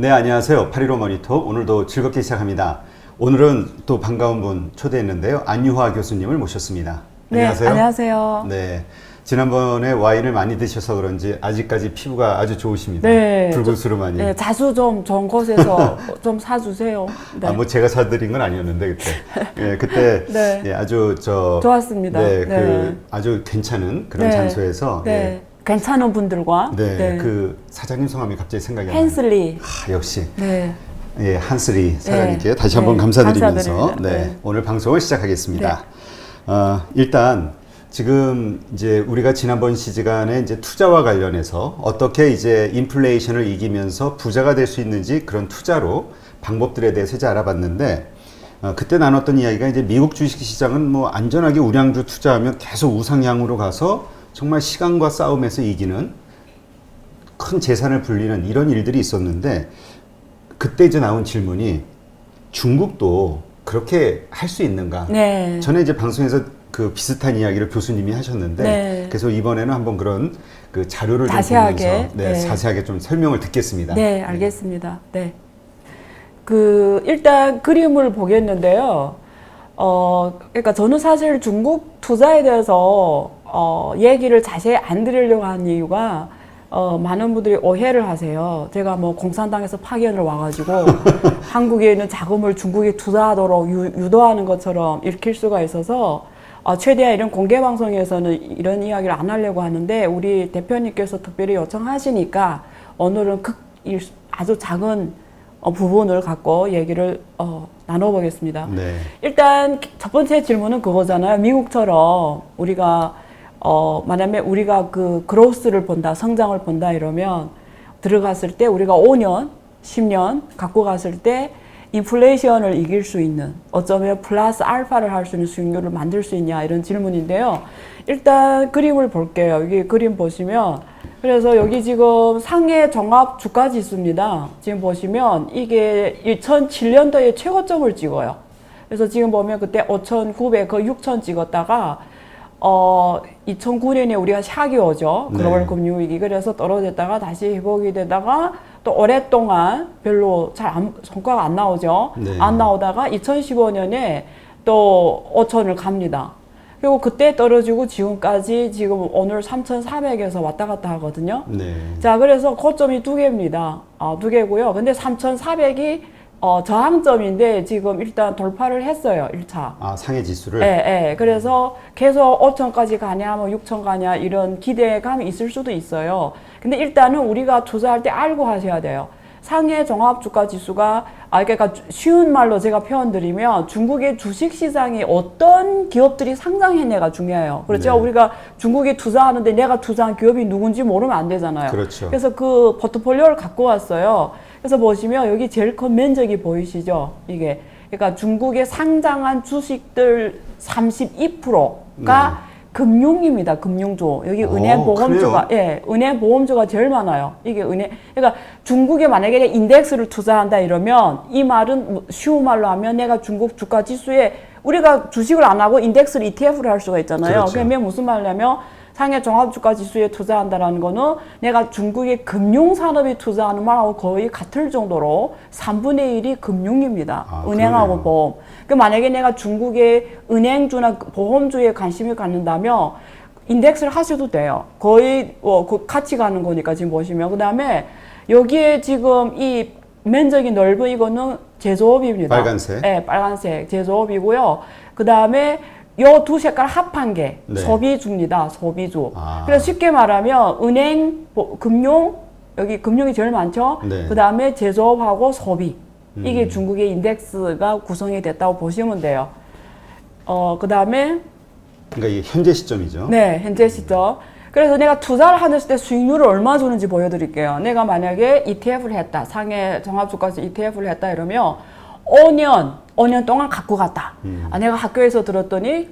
네, 안녕하세요. 815 모니터 오늘도 즐겁게 시작합니다. 오늘은 또 반가운 분 초대했는데요. 안유화 교수님을 모셨습니다. 네, 안녕하세요. 안녕하세요. 네, 지난번에 와인을 많이 드셔서 그런지 아직까지 피부가 아주 좋으십니다. 네, 불그스름하니. 네, 자수 좀 좋은 곳에서 좀 사주세요. 네. 뭐 제가 사드린 건 아니었는데 그때. 예, 그때 네. 예, 아주 좋았습니다. 네, 네. 그 아주 괜찮은 그런 네. 장소에서. 네. 예, 괜찮은 분들과. 네, 그 사장님 성함이 갑자기 생각이 안 나요. 헨슬리. 역시. 네. 예, 한슬이 사장님께 네. 다시 한번 네. 감사드리면서 감사드립니다. 네, 네. 오늘 방송을 시작하겠습니다. 네. 일단 지금 이제 우리가 지난번 시간에 이제 투자와 관련해서 어떻게 이제 인플레이션을 이기면서 부자가 될 수 있는지 그런 투자로 방법들에 대해서 이제 알아봤는데 그때 나눴던 이야기가 이제 미국 주식시장은 뭐 안전하게 우량주 투자하면 계속 우상향으로 가서 정말 시간과 싸움에서 이기는 큰 재산을 불리는 이런 일들이 있었는데 그때 이제 나온 질문이 중국도 그렇게 할 수 있는가? 네. 전에 이제 방송에서 그 비슷한 이야기를 교수님이 하셨는데 네. 그래서 이번에는 한번 그런 그 자료를 좀 자세하게, 보면서 네, 네. 자세하게 좀 설명을 듣겠습니다. 네, 알겠습니다. 네. 일단 그림을 보겠는데요. 그러니까 저는 사실 중국 투자에 대해서, 얘기를 자세히 안 드리려고 하는 이유가, 많은 분들이 오해를 하세요. 제가 뭐 공산당에서 파견을 와가지고 한국에 있는 자금을 중국에 투자하도록 유도하는 것처럼 읽힐 수가 있어서 최대한 이런 공개 방송에서는 이런 이야기를 안 하려고 하는데 우리 대표님께서 특별히 요청하시니까 오늘은 아주 작은 부분을 갖고 얘기를 나눠보겠습니다. 네. 일단 첫 번째 질문은 그거잖아요. 미국처럼 우리가 만약에 우리가 그 그로스를 본다, 성장을 본다 이러면 들어갔을 때 우리가 5년, 10년 갖고 갔을 때 인플레이션을 이길 수 있는 어쩌면 플러스 알파를 할 수 있는 수익률을 만들 수 있냐 이런 질문인데요. 일단 그림을 볼게요. 여기 그림 보시면 그래서 여기 지금 상해 종합 주가 지수입니다. 지금 보시면 이게 2007년도에 최고점을 찍어요. 그래서 지금 보면 그때 5,900, 거의 6,000 찍었다가 2009년에 우리가 샤기 오죠. 글로벌 네. 금융위기. 그래서 떨어졌다가 다시 회복이 되다가 또 오랫동안 별로 성과가 안 나오죠. 네. 안 나오다가 2015년에 또 5천을 갑니다. 그리고 그때 떨어지고 지금까지 지금 오늘 3,400에서 왔다 갔다 하거든요. 네. 자, 그래서 고점이 두 개입니다. 두 개고요. 근데 3,400이 저항점인데 지금 일단 돌파를 했어요. 1차. 상해 지수를. 예. 그래서 계속 5천까지 가냐, 뭐 6천 가냐 이런 기대감이 있을 수도 있어요. 근데 일단은 우리가 투자할 때 알고 하셔야 돼요. 상해 종합주가 지수가 그러니까 쉬운 말로 제가 표현드리면 중국의 주식시장이 어떤 기업들이 상장했냐가 중요해요. 그렇죠? 네. 우리가 중국에 투자하는데 내가 투자한 기업이 누군지 모르면 안 되잖아요. 그렇죠. 그래서 그 포트폴리오를 갖고 왔어요. 그래서 보시면 여기 제일 큰 면적이 보이시죠? 이게. 그러니까 중국에 상장한 주식들 32%가 금융입니다. 금융주. 여기 은행보험주가, 그래요? 은행보험주가 제일 많아요. 이게 그러니까 중국에 만약에 인덱스를 투자한다 이러면 이 말은 쉬운 말로 하면 내가 중국 주가 지수에 우리가 주식을 안 하고 인덱스를 ETF를 할 수가 있잖아요. 그렇죠. 그러면 무슨 말이냐면 상해 종합주가 지수에 투자한다라는 거는 내가 중국의 금융산업에 투자하는 말하고 거의 같을 정도로 3분의 1이 금융입니다. 은행하고 그러네요. 보험. 그 만약에 내가 중국의 은행주나 보험주에 관심을 갖는다면 인덱스를 하셔도 돼요. 거의 같이 가는 거니까 지금 보시면. 그 다음에 여기에 지금 이 면적이 넓은 이거는 제조업입니다. 빨간색. 네, 빨간색 제조업이고요. 그 다음에 요 두 색깔 합한 게 네. 소비주입니다. 소비주. 아. 그래서 쉽게 말하면 은행, 금융, 여기 금융이 제일 많죠. 네. 그 다음에 제조업하고 소비. 이게 중국의 인덱스가 구성이 됐다고 보시면 돼요. 그 다음에 그러니까 이게 현재 시점이죠. 네, 현재 시점. 그래서 내가 투자를 하는 때 수익률을 얼마 주는지 보여드릴게요. 내가 만약에 ETF를 했다. 상해 종합주가에서 ETF를 했다 이러면 5년 동안 갖고 갔다. 내가 학교에서 들었더니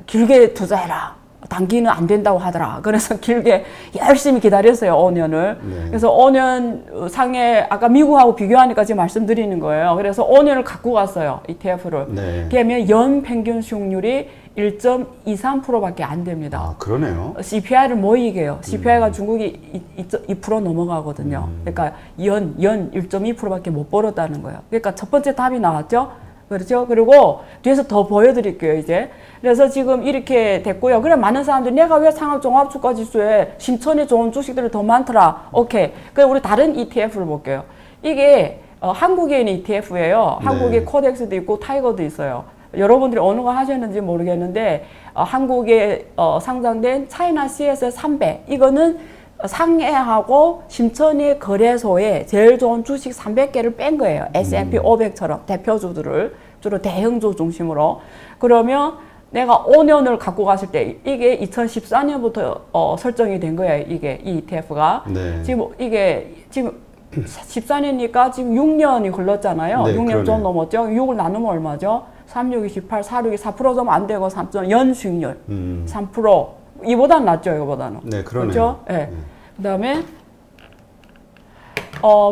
길게 투자해라. 단기는 안 된다고 하더라. 그래서 길게 열심히 기다렸어요. 5년을. 네. 그래서 5년 상해 아까 미국하고 비교하니까 지금 말씀드리는 거예요. 그래서 5년을 갖고 갔어요. ETF를. 네. 그러면 연 평균 수익률이 1.23%밖에 안 됩니다. 아, 그러네요. CPI를 못 이겨요. CPI가 중국이 2% 넘어가거든요. 그러니까 연 1.2%밖에 못 벌었다는 거예요. 그러니까 첫 번째 답이 나왔죠. 그렇죠. 그리고 뒤에서 더 보여드릴게요, 이제. 그래서 지금 이렇게 됐고요. 그래, 많은 사람들이 내가 왜 상업종합주가지수에 신천이 좋은 주식들이 더 많더라. 오케이. 그럼 우리 다른 ETF를 볼게요. 이게 한국에 있는 ETF예요. 한국에 네. 코덱스도 있고 타이거도 있어요. 여러분들이 어느 거 하셨는지 모르겠는데 한국에 상장된 차이나 CSI 300 이거는 상해하고 심천이 거래소에 제일 좋은 주식 300개를 뺀 거예요. S&P 500처럼 대표주들을 주로 대형주 중심으로. 그러면 내가 5년을 갖고 갔을 때 이게 2014년부터 설정이 된 거예요. 이게 이 ETF가. 네. 지금 이게 지금 14년이니까 지금 6년이 흘렀잖아요. 네, 6년 좀 그러네요. 넘었죠. 6을 나누면 얼마죠? 3, 6이 18, 4, 6이 4%좀 안 되고 3. 연 수익률 3%. 이보다는 낫죠, 이거보다는. 네, 그러네요. 그렇죠? 네. 그다음에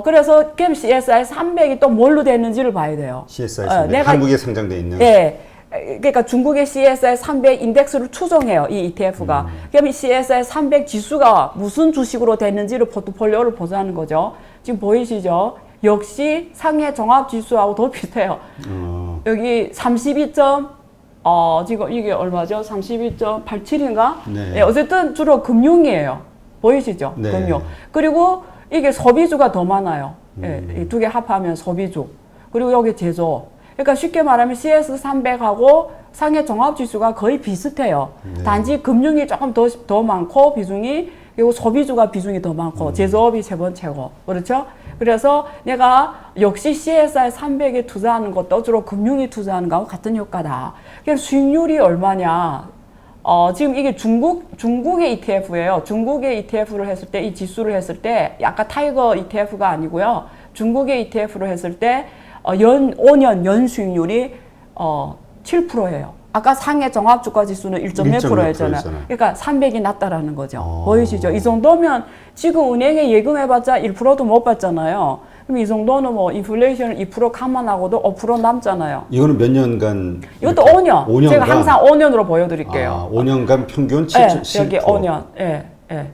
그래서 그럼 CSI 300이 또 뭘로 됐는지를 봐야 돼요. CSI 300. 한국에 상장돼 있는. 예. 그러니까 중국의 CSI 300 인덱스를 추종해요, 이 ETF가. 그럼 이 CSI 300 지수가 무슨 주식으로 됐는지를 포트폴리오를 보자는 거죠. 지금 보이시죠? 역시 상해 종합 지수하고 더 비슷해요. 여기 32. 지금 이게 얼마죠? 32.87인가? 네. 예, 어쨌든 주로 금융이에요. 보이시죠? 네. 금융. 그리고 이게 소비주가 더 많아요. 예, 이 두 개 합하면 소비주. 그리고 여기 제조. 그러니까 쉽게 말하면 CS300하고 상해 종합지수가 거의 비슷해요. 네. 단지 금융이 조금 더 많고 비중이, 그리고 소비주가 비중이 더 많고 제조업이 세 번째고. 그렇죠? 그래서 내가 역시 CSI 300에 투자하는 것도 주로 금융이 투자하는 거하고 같은 효과다. 그럼 수익률이 얼마냐? 지금 이게 중국의 ETF예요. 중국의 ETF를 했을 때, 이 지수를 했을 때, 아까 타이거 ETF가 아니고요. 중국의 ETF를 했을 때, 5년 연 수익률이 7%예요. 아까 상해 종합주가 지수는 1.1%였잖아요. 1.1%였잖아요. 그러니까 300이 낮다라는 거죠. 보이시죠? 이 정도면 지금 은행에 예금해봤자 1%도 못 받잖아요. 그럼 이 정도는 뭐 인플레이션을 2% 감안하고도 5% 남잖아요. 이거는 몇 년간? 이것도 이렇게 5년. 5년간? 제가 항상 5년으로 보여드릴게요. 5년간 평균 네, 7%. 여기 5년. 예.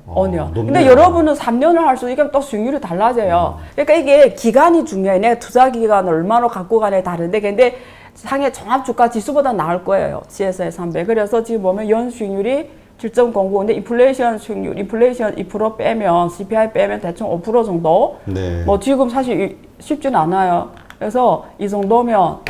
5년. 높네요. 근데 여러분은 3년을 할 수 있으면 또 수익률이 달라져요. 그러니까 이게 기간이 중요해. 내가 투자 기간을 얼마나 갖고 가냐에 다른데, 근데 상해 종합주가 지수보다 나을 거예요. CSI 300. 그래서 지금 보면 연 수익률이 7.09. 근데 인플레이션 수익률, 인플레이션 2% 빼면, CPI 빼면 대충 5% 정도? 네. 뭐 지금 사실 쉽진 않아요. 그래서 이 정도면,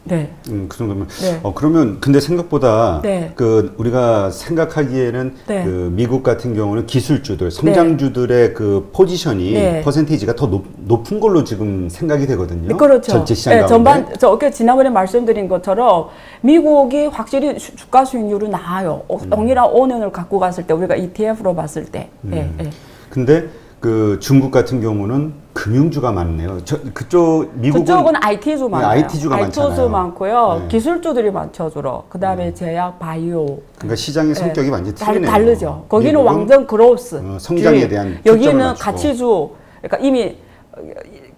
네. 그 정도면. 네. 그러면 근데 생각보다 네. 그 우리가 생각하기에는 네. 그 미국 같은 경우는 기술주들, 성장주들의 그 포지션이 네. 퍼센테이지가 더 높은 걸로 지금 생각이 되거든요. 그렇죠. 전체 시장 네, 가운데. 전반 지난번에 말씀드린 것처럼 미국이 확실히 주가 수익률은 나아요. 동일한 5년을 갖고 갔을 때 우리가 ETF로 봤을 때. 예, 예. 근데 그 중국 같은 경우는 금융주가 많네요. 그쪽 미국은 그쪽은 IT주 많아요. IT주가 많잖아요. 많고요. 네. 기술주들이 많죠 주로. 그다음에 제약, 바이오. 그러니까 시장의 성격이 완전히 틀리네요. 다르죠. 거기는 미국은 완전 그로스. 성장에 대한 초점을 여기는 맞추고. 가치주. 그러니까 이미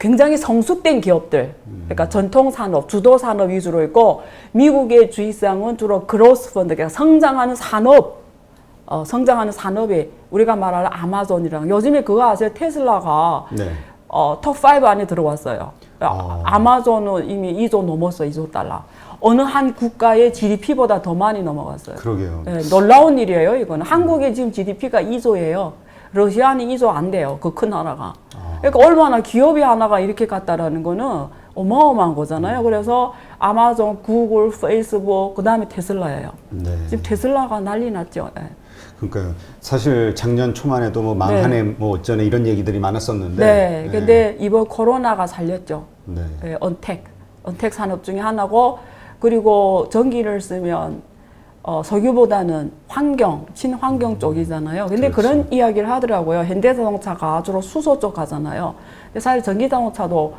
굉장히 성숙된 기업들. 그러니까 전통 산업, 주도 산업 위주로 있고 미국의 주식시장은 주로 그로스 펀드, 그러니까 성장하는 산업. 성장하는 산업이 우리가 말하는 아마존이랑 요즘에 그거 아세요? 테슬라가 네. 톱5 안에 들어왔어요. 아마존은 이미 2조 넘었어, 2조 달러. 어느 한 국가의 GDP보다 더 많이 넘어갔어요. 그러게요. 네, 놀라운 일이에요, 이거는. 한국의 지금 GDP가 2조예요. 러시아는 2조 안 돼요, 그 큰 나라가. 그러니까 얼마나 기업이 하나가 이렇게 갔다라는 거는 어마어마한 거잖아요. 그래서 아마존, 구글, 페이스북, 그 다음에 테슬라예요. 네. 지금 테슬라가 난리 났죠. 네. 그러니까 사실 작년 초만 해도 뭐 망하네 뭐 어쩌네 이런 얘기들이 많았었는데. 네. 근데 이번 코로나가 살렸죠. 네. 네, 언택 산업 중에 하나고, 그리고 전기를 쓰면 석유보다는 친환경 쪽이잖아요. 근데 그렇죠. 그런 이야기를 하더라고요. 현대자동차가 주로 수소 쪽 가잖아요. 근데 사실 전기자동차도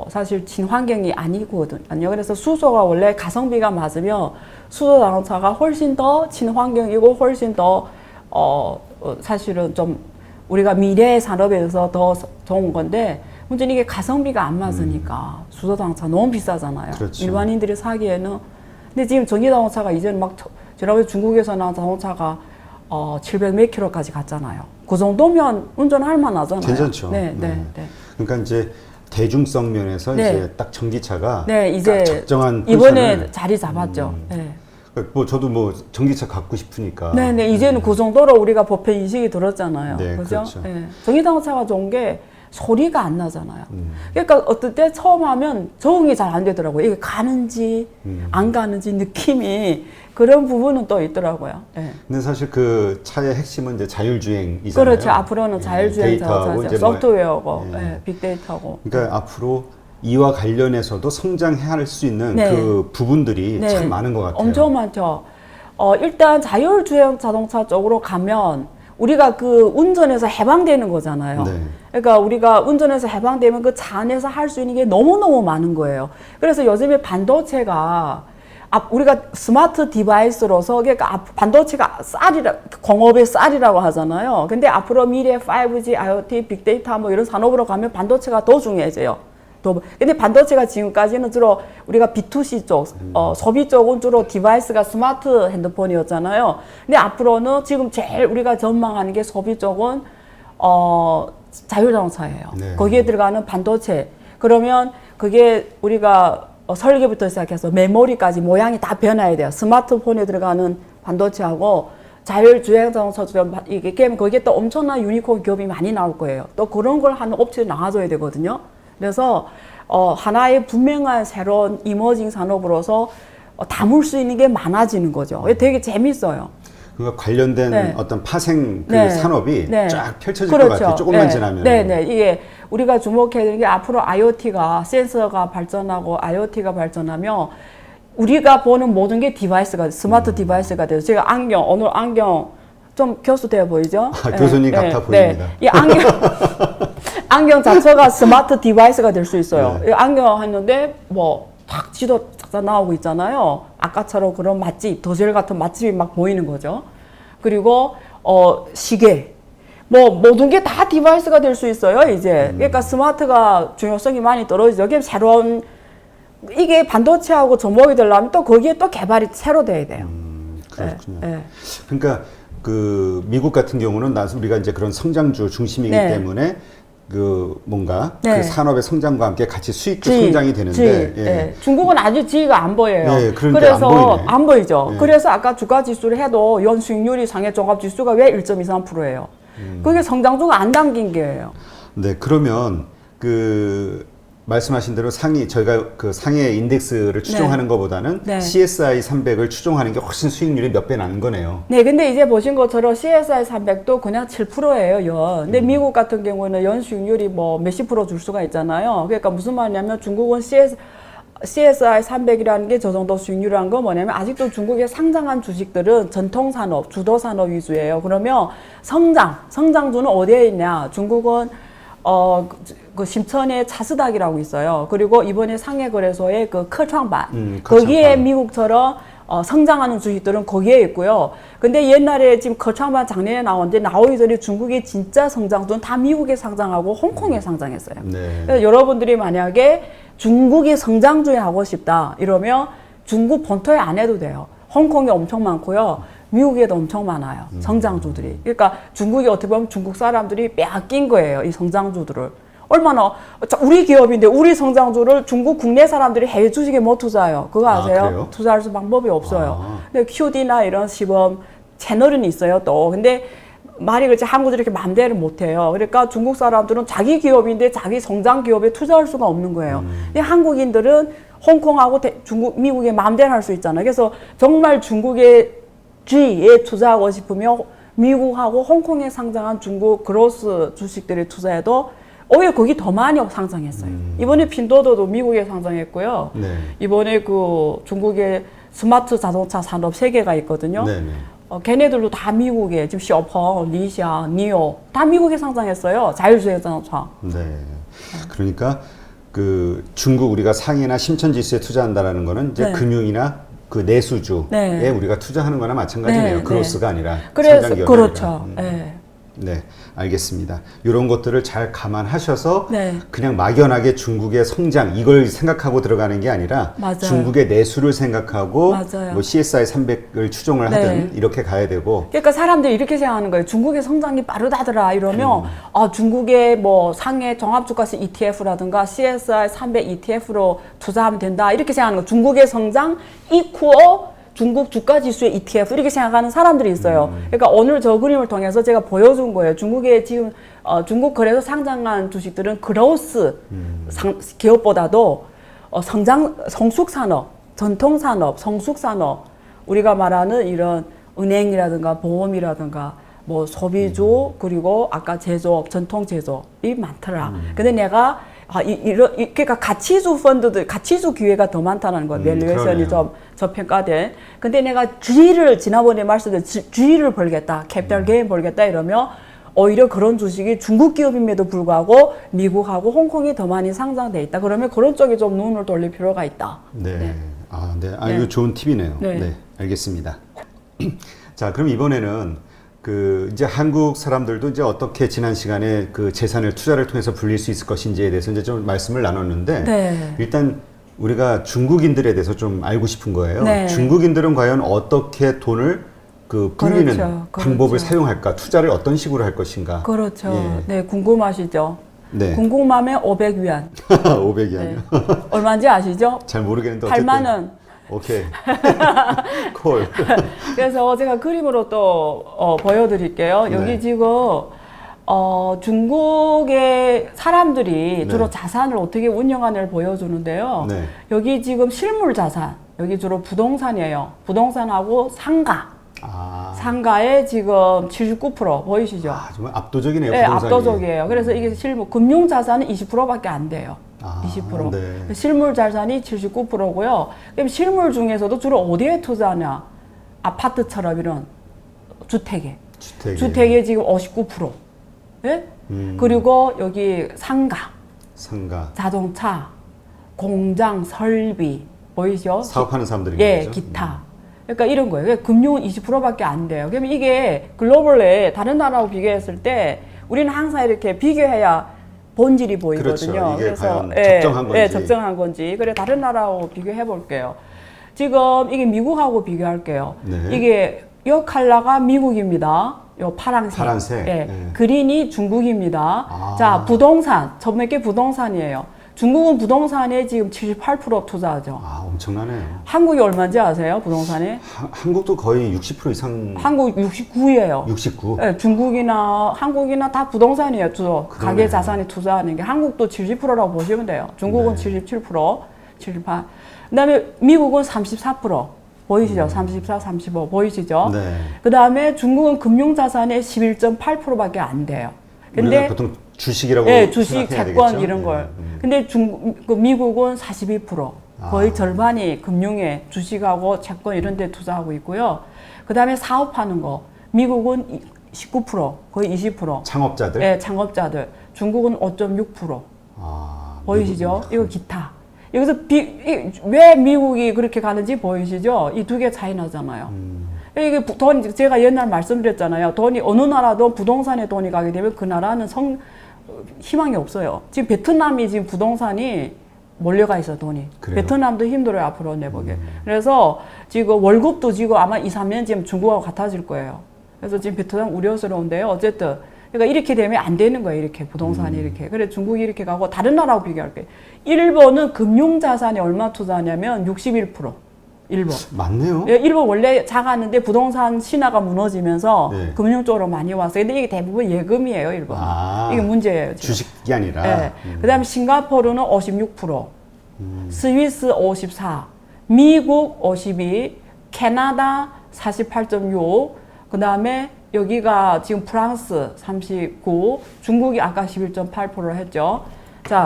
사실 친환경이 아니거든요. 그래서 수소가 원래 가성비가 맞으면 수소 자동차가 훨씬 더 친환경이고 훨씬 더 사실은 좀 우리가 미래의 산업에 대해서 더 좋은 건데, 문제는 이게 가성비가 안 맞으니까 수소 자동차 너무 비싸잖아요. 그렇죠. 일반인들이 사기에는. 근데 지금 전기자동차가 이제는 막 지난번에 중국에서 나온 자동차가 700 몇 킬로까지 갔잖아요. 그 정도면 운전할 만하잖아요. 괜찮죠. 네. 그러니까 이제 대중성 면에서 네. 이제 딱 전기차가 네, 이제 딱 적정한 이번에 포지션을, 자리 잡았죠. 네. 뭐 저도 뭐 전기차 갖고 싶으니까. 네, 이제는 그 정도로 우리가 보편 인식이 들었잖아요. 네, 그죠? 그렇죠. 네. 전기자동차가 좋은 게 소리가 안 나잖아요. 그러니까 어떨 때 처음 하면 적응이 잘 안 되더라고요. 이게 가는지 안 가는지 느낌이 그런 부분은 또 있더라고요. 네. 근데 사실 그 차의 핵심은 이제 자율주행이잖아요. 그렇죠. 앞으로는 자율주행 데이터하고 자동차, 이제 뭐- 소프트웨어고 예. 네, 빅데이터고. 그러니까 앞으로 이와 관련해서도 성장해야 할 수 있는 네. 그 부분들이 네. 참 많은 것 같아요. 엄청 많죠. 일단 자율주행 자동차 쪽으로 가면 우리가 그 운전에서 해방되는 거잖아요. 네. 그러니까 우리가 운전에서 해방되면 그 차 안에서 할 수 있는 게 너무너무 많은 거예요. 그래서 요즘에 반도체가 우리가 스마트 디바이스로서 그러니까 반도체가 공업의 쌀이라고 하잖아요. 근데 앞으로 미래 5G, IoT, 빅데이터 뭐 이런 산업으로 가면 반도체가 더 중요해져요. 근데 반도체가 지금까지는 주로 우리가 B2C 쪽, 소비 쪽은 주로 디바이스가 스마트 핸드폰이었잖아요. 근데 앞으로는 지금 제일 우리가 전망하는 게 소비 쪽은, 자율자동차예요. 네. 거기에 들어가는 반도체. 그러면 그게 우리가 설계부터 시작해서 메모리까지 모양이 다 변해야 돼요. 스마트폰에 들어가는 반도체하고 자율주행 자동차처럼 이게 거기에 또 엄청난 유니콘 기업이 많이 나올 거예요. 또 그런 걸 하는 업체를 나와줘야 되거든요. 그래서 하나의 분명한 새로운 이머징 산업으로서 담을 수 있는 게 많아지는 거죠. 되게 재밌어요. 그러니까 관련된 네. 어떤 파생 그 네. 산업이 네. 쫙 펼쳐질 그렇죠. 것 같아요. 조금만 네. 지나면. 네. 이게 우리가 주목해야 되는 게 앞으로 IoT가 센서가 발전하고 IoT가 발전하면 우리가 보는 모든 게 디바이스가 스마트 디바이스가 돼서 제가 오늘 안경 좀 교수되어 보이죠? 교수님 같아 보입니다. 이 안경 자체가 스마트 디바이스가 될 수 있어요. 네. 이 안경 했는데 탁 지도 쫙 나오고 있잖아요. 아까처럼 그런 맛집, 도시락 같은 맛집이 막 보이는 거죠. 그리고 시계, 모든 게 다 디바이스가 될 수 있어요. 이제 그러니까 스마트가 중요성이 많이 떨어지죠. 이게 새로운 이게 반도체하고 접목이 되려면 또 거기에 또 개발이 새로 돼야 돼요. 그렇군요. 네. 그러니까 그 미국 같은 경우는 우리가 이제 그런 성장주 중심이기 네. 때문에 그 뭔가 네. 그 산업의 성장과 함께 같이 수익도 성장이 되는데 예. 예. 중국은 아직 G가 안 보여요. 예, 그러니까 그래서 안 보이네. 안 보이죠. 예. 그래서 아까 주가 지수를 해도 연수익률이 상해 종합 지수가 왜 1.23%예요? 그게 성장주가 안 담긴 게예요. 네, 그러면 그 말씀하신 대로 저희가 그 상해 인덱스를 추종하는 것보다는 네. CSI 300을 추종하는 게 훨씬 수익률이 몇 배 나는 거네요. 네, 근데 이제 보신 것처럼 CSI 300도 그냥 7%예요, 연. 근데 미국 같은 경우는 연수익률이 몇십 프로 줄 수가 있잖아요. 그러니까 무슨 말이냐면 중국은 CSI 300이라는 게 저 정도 수익률이라는 건 뭐냐면 아직도 중국에 상장한 주식들은 전통산업, 주도산업 위주예요. 그러면 성장주는 어디에 있냐? 중국은 그 심천에 차스닥이라고 있어요. 그리고 이번에 상해거래소의 그科创板 거기에 미국처럼 성장하는 주식들은 거기에 있고요. 근데 옛날에 지금科创板작년에 나오는데 나오기 전에 중국의 진짜 성장주는 다 미국에 상장하고 홍콩에 상장했어요. 네. 그래서 여러분들이 만약에 중국이 성장주에 하고 싶다 이러면 중국 본토에 안 해도 돼요. 홍콩에 엄청 많고요. 미국에도 엄청 많아요. 성장주들이. 그러니까 중국이 어떻게 보면 중국 사람들이 빼앗긴 거예요. 이 성장주들을. 얼마나 우리 기업인데 우리 성장주를 중국 국내 사람들이 해외 주식에 못 투자해요. 그거 아세요? 그래요? 투자할 수 방법이 없어요. 근데 QD나 이런 시범 채널은 있어요 또. 근데 말이 그렇지 한국들이 이렇게 마음대로 못 해요. 그러니까 중국 사람들은 자기 기업인데 자기 성장 기업에 투자할 수가 없는 거예요. 근데 한국인들은 홍콩하고 미국에 마음대로 할 수 있잖아요. 그래서 정말 중국의 G에 투자하고 싶으면 미국하고 홍콩에 상장한 중국 그로스 주식들에 투자해도 오히려 거기 더 많이 상장했어요. 이번에 핀도도도 미국에 상장했고요. 네. 이번에 그 중국의 스마트 자동차 산업 3개가 있거든요. 네, 네. 걔네들도 다 미국에 지금 셔펑, 리샤, 니오 다 미국에 상장했어요. 자율주행 자동차. 네. 그러니까 그 중국 우리가 상해나 심천지수에 투자한다라는 거는 이제 네. 금융이나 그 내수주에 네. 우리가 투자하는 거나 마찬가지네요. 네, 그로스가 아니라 그래서 성장 기업이 그렇죠. 아니라. 네. 네, 알겠습니다. 이런 것들을 잘 감안하셔서 네. 그냥 막연하게 중국의 성장 이걸 생각하고 들어가는 게 아니라 맞아요. 중국의 내수를 생각하고 맞아요. 뭐 CSI 300을 추종을 네. 하든 이렇게 가야 되고 그러니까 사람들이 이렇게 생각하는 거예요. 중국의 성장이 빠르다더라 이러면 아, 중국의 뭐 상해 종합주가시 ETF라든가 CSI 300 ETF로 투자하면 된다 이렇게 생각하는 거예요. 중국의 성장 이쿠어 중국 주가 지수의 ETF 이렇게 생각하는 사람들이 있어요. 그러니까 오늘 저 그림을 통해서 제가 보여준 거예요. 중국의 지금 중국 거래소 상장한 주식들은 그로스 기업보다도 성장 성숙 산업, 전통 산업, 성숙 산업 우리가 말하는 이런 은행이라든가 보험이라든가 뭐 소비주 그리고 아까 제조업, 전통 제조업이 많더라. 근데 내가 그러니까 가치주 펀드들, 가치주 기회가 더 많다는 거예요. 밸류에이션이 좀 저평가된. 근데 내가 G를 지난번에 말씀드린 G를 벌겠다, 캐피탈 게인 벌겠다 이러면 오히려 그런 주식이 중국 기업임에도 불구하고 미국하고 홍콩이 더 많이 상장돼 있다. 그러면 그런 쪽에 좀 눈을 돌릴 필요가 있다. 네. 네. 네. 네. 이거 좋은 팁이네요. 네. 네. 알겠습니다. 자, 그럼 이번에는 이제 한국 사람들도 이제 어떻게 지난 시간에 그 재산을 투자를 통해서 불릴 수 있을 것인지에 대해서 이제 좀 말씀을 나눴는데 네. 일단 우리가 중국인들에 대해서 좀 알고 싶은 거예요. 네. 중국인들은 과연 어떻게 돈을 불리는 그렇죠. 방법을 그렇죠. 사용할까? 투자를 어떤 식으로 할 것인가? 그렇죠. 예. 네, 궁금하시죠? 네. 궁금하면 500위안. 500이 네. 아니요. 얼마인지 아시죠? 잘 모르겠는데 어쨌든 8만 원. 오케이. 콜. 그래서 제가 그림으로 또 보여드릴게요. 네. 여기 지금 중국의 사람들이 주로 네. 자산을 어떻게 운영하는를 보여주는데요. 네. 여기 지금 실물 자산, 여기 주로 부동산이에요. 부동산하고 상가. 상가의 지금 79% 보이시죠? 정말 압도적이네요. 네, 부동산이. 압도적이에요. 그래서 이게 실물, 금융 자산은 20%밖에 안 돼요. 20%. 네. 실물 자산이 79%고요. 그럼 실물 중에서도 주로 어디에 투자하냐? 아파트처럼 이런 주택에. 주택에 지금 59%. 예? 그리고 여기 상가, 자동차, 공장, 설비. 보이죠? 사업하는 사람들이 예, 거죠? 기타. 그러니까 이런 거예요. 그러니까 금융은 20%밖에 안 돼요. 그러면 이게 글로벌에 다른 나라하고 비교했을 때 우리는 항상 이렇게 비교해야 본질이 보이거든요. 그렇죠. 이게 그래서 과연 적정한 건지. 예, 적정한 건지. 그래 다른 나라하고 비교해 볼게요. 지금 이게 미국하고 비교할게요. 네. 이게 요 컬러가 미국입니다. 요 파란색. 예. 네. 그린이 중국입니다. 자, 부동산. 전매계 부동산이에요. 중국은 부동산에 지금 78% 투자하죠. 엄청나네요. 한국이 얼마인지 아세요? 부동산에? 한국도 거의 60% 이상. 한국 69예요. 69? 네, 중국이나 한국이나 다 부동산이에요. 주로 가계 자산에 투자하는 게. 한국도 70%라고 보시면 돼요. 중국은 77%, 78. 그다음에 미국은 34%. 보이시죠? 34, 35 보이시죠? 네. 그다음에 중국은 금융 자산의 11.8%밖에 안 돼요. 근데 보통 주식이라고 예, 주식, 생각해야 채권 되겠죠? 이런 걸. 근데 미국은 42%. 거의 절반이 금융에 주식하고 채권 이런 데 투자하고 있고요. 그다음에 사업하는 거. 미국은 19%, 거의 20%. 창업자들? 예, 창업자들. 중국은 5.6%. 보이시죠? 이거 기타. 여기서 왜 미국이 그렇게 가는지 보이시죠? 이 두 개 차이 나잖아요. 이게 돈, 제가 옛날 말씀드렸잖아요. 돈이 어느 나라도 부동산에 돈이 가게 되면 그 나라는 희망이 없어요. 지금 베트남이 지금 부동산이 몰려가 있어, 돈이. 그래요? 베트남도 힘들어요, 앞으로 내보게. 그래서 지금 월급도 지금 아마 2, 3년 지금 중국하고 같아질 거예요. 그래서 지금 베트남 우려스러운데요. 어쨌든. 그러니까 이렇게 되면 안 되는 거예요, 이렇게. 부동산이 이렇게. 그래, 중국이 이렇게 가고 다른 나라하고 비교할게요. 일본은 금융자산에 얼마 투자하냐면 61%. 일본. 맞네요. 예, 일본 원래 작았는데 부동산 신화가 무너지면서 네. 금융 쪽으로 많이 왔어요. 근데 이게 대부분 예금이에요, 일본. 이게 문제예요. 지금. 주식이 아니라. 네. 그다음에 싱가포르는 56%, 스위스 54, 미국 52, 캐나다 48.6, 그다음에 여기가 지금 프랑스 39, 중국이 아까 11.8%를 했죠. 자.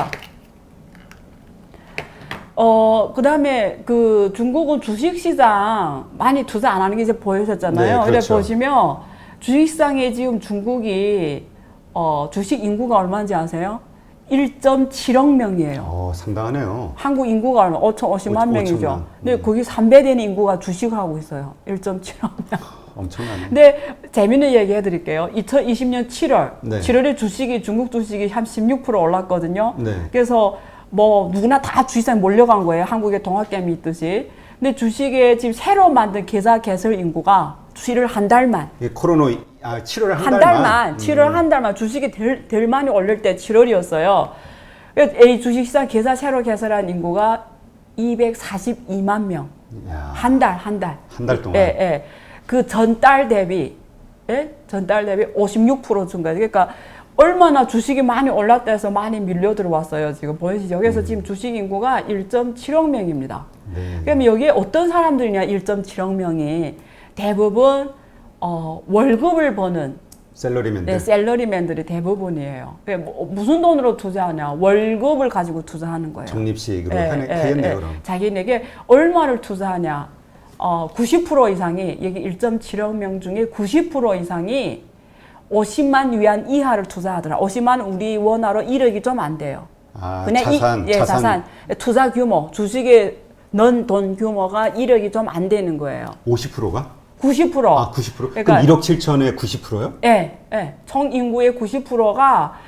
그 다음에 그 중국은 주식시장 많이 투자 안 하는 게 이제 보여졌잖아요. 네, 그렇죠. 그래 보시면 주식시장에 지금 중국이 주식 인구가 얼마인지 아세요? 1.7억 명이에요. 상당하네요. 한국 인구가 얼마? 5,050만 명이죠. 5천만. 근데 거기 3배 되는 인구가 주식을 하고 있어요. 1.7억 명. 엄청나네. 근데 재밌는 얘기 해드릴게요. 2020년 7월, 네. 7월에 주식이 중국 주식이 한 16% 올랐거든요. 네. 그래서 뭐 누구나 다 주식시장에 몰려간 거예요. 한국에 동학개미 있듯이. 근데 주식에 지금 새로 만든 계좌 개설 인구가 7월 한 달만. 이게 코로나 7월 한 달만, 7월 한 달만 주식이 될 많이 올릴 때 7월이었어요. 이 주식시장 계좌 새로 개설한 인구가 242만 명. 야, 한 달, 한 달. 한 달 동안. 예, 예. 그 전달 대비, 예? 전달 대비 56% 증가. 그러니까 얼마나 주식이 많이 올랐다 해서 많이 밀려 들어왔어요. 지금 보이시죠? 그래서 지금 주식 인구가 1.7억 명입니다. 네. 그러면 여기에 어떤 사람들이냐, 1.7억 명이 대부분 월급을 버는 샐러리맨들. 네, 샐러리맨들이 대부분이에요. 무슨 돈으로 투자하냐? 월급을 가지고 투자하는 거예요. 적립식으로 예, 하겠네요, 그럼. 자기에게 얼마를 투자하냐? 90% 이상이 여기 1.7억 명 중에 90% 이상이 50만 위안 이하를 투자하더라. 50만 우리 원화로 1억이 좀 안 돼요. 그냥 자산 투자 규모, 주식에 넣은 돈 규모가 1억이 좀 안 되는 거예요. 50%가? 90%. 아, 90%? 그러니까, 그럼 1억 7천에 90%요? 예, 예. 총 인구의 90%가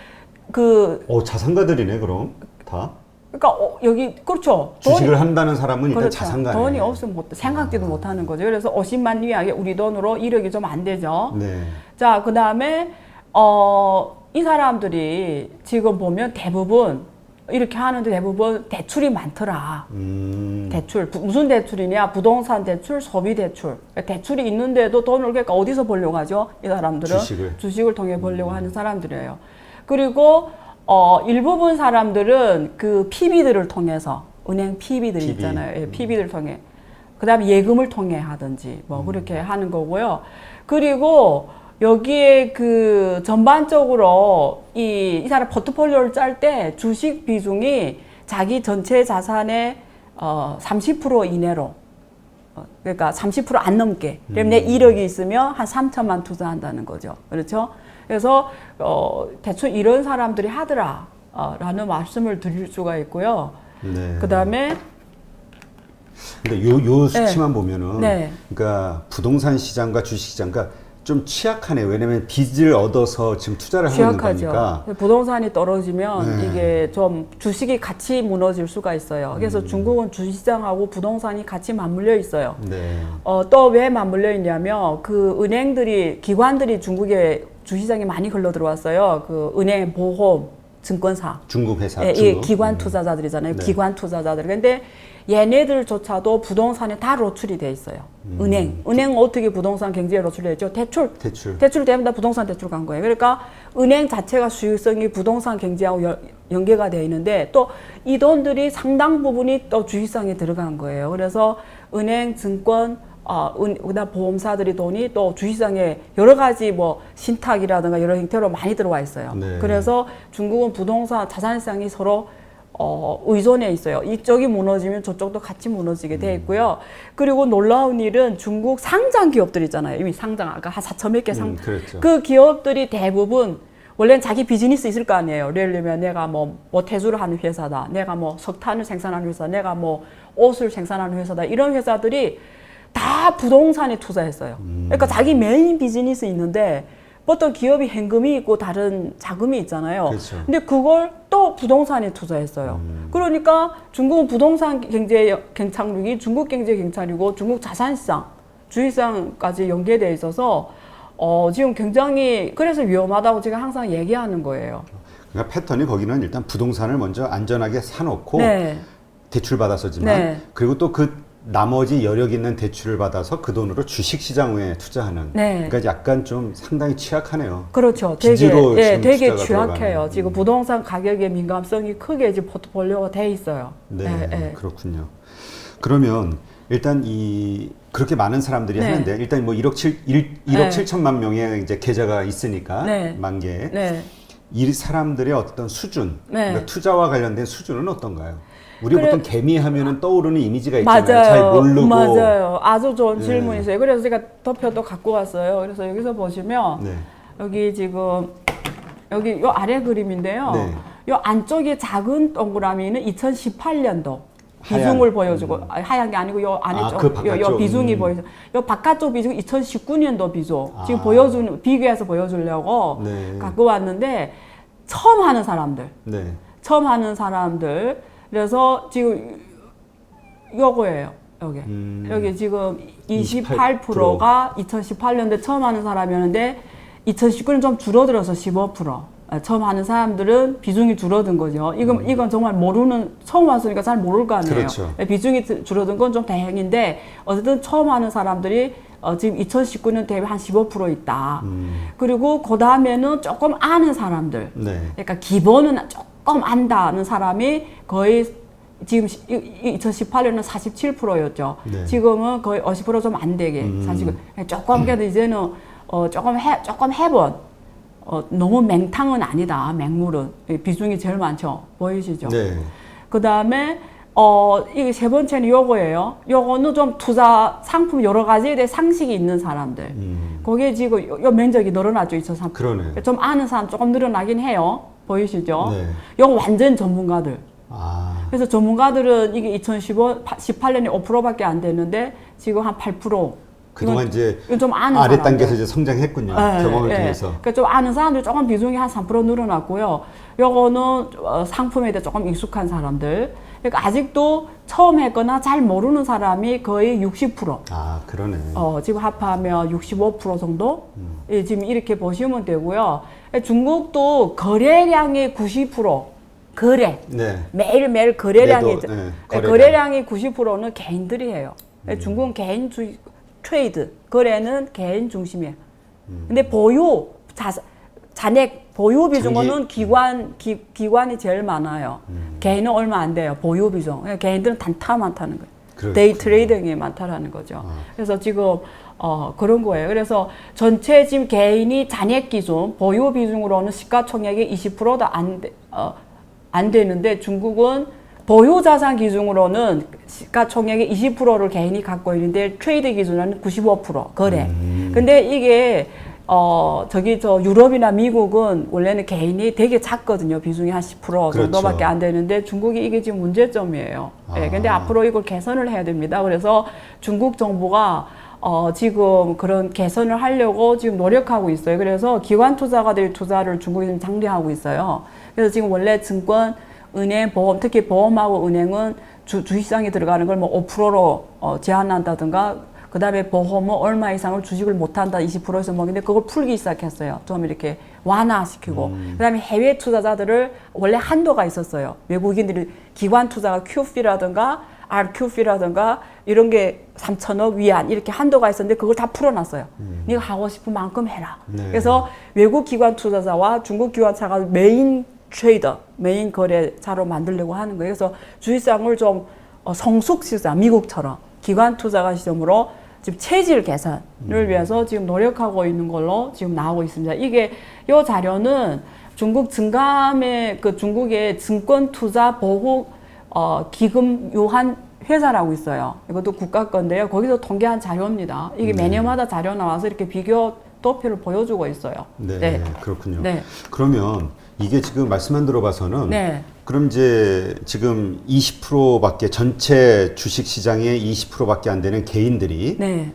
자산가들이네, 그럼 다. 그러니까 여기 그렇죠. 주식을 한다는 사람은 일단 그렇죠. 자산가네. 돈이 없으면 생각지도 못하는 거죠. 그래서 50만 위안이 우리 돈으로 1억이 좀 안 되죠. 네. 자, 그 다음에 이 사람들이 지금 보면 대부분 이렇게 하는데 대부분 대출이 많더라. 대출 무슨 대출이냐? 부동산 대출, 소비 대출. 대출이 있는데도 돈을 그러니까 어디서 벌려고 하죠? 이 사람들은 주식을 통해 벌려고 하는 사람들이에요. 그리고 일부분 사람들은 그 PB들을 통해서 은행 PB들 있잖아요. 예, PB들 통해. 그다음에 예금을 통해 하든지 뭐 그렇게 하는 거고요. 그리고 여기에 그 전반적으로 이 사람 포트폴리오를 짤 때 주식 비중이 자기 전체 자산의 30% 이내로 그러니까 30% 안 넘게. 그러면 내 1억이 있으면 한 3천만 투자한다는 거죠. 그렇죠? 그래서 대충 이런 사람들이 하더라 라는 말씀을 드릴 수가 있고요. 네. 그다음에 근데 요 수치만 보면은 네. 그러니까 부동산 시장과 주식 시장과 좀 취약하네. 왜냐면 빚을 얻어서 지금 투자를 하고 있는 거니까. 부동산이 떨어지면 네. 이게 좀 주식이 같이 무너질 수가 있어요. 그래서 중국은 주식시장하고 부동산이 같이 맞물려 있어요. 네. 또 왜 맞물려 있냐면 그 은행들이 기관들이 중국에 주식시장에 많이 흘러 들어왔어요. 그 은행, 보험, 증권사. 중국 회사. 예, 중국. 기관 투자자들이잖아요. 네. 기관 투자자들. 근데 얘네들조차도 부동산에 다 노출이 돼 있어요. 은행 어떻게 부동산 경제에 노출돼 있죠? 대출 되면 다 부동산 대출 간 거예요. 그러니까 은행 자체가 수익성이 부동산 경제하고 연계가 되어 있는데 또 이 돈들이 상당 부분이 또 주식시장에 들어간 거예요. 그래서 은행, 증권, 그다음 보험사들이 돈이 또 주식시장에 여러 가지 뭐 신탁이라든가 여러 형태로 많이 들어와 있어요. 네. 그래서 중국은 부동산 자산시장이 서로 의존해 있어요. 이쪽이 무너지면 저쪽도 같이 무너지게 돼 있고요. 그리고 놀라운 일은 중국 상장 기업들 있잖아요. 이미 상장 아까 한 4,000몇 개 그렇죠. 그 기업들이 대부분 원래는 자기 비즈니스 있을 거 아니에요. 예를 들면 내가 뭐 태주를 하는 회사다. 내가 뭐 석탄을 생산하는 회사, 내가 뭐 옷을 생산하는 회사다. 이런 회사들이 다 부동산에 투자했어요. 그러니까 자기 메인 비즈니스 있는데 어떤 기업이 현금이 있고 다른 자금이 있잖아요. 그렇죠. 근데 그걸 또 부동산에 투자했어요. 그러니까 중국은 부동산 경제 경착륙이 중국 경제 경착이고 중국 자산시장, 주식시장까지 연계되어 있어서 지금 굉장히 그래서 위험하다고 제가 항상 얘기하는 거예요. 그러니까 패턴이 거기는 일단 부동산을 먼저 안전하게 사놓고 네. 대출 받았었지만 네. 그리고 또 그 나머지 여력 있는 대출을 받아서 그 돈으로 주식 시장에 투자하는. 네. 그러니까 약간 좀 상당히 취약하네요. 그렇죠. 빚으로 지금 되게 투자가 취약해요. 들어가는. 지금 부동산 가격의 민감성이 크게 지금 포트폴리오가 돼 있어요. 네, 그렇군요. 그러면 일단 그렇게 많은 사람들이 네. 하는데 일단 뭐 1억 네. 7천만 명의 이제 계좌가 있으니까 네. 만 개. 네. 이 사람들의 어떤 수준, 네. 그러니까 투자와 관련된 수준은 어떤가요? 우리 보통 개미 하면은 떠오르는 이미지가 있잖아요. 맞아요. 잘 모르고. 맞아요. 아주 좋은 네. 질문이세요. 그래서 제가 도표도 갖고 왔어요. 그래서 여기서 보시면 네. 여기 지금 여기 요 아래 그림인데요. 네. 요 안쪽에 작은 동그라미는 2018년도. 비중을 보여주고 하얀 게 아니고 요 안에 그 바깥쪽. 요 비중이 보여줘. 요 바깥쪽 비중 2019년도 비중 지금 비교해서 보여주려고 네. 갖고 왔는데 처음 하는 사람들. 네. 처음 하는 사람들. 그래서 지금 요거예요. 여기 지금 28%가 2018년도에 처음 하는 사람이었는데 2019년 좀 줄어들어서 15%. 처음 하는 사람들은 비중이 줄어든 거죠. 이건 정말 처음 왔으니까 잘 모를 거 아니에요. 그렇죠. 비중이 줄어든 건 좀 다행인데, 어쨌든 처음 하는 사람들이 지금 2019년 대비 한 15% 있다. 그리고 그 다음에는 조금 아는 사람들. 네. 그러니까 기본은 조금 안다는 사람이 거의 지금 2018년은 47%였죠. 네. 지금은 거의 50% 좀 안 되게. 사실 조금 그래도 이제는 조금 해본. 너무 맹탕은 아니다. 맹물은 비중이 제일 많죠. 보이시죠? 네. 그 다음에 이게 세 번째는 요거예요. 요거는 좀 투자 상품 여러 가지에 대해 상식이 있는 사람들. 거기에 지금 요 면적이 늘어나죠. 2003. 그러네요. 좀 아는 사람 조금 늘어나긴 해요. 보이시죠? 네. 요거 완전 전문가들. 그래서 전문가들은 이게 18년에 5%밖에 안 됐는데 지금 한 8%. 그동안 이제 좀 아는 아래 사람들. 단계에서 이제 성장했군요. 경험을 통해서. 그러니까 좀 아는 사람들 조금 비중이 한 3% 늘어났고요. 요거는 상품에 대해 조금 익숙한 사람들. 그러니까 아직도 처음 했거나 잘 모르는 사람이 거의 60%. 그러네. 지금 합하면 65% 정도? 예, 지금 이렇게 보시면 되고요. 중국도 거래량의 90%. 거래. 네. 매일매일 거래량이, 거래량의 90%는 개인들이 해요. 중국은 개인 트레이드, 거래는 개인 중심이에요. 근데 잔액, 보유 비중은 기관이 제일 많아요. 개인은 얼마 안 돼요. 보유 비중. 개인들은 단타 많다는 거예요. 그렇구나. 데이 트레이딩이 많다라는 거죠. 그래서 지금 그런 거예요. 그래서 전체 지금 개인이 잔액 기준, 보유 비중으로는 시가총액이 20%도 안 되는데 중국은 보유 자산 기준으로는 시가총액의 20%를 개인이 갖고 있는데 트레이드 기준은 95% 거래. 근데 이게 유럽이나 미국은 원래는 개인이 되게 작거든요. 비중이 한 10% 정도밖에 안 되는데 중국이 이게 지금 문제점이에요. 예, 근데 앞으로 이걸 개선을 해야 됩니다. 그래서 중국 정부가 지금 그런 개선을 하려고 지금 노력하고 있어요. 그래서 기관 투자가들 투자를 중국이 지금 장려하고 있어요. 그래서 지금 원래 증권, 은행, 보험, 특히 보험하고 은행은 주식시장에 들어가는 걸 뭐 5%로 제한한다든가, 그 다음에 보험은 얼마 이상을 주식을 못한다, 20%에서 먹는데 그걸 풀기 시작했어요. 좀 이렇게 완화시키고. 그 다음에 해외 투자자들을 원래 한도가 있었어요. 외국인들이 기관 투자가 QF라든가 RQF라든가 이런 게 3천억 위안 이렇게 한도가 있었는데 그걸 다 풀어놨어요. 네가 하고 싶은 만큼 해라. 네. 그래서 외국 기관 투자자와 중국 기관차가 메인 트레이더, 메인 거래자로 만들려고 하는 거예요. 그래서 주식시장을 좀 성숙시장, 미국처럼 기관 투자가 시점으로 지금 체질 개선을 위해서 지금 노력하고 있는 걸로 지금 나오고 있습니다. 이 자료는 중국 증감의 중국의 증권 투자 보호 기금 유한 회사라고 있어요. 이것도 국가 건데요. 거기서 통계한 자료입니다. 이게 매년마다 자료 나와서 이렇게 비교 도표를 보여주고 있어요. 네. 그렇군요. 네. 그러면 이게 지금 말씀만 들어봐서는 네. 그럼 이제 지금 20%밖에 전체 주식 시장의 20%밖에 안 되는 개인들이 네.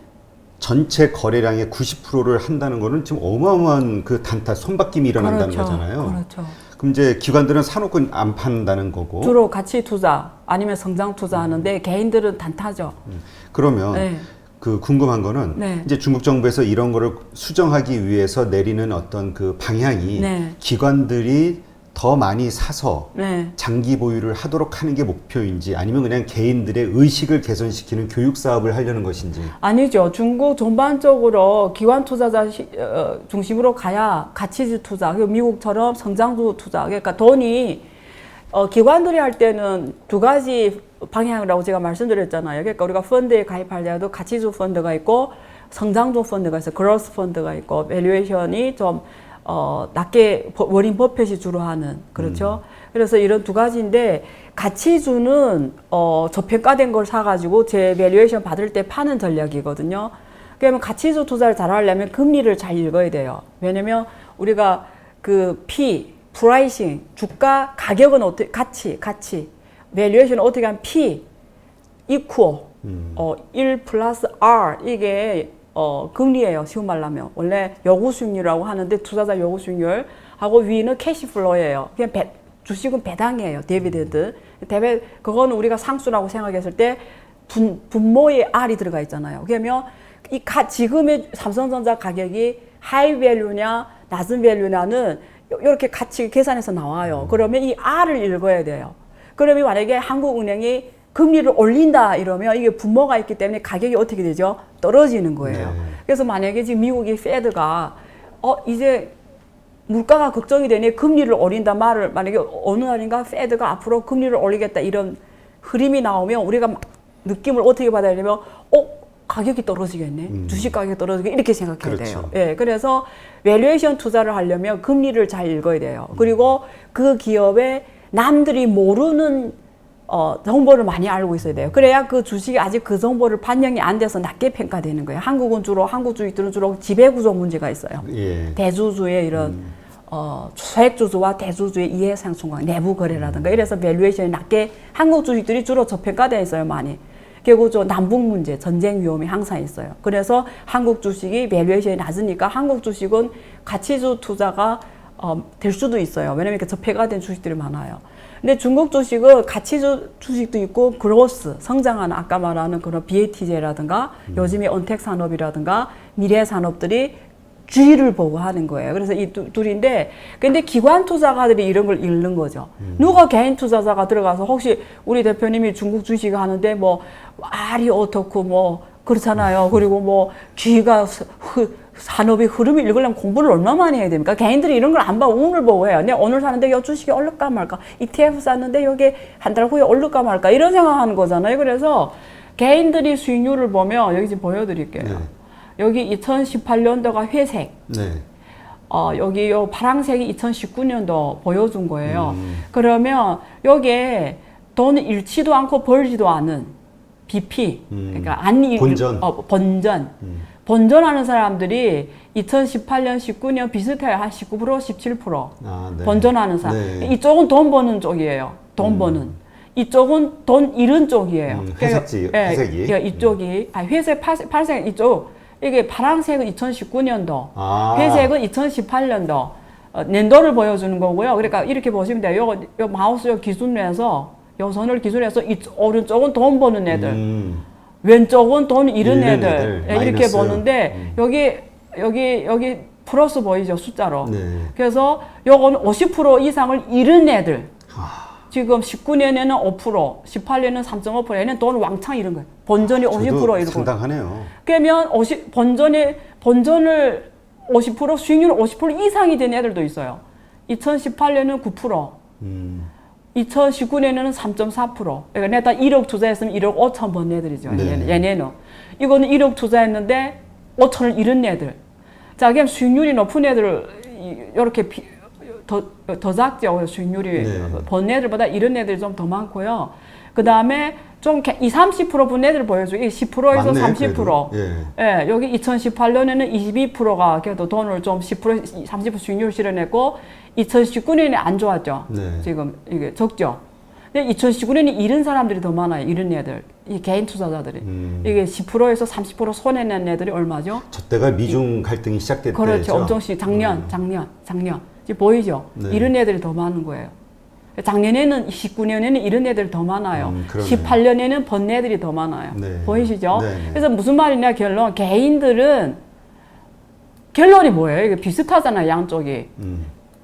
전체 거래량의 90%를 한다는 거는 지금 어마어마한 그 단타 손바뀜이 일어난다는 그렇죠. 거잖아요. 그렇죠. 그럼 이제 기관들은 사놓고 안 판다는 거고. 주로 가치 투자 아니면 성장 투자하는데 개인들은 단타죠. 그러면 네. 그 궁금한 거는 네. 이제 중국 정부에서 이런 거를 수정하기 위해서 내리는 어떤 그 방향이 네. 기관들이 더 많이 사서 네. 장기 보유를 하도록 하는 게 목표인지 아니면 그냥 개인들의 의식을 개선시키는 교육 사업을 하려는 것인지. 아니죠. 중국 전반적으로 기관 투자자 중심으로 가야 가치주 투자, 그리고 미국처럼 성장주 투자. 그러니까 돈이 기관들이 할 때는 두 가지 방향이라고 제가 말씀드렸잖아요. 그러니까 우리가 펀드에 가입할 때도 가치주 펀드가 있고 성장주 펀드가 있어요. 그로스 펀드가 있고 밸류에이션이 좀 낮게 워린 버핏이 주로 하는, 그렇죠? 그래서 이런 두 가지인데 가치주는 저평가된 걸 사가지고 제 밸류에이션 받을 때 파는 전략이거든요. 그러면 가치주 투자를 잘 하려면 금리를 잘 읽어야 돼요. 왜냐면 우리가 그 프라이싱, 주가 가격은 어떻게, 가치, 밸류에이션은 어떻게 하면 equal 1 플러스 R 이게 금리예요. 쉬운 말로 하면 원래 요구 수익률이라고 하는데 투자자 요구 수익률 하고 위는 캐시플로우예요. 그냥 주식은 배당이에요. 디비덴드. 그거는 우리가 상수라고 생각했을 때 분모에 R이 들어가 있잖아요. 그러면 지금의 삼성전자 가격이 하이 밸류냐 낮은 밸류냐는 이렇게 같이 계산해서 나와요. 그러면 이 R을 읽어야 돼요. 그러면 만약에 한국은행이 금리를 올린다 이러면 이게 분모가 있기 때문에 가격이 어떻게 되죠? 떨어지는 거예요. 네. 그래서 만약에 지금 미국의 페드가 이제 물가가 걱정이 되니 금리를 올린다 말을 만약에 어느 날인가 페드가 앞으로 금리를 올리겠다 이런 흐름이 나오면 우리가 느낌을 어떻게 받아야 되냐면 가격이 떨어지겠네. 주식 가격이 떨어지겠네. 이렇게 생각해야 그렇죠. 돼요. 예, 그래서 밸류에이션 투자를 하려면 금리를 잘 읽어야 돼요. 그리고 그 기업에 남들이 모르는 정보를 많이 알고 있어야 돼요. 그래야 그 주식이 아직 그 정보를 반영이 안 돼서 낮게 평가되는 거예요. 한국 주식들은 주로 지배구조 문제가 있어요. 예. 대주주의 이런 소액주주와 대주주의 이해상충과 내부 거래라든가 이래서 밸류에이션이 낮게 한국 주식들이 주로 저평가되어 있어요. 많이. 결국 남북 문제, 전쟁 위험이 항상 있어요. 그래서 한국 주식이 밸류에이션이 낮으니까 한국 주식은 가치주 투자가 될 수도 있어요. 왜냐면 이렇게 저평가된 주식들이 많아요. 근데 중국 주식은 가치주 주식도 있고 그로스, 성장하는 아까 말하는 그런 BAT제라든가 요즘의 언택 산업이라든가 미래 산업들이 주의를 보고 하는 거예요. 그래서 이 둘인데, 근데 기관 투자가들이 이런 걸 읽는 거죠. 누가 개인 투자자가 들어가서 혹시 우리 대표님이 중국 주식 하는데 뭐 알이 어떻고 뭐 그렇잖아요. 그리고 뭐 주의가 산업의 흐름을 읽으려면 공부를 얼마나 많이 해야 됩니까? 개인들이 이런 걸 안 봐. 운을 보고 해요. 내가 오늘 사는데 이 주식이 오를까 말까? ETF 샀는데 여기 한 달 후에 오를까 말까? 이런 생각하는 거잖아요. 그래서 개인들이 수익률을 보면 여기 지금 보여드릴게요. 네. 여기 2018년도가 회색. 네. 여기 요 파란색이 2019년도 보여준 거예요. 그러면 여기에 돈을 잃지도 않고 벌지도 않은 BP. 그러니까 본전. 본전하는 사람들이 2018년, 19년 비슷해요. 한 19%, 17%. 네. 본전하는 사람. 네. 이쪽은 돈 버는 쪽이에요. 돈 버는. 이쪽은 돈 잃은 쪽이에요. 회색이. 이쪽이. 회색, 파란색 이쪽. 이게 파란색은 2019년도. 회색은 2018년도. 년도를 보여주는 거고요. 그러니까 이렇게 보시면 돼요. 요 마우스 기준에서, 요 선을 기준해서 오른쪽은 돈 버는 애들. 왼쪽은 돈 잃은 애들 이렇게 보는데 여기 플러스 보이죠 숫자로. 네. 그래서 요건 50% 이상을 잃은 애들. 지금 19년에는 5%, 18년에는 3.5%, 얘는 돈을 왕창 잃은 거예요. 본전이 50% 잃고. 상당하네요. 그러면 본전을 50% 수익률 50% 이상이 된 애들도 있어요. 2018년에는 9%. 2019년에는 3.4%. 그러니까 내가 1억 투자했으면 1억 5천 번 애들이죠. 네. 얘네는. 이거는 1억 투자했는데 5천을 잃은 애들. 자, 그럼 수익률이 높은 애들, 이렇게 더 작죠. 수익률이. 네. 번 애들보다 잃은 애들이 좀 더 많고요. 그 다음에 좀 30% 본 애들 보여줘. 10%에서 맞네, 30%. 예, 여기 2018년에는 22%가 그래도 돈을 좀 10%, 30% 수익률 실현했고, 2019년에 안 좋았죠. 네. 지금 이게 적죠. 근데 2019년에 잃은 사람들이 더 많아요. 잃은 애들. 이 개인 투자자들이. 이게 10%에서 30% 손해낸 애들이 얼마죠? 저 때가 미중 갈등이 시작될 그렇죠. 때죠. 엄청 작년. 지금 보이죠? 네. 잃은 애들이 더 많은 거예요. 작년에는 19년에는 이런 애들이 더 많아요. 18년에는 번 애들이 더 많아요. 네. 보이시죠? 네. 그래서 무슨 말이냐 결론. 개인들은 결론이 뭐예요? 이게 비슷하잖아요. 양쪽이.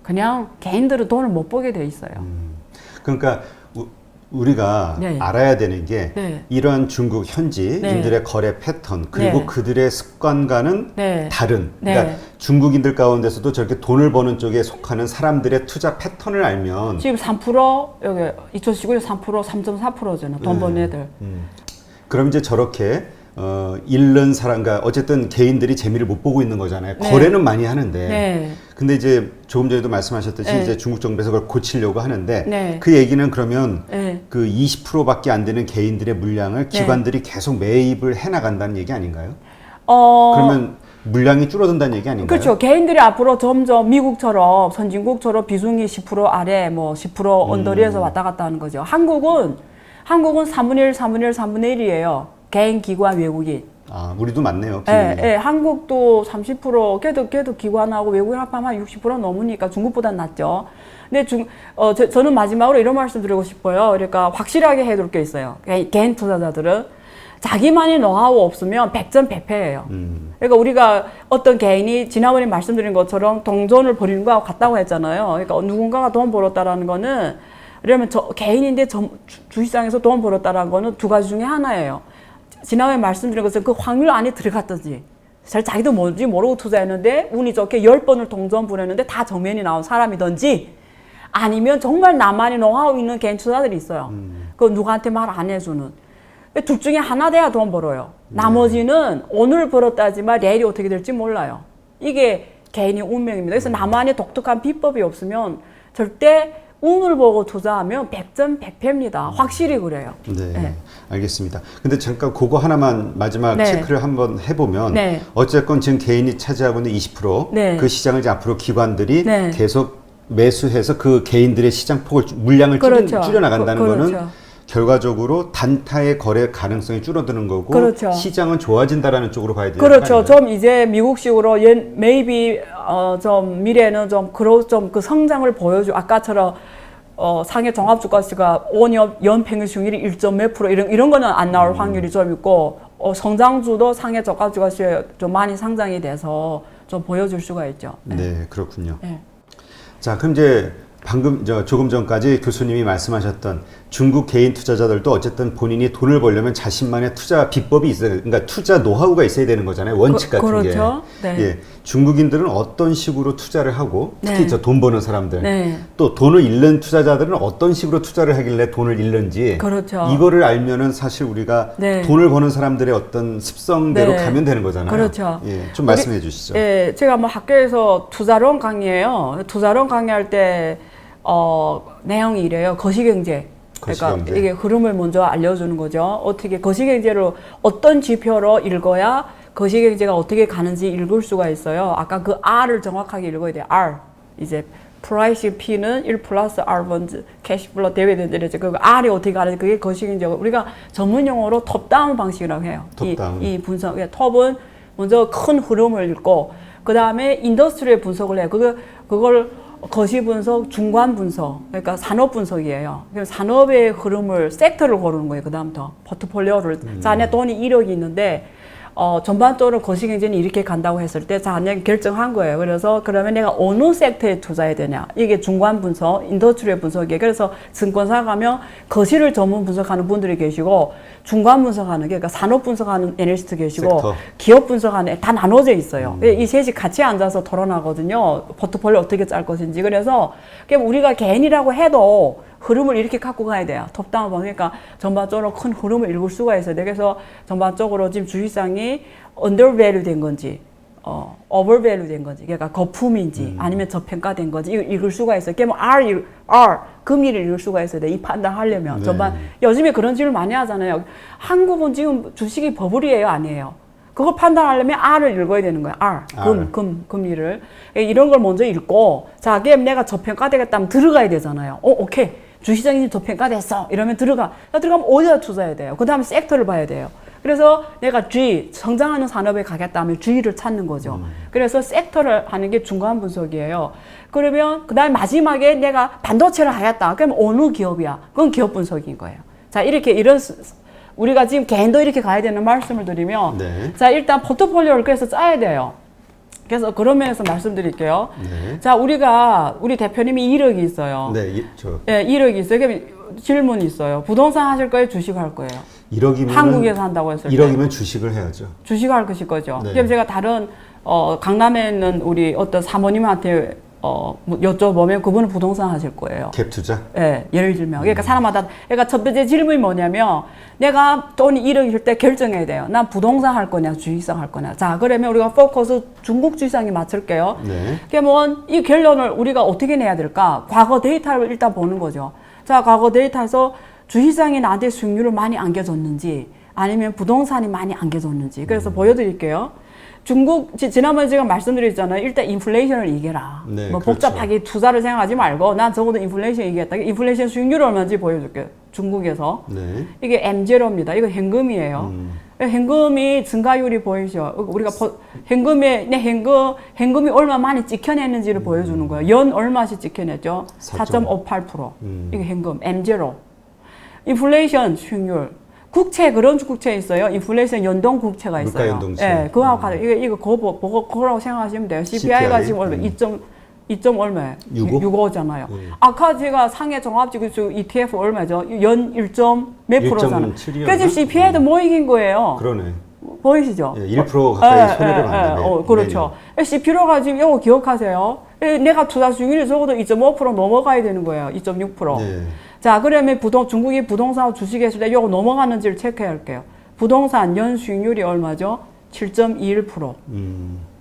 그냥 개인들은 돈을 못 보게 돼 있어요. 그러니까 우리가 네. 알아야 되는 게 네. 이런 중국 현지인들의 네. 거래 패턴 그리고 네. 그들의 습관과는 네. 다른 네. 그러니까 중국인들 가운데서도 저렇게 돈을 버는 쪽에 속하는 사람들의 투자 패턴을 알면 지금 3% 여기 2019년 3% 3.4%잖아. 돈 버는 애들. 그럼 이제 저렇게 잃는 사람, 그러니까 어쨌든 개인들이 재미를 못 보고 있는 거잖아요. 네. 거래는 많이 하는데. 네. 근데 이제 조금 전에도 말씀하셨듯이 네. 이제 중국 정부에서 그걸 고치려고 하는데 네. 그 얘기는 그러면 네. 그 20%밖에 안 되는 개인들의 물량을 기관들이 계속 매입을 해 나간다는 얘기 아닌가요? 그러면 물량이 줄어든다는 얘기 아닌가요? 그렇죠. 개인들이 앞으로 점점 미국처럼 선진국처럼 비중이 10% 아래 뭐 10% 언저리에서 왔다 갔다 하는 거죠. 한국은 3분의 1, 3분의 1, 3분의 1이에요. 개인, 기관, 외국인. 아, 우리도 많네요. 예, 비율이. 예, 한국도 30%, 걔도 기관하고 외국인 합하면 한 60% 넘으니까 중국보다 낫죠. 근데 저는 마지막으로 이런 말씀 드리고 싶어요. 그러니까 확실하게 해둘 게 있어요. 개인 투자자들은 자기만의 노하우 없으면 100점 100패예요. 그러니까 우리가 어떤 개인이 지난번에 말씀드린 것처럼 동전을 버리는 거하고 같다고 했잖아요. 그러니까 누군가가 돈 벌었다라는 거는 그러면 개인인데 주식시장에서 돈 벌었다라는 거는 두 가지 중에 하나예요. 지난번에 말씀드린 것은 그 확률 안에 들어갔든지 잘 자기도 뭔지 모르고 투자했는데 운이 좋게 10번을 동전 보냈는데 다 정면이 나온 사람이든지 아니면 정말 나만의 노하우 있는 개인 투자들이 있어요. 그거 누구한테 말 안 해주는. 둘 중에 하나 돼야 돈 벌어요. 나머지는 오늘 벌었다지만 내일이 어떻게 될지 몰라요. 이게 개인의 운명입니다. 그래서 나만의 독특한 비법이 없으면 절대 운을 보고 투자하면 100점 100패입니다. 확실히 그래요. 네, 네. 알겠습니다. 근데 잠깐 그거 하나만 마지막 네. 체크를 한번 해보면 네. 어쨌건 지금 개인이 차지하고 있는 20% 네. 그 시장을 이제 앞으로 기관들이 네. 계속 매수해서 그 개인들의 시장 폭을 물량을 그렇죠. 줄여나간다는 그렇죠. 거는 결과적으로 단타의 거래 가능성이 줄어드는 거고 그렇죠. 시장은 좋아진다라는 쪽으로 봐야 되는 그렇죠. 거 아니에요? 좀 이제 미국식으로 maybe 좀 미래는 좀 그 성장을 보여줘. 아까처럼 상해 종합주가지가 5년 연평균 수익률이 1점 몇 프로 이런 거는 안 나올 확률이 좀 있고 성장주도 상해 종합주가지가 좀 많이 상장이 돼서 좀 보여줄 수가 있죠. 네, 그렇군요. 네. 자, 그럼 이제 방금 조금 전까지 교수님이 말씀하셨던 중국 개인 투자자들도 어쨌든 본인이 돈을 벌려면 자신만의 투자 비법이 있어야, 그러니까 투자 노하우가 있어야 되는 거잖아요. 원칙 같은 그렇죠. 게. 네. 예, 중국인들은 어떤 식으로 투자를 하고 특히 네. 저 돈 버는 사람들, 네. 또 돈을 잃는 투자자들은 어떤 식으로 투자를 하길래 돈을 잃는지 그렇죠. 이거를 알면은 사실 우리가 네. 돈을 버는 사람들의 어떤 습성대로 네. 가면 되는 거잖아요. 그렇죠. 예, 좀 말씀해 주시죠. 예, 제가 뭐 학교에서 투자론 강의해요. 투자론 강의할 때 내용이 이래요. 거시경제. 그러니까 거시경제. 이게 흐름을 먼저 알려주는 거죠. 어떻게 거시경제를 어떤 지표로 읽어야 거시경제가 어떻게 가는지 읽을 수가 있어요. 아까 그 R을 정확하게 읽어야 돼요. R. 이제 프라이스 P는 1 플러스 R 번즈 캐시플로 디비던드 이렇게 그 R이 어떻게 가는지 그게 거시경제. 우리가 전문 용어로 톱다운 방식이라고 해요. 톱다운. 이 분석. 톱은 먼저 큰 흐름을 읽고 그 다음에 인더스트리의 분석을 해요. 그걸 거시 분석, 중간 분석, 그러니까 산업 분석이에요. 그래서 산업의 흐름을 섹터를 고르는 거예요. 그 다음부터 포트폴리오를. 자, 내 돈이 1억이 있는데 전반적으로 거시경제는 이렇게 간다고 했을 때 자, 내가 결정한 거예요. 그래서 그러면 내가 어느 섹터에 투자해야 되냐. 이게 중간 분석, 인더스트리얼 분석이에요. 그래서 증권사 가면 거시를 전문 분석하는 분들이 계시고 중간 분석하는 게 그러니까 산업 분석하는 애널리스트 계시고 섹터. 기업 분석하는 애 다 나눠져 있어요. 이 셋이 같이 앉아서 토론하거든요. 포트폴리오 어떻게 짤 것인지. 그래서 우리가 개인이라고 해도 흐름을 이렇게 갖고 가야 돼요. 톱다운 방. 그러니까 전반적으로 큰 흐름을 읽을 수가 있어요. 그래서 전반적으로 지금 주식시장이 undervalue 된 건지, overvalue 된 건지, 그러니까 거품인지, 아니면 저평가된 건지, 이걸 읽을 수가 있어요. 그러면 R, 금리를 읽을 수가 있어요. 이 판단하려면. 네. 요즘에 그런 질문 많이 하잖아요. 한국은 지금 주식이 버블이에요? 아니에요? 그걸 판단하려면 R을 읽어야 되는 거예요. R. 금리를. 이런 걸 먼저 읽고, 자, 그럼 내가 저평가되겠다면 들어가야 되잖아요. 오케이. 주시장이 저평가됐어. 이러면 들어가면 어디다 투자해야 돼요? 그 다음에 섹터를 봐야 돼요. 그래서 내가 G, 성장하는 산업에 가겠다면 G를 찾는 거죠. 그래서 섹터를 하는 게 중간 분석이에요. 그러면 그 다음에 마지막에 내가 반도체를 하겠다. 그럼 어느 기업이야? 그건 기업 분석인 거예요. 자, 우리가 지금 개인도 이렇게 가야 되는 말씀을 드리면, 네. 자, 일단 포트폴리오를 그래서 짜야 돼요. 그래서 그런 면에서 말씀드릴게요. 네. 자, 우리 대표님이 1억이 있어요. 네, 예, 1억이 있어요. 그럼 질문이 있어요. 부동산 하실 거예요? 주식 할 거예요? 1억이면 한국에서 한다고 했을 때. 1억이면 주식을 해야죠. 주식 할 것일 거죠. 네. 그럼 제가 다른, 강남에 있는 우리 어떤 사모님한테 여쭤보면 그분은 부동산 하실 거예요. 갭 투자? 예, 예를 들면. 그러니까 사람마다, 그러니까 첫 번째 질문이 뭐냐면, 내가 돈이 1억일 때 결정해야 돼요. 난 부동산 할 거냐, 주식상 할 거냐. 자, 그러면 우리가 포커스 중국 주식상에 맞출게요. 네. 그러면 이 결론을 우리가 어떻게 내야 될까? 과거 데이터를 일단 보는 거죠. 자, 과거 데이터에서 주식상이 나한테 수익률을 많이 안겨줬는지, 아니면 부동산이 많이 안겨줬는지. 그래서 보여드릴게요. 중국 지난번에 제가 말씀드렸잖아요. 일단 인플레이션을 이겨라. 네, 뭐 그렇죠. 복잡하게 투자를 생각하지 말고 난 적어도 인플레이션 이기겠다. 인플레이션 수익률이 얼마인지 보여줄게요. 중국에서 네. 이게 M0입니다. 이거 현금이에요. 현금이 증가율이 보이죠. 우리가 현금에 내 현금이 얼마 많이 찍혀냈는지를 보여주는 거예요. 연 얼마씩 찍혀냈죠? 4.58%. 이게 현금 M0. 인플레이션 수익률. 국채 그런 국채 있어요. 인플레이션 연동 국채가 있어요. 물가 연동채. 예, 그거하고 같아요. 이거 그거라고 생각하시면 돼요. CPI가 지금 얼마? 2점 얼마예요? 65? 65잖아요. 아까 제가 상해 종합지수 ETF 얼마죠? 연 1점 몇 프로잖아요. 1.7이었나? 그래서 CPI도 못 이긴 거예요. 그러네. 보이시죠? 예, 1% 가까이 손해를 봤는데. 그렇죠. CP로가 지금 이거 기억하세요. 내가 투자 수익률이 적어도 2.5% 넘어가야 되는 거예요. 2.6%. 네. 자, 그러면 중국이 부동산 주식 했을 때 이거 넘어가는지를 체크해 할게요. 부동산 연 수익률이 얼마죠? 7.21%.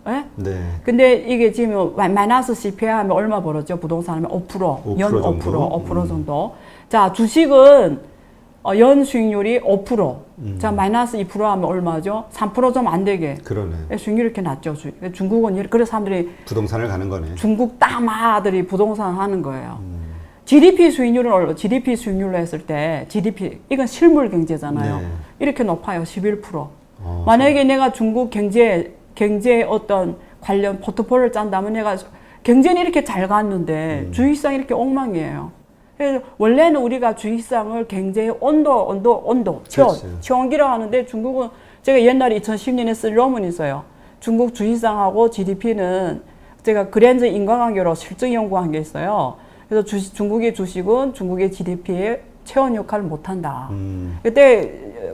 예? 네. 근데 이게 지금 마이너스 CPI 하면 얼마 벌었죠? 부동산 하면 5%. 연 5%, 정도? 5% 정도. 자, 주식은 연 수익률이 5%. 자, 마이너스 2% 하면 얼마죠? 3% 좀 안 되게. 그러네. 수익률이 이렇게 낮죠. 중국은 그래서 사람들이 부동산을 가는 거네. 중국 따마들이 부동산 하는 거예요. GDP 수익률은 GDP 수익률로 했을 때 GDP 이건 실물 경제잖아요. 네. 이렇게 높아요. 11%. 만약에 내가 중국 경제 어떤 관련 포트폴리오를 짠다면 내가 경제는 이렇게 잘 갔는데 주식시장이 이렇게 엉망이에요. 그래서 원래는 우리가 주식시장을 경제의 온도, 체온기라고 하는데 중국은 제가 옛날에 2010년에 쓴論文이 있어요. 중국 주식시장하고 GDP는 제가 그랜저 인과관계로 실증 연구한 게 있어요. 그래서 중국의 주식은 중국의 GDP에 체온 역할을 못한다.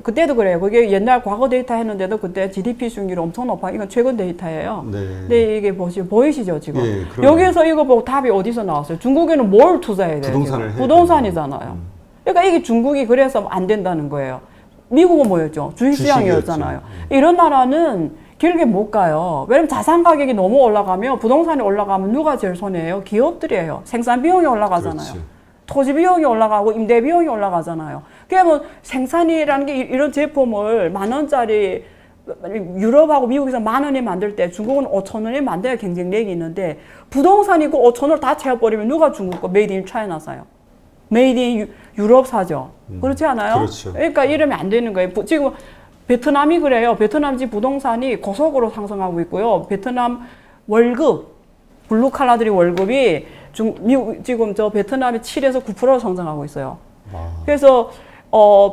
그때도 그래요. 그게 옛날 과거 데이터 했는데도 그때 GDP 수익률이 엄청 높아. 이건 최근 데이터예요. 네. 근데 이게 보이시죠 지금? 예, 그러네요. 여기서 이거 보고 답이 어디서 나왔어요? 중국에는 뭘 투자해야 돼요? 부동산을 지금? 해야 부동산이잖아요. 그러니까 이게 중국이 그래서 안 된다는 거예요. 미국은 뭐였죠? 주식시장이었잖아요. 이런 나라는 길게 못 가요. 왜냐면 자산 가격이 너무 올라가면 부동산이 올라가면 누가 제일 손해예요? 기업들이에요. 생산 비용이 올라가잖아요. 그렇지. 토지 비용이 올라가고 임대 비용이 올라가잖아요. 그러면 생산이라는 게 이런 제품을 10,000원짜리 유럽하고 미국에서 10,000원에 만들 때 중국은 5,000원에 만들어야 경쟁력이 있는데 부동산이 그 5,000원을 다 채워버리면 누가 중국 거 메이드 인 차이나 사요? 메이드 인 유럽 사죠. 그렇지 않아요? 그렇죠. 그러니까 이러면 안 되는 거예요. 지금 베트남이 그래요. 베트남 지 부동산이 고속으로 상승하고 있고요. 베트남 월급, 블루 칼라들이 월급이 지금 저 베트남이 7에서 9% 성장하고 있어요. 그래서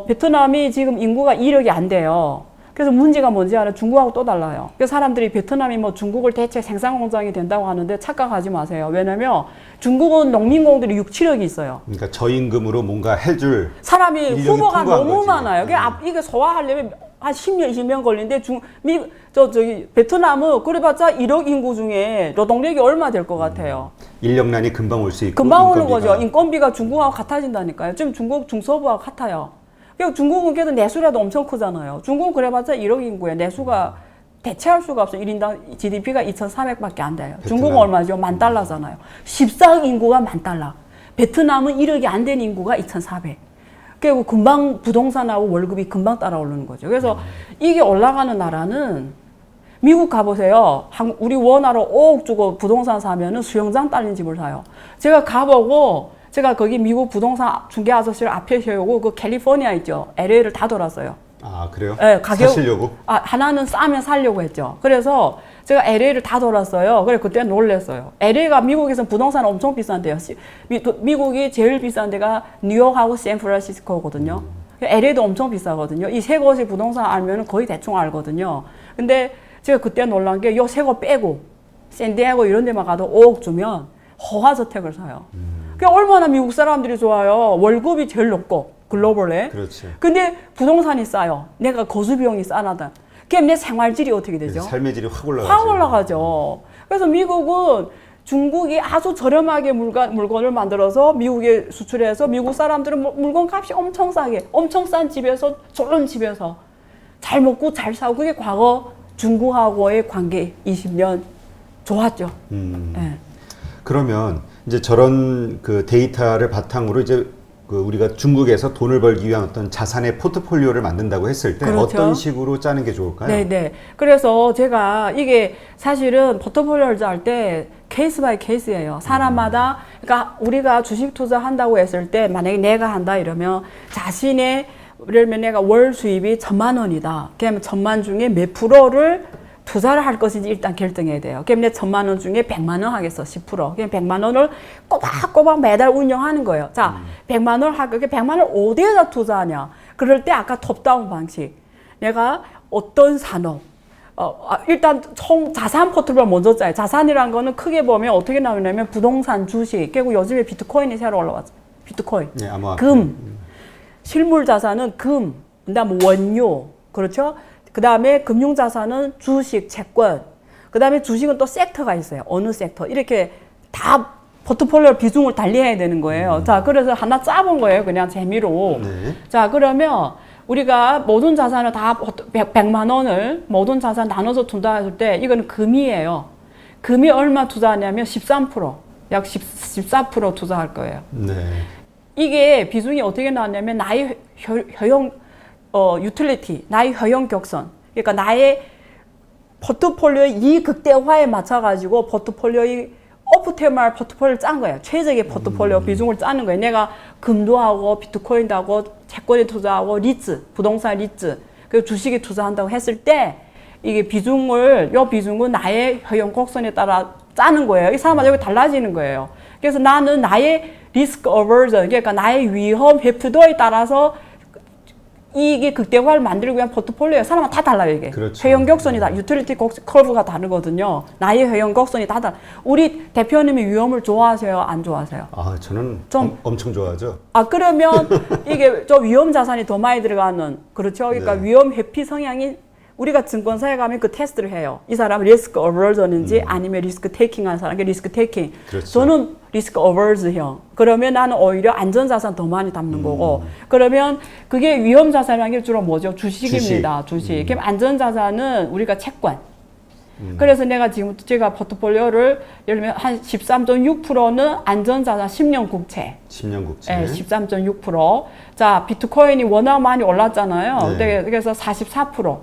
베트남이 지금 인구가 1억이 안 돼요. 그래서 문제가 뭔지 알아요? 중국하고 또 달라요. 그래서 사람들이 베트남이 뭐 중국을 대체 생산 공장이 된다고 하는데 착각하지 마세요. 왜냐면 중국은 농민공들이 6, 7억이 있어요. 그러니까 저임금으로 뭔가 해줄 사람이 인력이 후보가 풍부한 너무 거지. 많아요. 이게 소화하려면 한 10년, 20년 걸리는데 저기 베트남은 그래봤자 1억 인구 중에 노동력이 얼마 될 것 같아요. 인력난이 금방 올 수 있고 금방 오는 인건비가. 거죠. 인건비가 중국하고 같아진다니까요. 지금 중국 중서부하고 같아요. 그리고 중국은 그래도 내수라도 엄청 크잖아요. 중국은 그래봤자 1억 인구에 내수가 대체할 수가 없어요. 1인당 GDP가 2,400밖에 안 돼요. 중국은 얼마죠? $10,000잖아요. 14억 인구가 $10,000. 베트남은 1억이 안 된 인구가 2,400. 그리고 금방 부동산하고 월급이 금방 따라오르는 거죠. 그래서 이게 올라가는 나라는 미국 가보세요. 우리 원화로 5억 주고 부동산 사면은 수영장 딸린 집을 사요. 제가 가보고 제가 거기 미국 부동산 중개 아저씨를 앞에 세우고 그 캘리포니아 있죠. LA를 다 돌았어요. 아 그래요? 네, 가격 사시려고? 하나는 싸면 살려고 했죠. 그래서 제가 LA를 다 돌았어요. 그래 그때 놀랬어요. LA가 미국에서는 부동산 엄청 비싼데요. 미국이 제일 비싼 데가 뉴욕하고 샌프란시스코거든요. LA도 엄청 비싸거든요. 이 세 곳이 부동산 알면 거의 대충 알거든요. 근데 제가 그때 놀란 게 이 세 곳 빼고 샌디에고 이런 데만 가도 5억 주면 호화저택을 사요. 그게 얼마나 미국 사람들이 좋아요. 월급이 제일 높고 글로벌에. 그렇지. 근데 부동산이 싸요. 내가 거주 비용이 싸나다. 그럼 내 생활질이 어떻게 되죠? 삶의 질이 확 올라가죠. 확 올라가죠. 그래서 미국은 중국이 아주 저렴하게 물건을 만들어서 미국에 수출해서 미국 사람들은 물건 값이 엄청 싸게, 엄청 싼 집에서 좋은 집에서 잘 먹고 잘 사고 그게 과거 중국하고의 관계 20년 좋았죠. 네. 그러면 이제 저런 그 데이터를 바탕으로 이제 그 우리가 중국에서 돈을 벌기 위한 어떤 자산의 포트폴리오를 만든다고 했을 때 그렇죠. 어떤 식으로 짜는 게 좋을까요? 네네. 그래서 제가 이게 사실은 포트폴리오를 짤 때 케이스 바이 케이스예요. 사람마다, 그러니까 우리가 주식 투자한다고 했을 때 만약에 내가 한다 이러면 자신의, 예를 들면 내가 월 수입이 1,000만 원이다. 그러면 1,000만 중에 몇 프로를 투자를 할 것인지 일단 결정해야 돼요. 그럼 내 1,000만 원 중에 100만 원 하겠어. 10%. 그럼 100만 원을 꼬박꼬박 매달 운영하는 거예요. 자, 100만 원을 하고 100만 원을 어디에다 투자하냐? 그럴 때 아까 톱다운 방식. 내가 어떤 산업, 일단 총 자산 포트폴리오 먼저 짜요. 자산이란 거는 크게 보면 어떻게 나오냐면 부동산, 주식, 그리고 요즘에 비트코인이 새로 올라왔죠. 비트코인. 네, 아마 금. 실물 자산은 금, 그다음 원료. 그렇죠? 그다음에 금융 자산은 주식, 채권. 그다음에 주식은 또 섹터가 있어요. 어느 섹터. 이렇게 다 포트폴리오 비중을 달리해야 되는 거예요. 자, 그래서 하나 짜본 거예요. 그냥 재미로. 네. 자, 그러면 우리가 모든 자산을 다 100만 원을 모든 자산 나눠서 투자했을 때 이거는 금이에요. 금이 얼마 투자하냐면 13%. 약 14% 투자할 거예요. 네. 이게 비중이 어떻게 나왔냐면 나의 효용 유틸리티, 나의 효용 격선. 그러니까 나의 포트폴리오의 이 극대화에 맞춰 가지고 포트폴리오의 오프테말 포트폴리오를 짠 거예요. 최적의 포트폴리오 비중을 짜는 거예요. 내가 금도 하고 비트코인도 하고 채권에 투자하고 리츠, 부동산 리츠, 그리고 주식에 투자한다고 했을 때 이게 비중을, 요 비중은 나의 효용 곡선에 따라 짜는 거예요. 이 사람마다 여기 달라지는 거예요. 그래서 나는 나의 리스크 어버전, 그러니까 나의 위험 회피도에 따라서 이게 극대화를 만들기 위한 포트폴리오예요. 사람은 다 달라요, 이게. 그렇죠. 회영 곡선이 다, 유틸리티 커브가 다르거든요. 나의 회영 곡선이 다 달라. 우리 대표님이 위험을 좋아하세요? 안 좋아하세요? 아, 저는 좀- 엄청 좋아하죠. 그러면 이게 저 위험 자산이 더 많이 들어가는, 그렇죠? 그러니까 네. 위험 회피 성향이, 우리가 증권사에 가면 그 테스트를 해요. 이 사람은 리스크 어버전인지 아니면 리스크 테이킹 하는 사람, 리스크 테이킹. 그렇죠. 저는 리스크 어버즈형. 그러면 나는 오히려 안전 자산 더 많이 담는 거고. 그러면 그게 위험 자산이라는 게 주로 뭐죠? 주식입니다. 주식. 그럼 안전 자산은 우리가 채권. 그래서 내가 지금 제가 포트폴리오를 예를 들면 한 13.6%는 안전자산 10년 국채. 10년 국채. 네, 13.6%. 자, 비트코인이 워낙 많이 올랐잖아요. 네. 그래서 44%.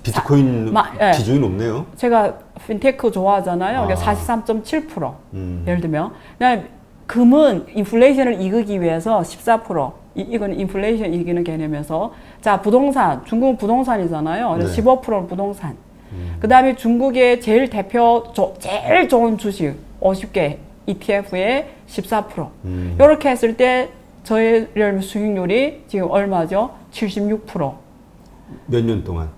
비트코인 예. 비중이 높네요. 제가 핀테크 좋아하잖아요. 그러니까 43.7%. 예를 들면. 그다음에 금은 인플레이션을 이기기 위해서 14%. 이건 인플레이션 이기는 개념에서. 자, 부동산. 중국은 부동산이잖아요. 그래서 네. 15%는 부동산. 그다음에 중국의 제일 제일 좋은 주식 50개 ETF에 14%. 이렇게 했을 때 저희 수익률이 지금 얼마죠? 76%. 몇 년 동안?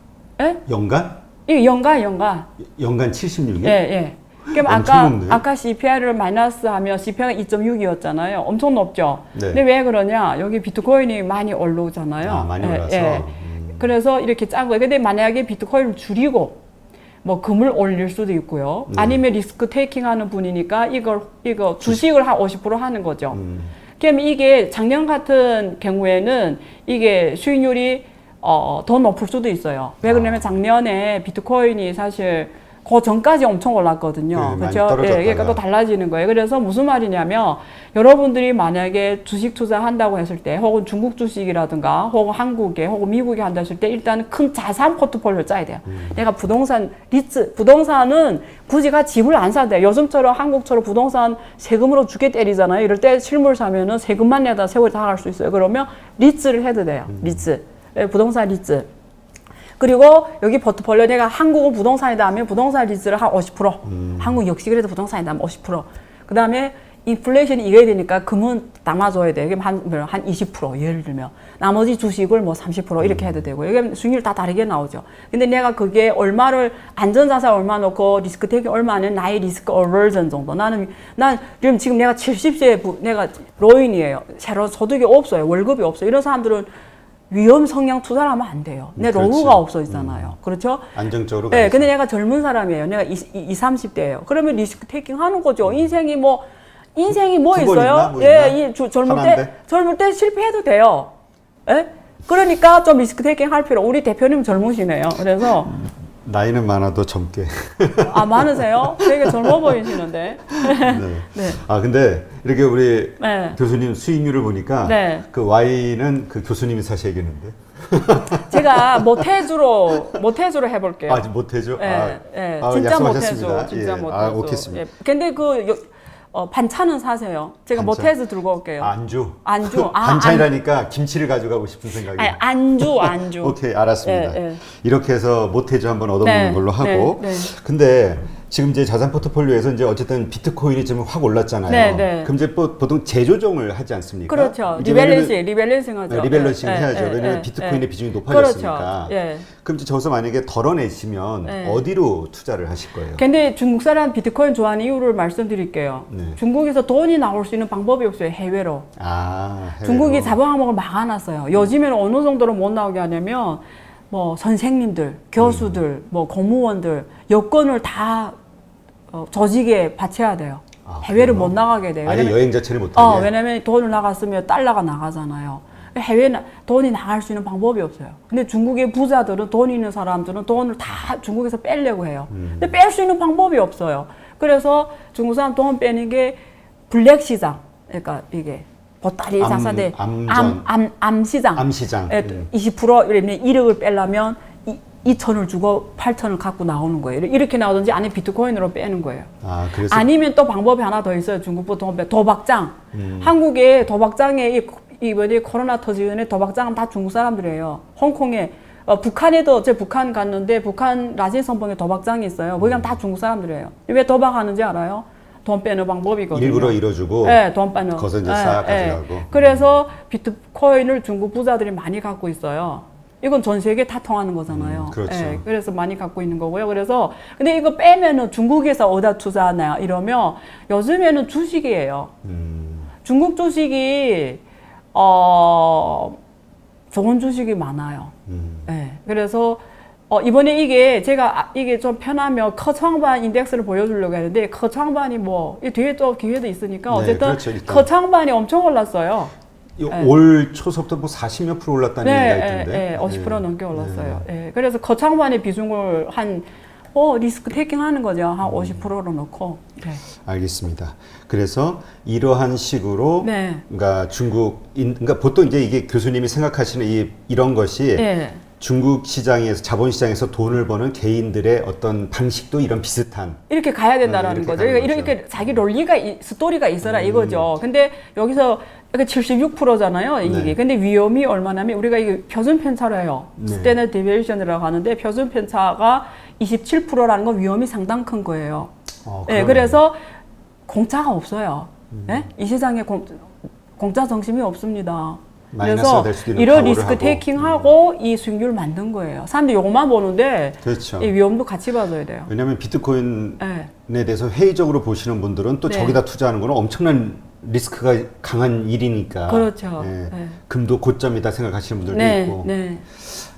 예? 연간? 이 연간. 연간 76일? 예, 예. 그럼 엄청 높네요. 아까 CPI를 마이너스 하면 CPI가 2.6이었잖아요. 엄청 높죠. 네. 근데 왜 그러냐? 여기 비트코인이 많이 올라오잖아요. 많이 예, 올라서. 예. 그래서 이렇게 짠 거예요. 근데 만약에 비트코인을 줄이고 뭐 금을 올릴 수도 있고요. 아니면 리스크 테이킹 하는 분이니까 이거 주식을 한 50% 하는 거죠. 그럼 이게 작년 같은 경우에는 이게 수익률이 더 높을 수도 있어요. 왜 그러냐면 작년에 비트코인이 사실 그 전까지 엄청 올랐거든요. 네, 많이 그렇죠? 떨어졌다가. 예, 그러니까 또 달라지는 거예요. 그래서 무슨 말이냐면 여러분들이 만약에 주식 투자한다고 했을 때 혹은 중국 주식이라든가 혹은 한국에 혹은 미국에 한다 했을 때 일단은 큰 자산 포트폴리오를 짜야 돼요. 내가 부동산 리츠, 부동산은 굳이 가 집을 안 사도 돼요. 요즘처럼 한국처럼 부동산 세금으로 죽게 때리잖아요. 이럴 때 실물 사면은 세금만 내다 세월이 다 갈 수 있어요. 그러면 리츠를 해도 돼요. 리츠. 예, 부동산 리츠. 그리고 여기 포트폴리오 내가 한국은 부동산이다 하면 부동산 리츠를 한 50%. 한국 역시 그래도 부동산이다 하면 50%. 그 다음에 인플레이션이 이겨야 되니까 금은 담아줘야 돼요. 한 20% 예를 들면. 나머지 주식을 뭐 30% 이렇게 해도 되고. 이게 수익률 다 다르게 나오죠. 근데 내가 그게 얼마를, 안전자산 얼마 넣고 리스크 테이킹 얼마 는 나의 리스크 어버전 정도. 난 지금 내가 70세 내가 로인이에요. 새로 소득이 없어요. 월급이 없어요. 이런 사람들은 위험 성향 투자를 하면 안 돼요. 내 그렇지. 노후가 없어지잖아요. 그렇죠? 안정적으로 네, 가야죠. 근데 내가 젊은 사람이에요. 내가 20, 30대예요. 그러면 리스크 테이킹 하는 거죠. 인생이 뭐 두 있어요? 번 있나? 뭐 예, 있나? 젊을 때 실패해도 돼요. 예? 그러니까 좀 리스크 테이킹 할 필요. 우리 대표님 젊으시네요. 그래서 나이는 많아도 젊게. 아, 많으세요? 되게 젊어 보이시는데. 네. 네. 아 근데 이렇게 우리 네. 교수님 수익률을 보니까 네. 그 Y는 그 교수님이 사셔야겠는데. 제가 모태주로 해볼게요. 아직 못해줘. 예, 예, 아, 진짜 약속하셨습니다. 못해줘, 진짜 예. 못해줘. 아, 오케이습니다. 예. 근데 반찬은 사세요. 제가 반찬? 못해서 들고 올게요. 안주. 안주. 반찬이라니까 김치를 가져가고 싶은 생각이. 아니, 안주. 오케이, 알았습니다. 예, 예. 이렇게 해서 모태주 한번 얻어먹는 네, 걸로 하고. 네, 네. 근데 지금 이제 자산 포트폴리오에서 이제 어쨌든 비트코인이 지금 확 올랐잖아요. 네, 네. 그럼 이제 보통 재조정을 하지 않습니까? 그렇죠. 이제 리밸런싱 하죠. 리밸런싱 예, 해야죠. 예, 왜냐면 예, 비트코인의 예. 비중이 높아졌으니까. 그렇죠. 예. 그럼 이제 저기서 만약에 덜어내시면 네. 어디로 투자를 하실 거예요? 근데 중국 사람 비트코인 좋아하는 이유를 말씀드릴게요. 네. 중국에서 돈이 나올 수 있는 방법이 없어요. 해외로. 해외로. 중국이 자본 항목을 막아놨어요. 요즘에는 어느 정도로 못 나오게 하냐면 뭐 선생님들, 교수들, 뭐 공무원들 여권을 다 조직에 바쳐야 돼요. 해외를 못 나가게 돼요. 아예 여행 자체를 못하게. 왜냐면 돈을 나갔으면 달러가 나가잖아요. 해외 돈이 나갈 수 있는 방법이 없어요. 근데 중국의 부자들은 돈 있는 사람들은 돈을 다 중국에서 빼려고 해요. 근데 뺄 수 있는 방법이 없어요. 그래서 중국 사람 돈 빼는 게 블랙 시장, 그러니까 이게 보따리 장사대 암시장. 암시장. 20% 이러면 1억을 빼려면 2천을 주고 8천을 갖고 나오는 거예요. 이렇게 나오든지 아니면 비트코인으로 빼는 거예요. 그래서 아니면 또 방법이 하나 더 있어요. 중국부 도박장. 한국에 도박장에 이번에 코로나 터지기 전에 도박장은 다 중국 사람들이에요. 홍콩에 북한에도 제 북한 갔는데 북한 라진 선봉에 도박장이 있어요. 거기 가면 다 중국 사람들이에요. 왜 도박하는지 알아요? 돈 빼는 방법이거든요. 일부러 이뤄주고 네, 돈 빼는. 거기서 이제 싹 가져가고. 그래서 비트코인을 중국 부자들이 많이 갖고 있어요. 이건 전 세계 다 통하는 거잖아요. 그렇죠. 그래서 많이 갖고 있는 거고요. 그래서 근데 이거 빼면은 중국에서 어디다 투자하나요? 이러면 요즘에는 주식이에요. 중국 주식이 좋은 주식이 많아요. 그래서 이번에 이게 좀 편하면 커창반 인덱스를 보여주려고 했는데 커창반이 이 뒤에 또 기회도 있으니까 어쨌든 그렇죠, 커창반이 엄청 올랐어요. 올 초서부터 40몇 프로 올랐다는 얘기가 있던데. 50% 넘게 올랐어요. 그래서 거창반의 비중을 리스크 테이킹 하는 거죠. 한 50%로 넣고. 알겠습니다. 그래서 이러한 식으로 네. 그러니까 그러니까 보통 이제 이게 교수님이 생각하시는 이런 것이 중국 시장에서 자본시장에서 돈을 버는 개인들의 어떤 방식도 이런 비슷한 이렇게 가야 된다라는 거죠. 그러니까 이렇게 자기 론리가 스토리가 있어라 이거죠. 근데 여기서 76%잖아요. 이게. 근데 위험이 얼마냐면 우리가 이게 표준 편차로 해요. 스탠더드 디비에이션이라고 하는데 표준 편차가 27%라는 건 위험이 상당히 큰 거예요. 그래서 공짜가 없어요. 이 세상에 공짜 정신이 없습니다. 그래서 이런 리스크 테이킹하고 이 수익률을 만든 거예요. 사람들이 요것만 보는데 그렇죠. 이 위험도 같이 봐줘야 돼요. 왜냐하면 비트코인에 대해서 회의적으로 보시는 분들은 또 저기다 투자하는 거는 엄청난 리스크가 강한 일이니까. 그렇죠. 금도 고점이다 생각하시는 분들도 있고.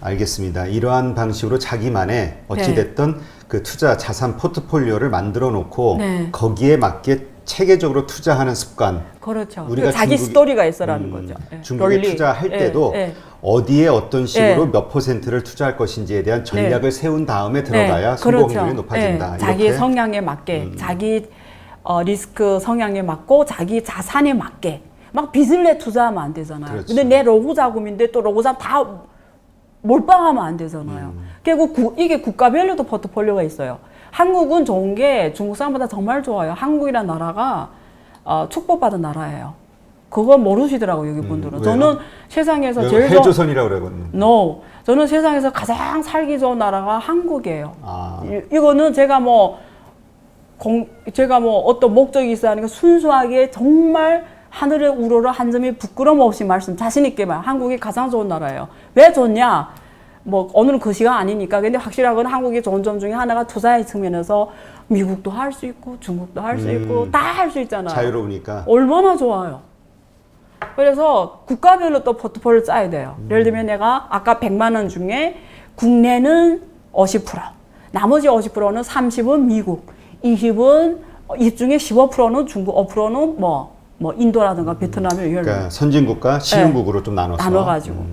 알겠습니다. 이러한 방식으로 자기만의 어찌됐든 그 투자 자산 포트폴리오를 만들어 놓고 거기에 맞게 체계적으로 투자하는 습관. 그렇죠. 우리가 자기 스토리가 있어라는 거죠. 중국에 투자할 때도 어디에 어떤 식으로 몇 퍼센트를 투자할 것인지에 대한 전략을 세운 다음에 들어가야 성공 확률이 높아진다. 자기 성향에 맞게, 자기 리스크 성향에 맞고, 자기 자산에 맞게. 막 빚을 내 투자하면 안 되잖아요. 그렇죠. 근데 내 로고 자금인데 또 로고 자금 다 몰빵하면 안 되잖아요. 결국 이게 국가별로도 포트폴리오가 있어요. 한국은 좋은 게 중국 사람보다 정말 좋아요. 한국이라는 나라가 축복받은 나라예요. 그거 모르시더라고요, 여기 분들은. 저는 세상에서 제일 좋은 해조선이라고 그러거든요. No. 저는 세상에서 가장 살기 좋은 나라가 한국이에요. 이거는 제가 어떤 목적이 있어야 하니까 순수하게 정말 하늘의 우러러 한 점이 부끄럼 없이 자신 있게 말. 한국이 가장 좋은 나라예요. 왜 좋냐? 오늘은 그 시간 아니니까. 근데 확실한 건 한국의 좋은 점 중에 하나가 투자의 측면에서 미국도 할 수 있고 중국도 할 수 있고 다 할 수 있잖아요. 자유로우니까. 얼마나 좋아요. 그래서 국가별로 또 포트폴리오를 짜야 돼요. 예를 들면 내가 아까 100만 원 중에 국내는 50%, 나머지 50%는 30은 미국, 20은 이 중에 15%는 중국, 5%는 인도라든가 베트남이 그러니까 선진국과 신흥국으로 좀 나눠서. 나눠가지고.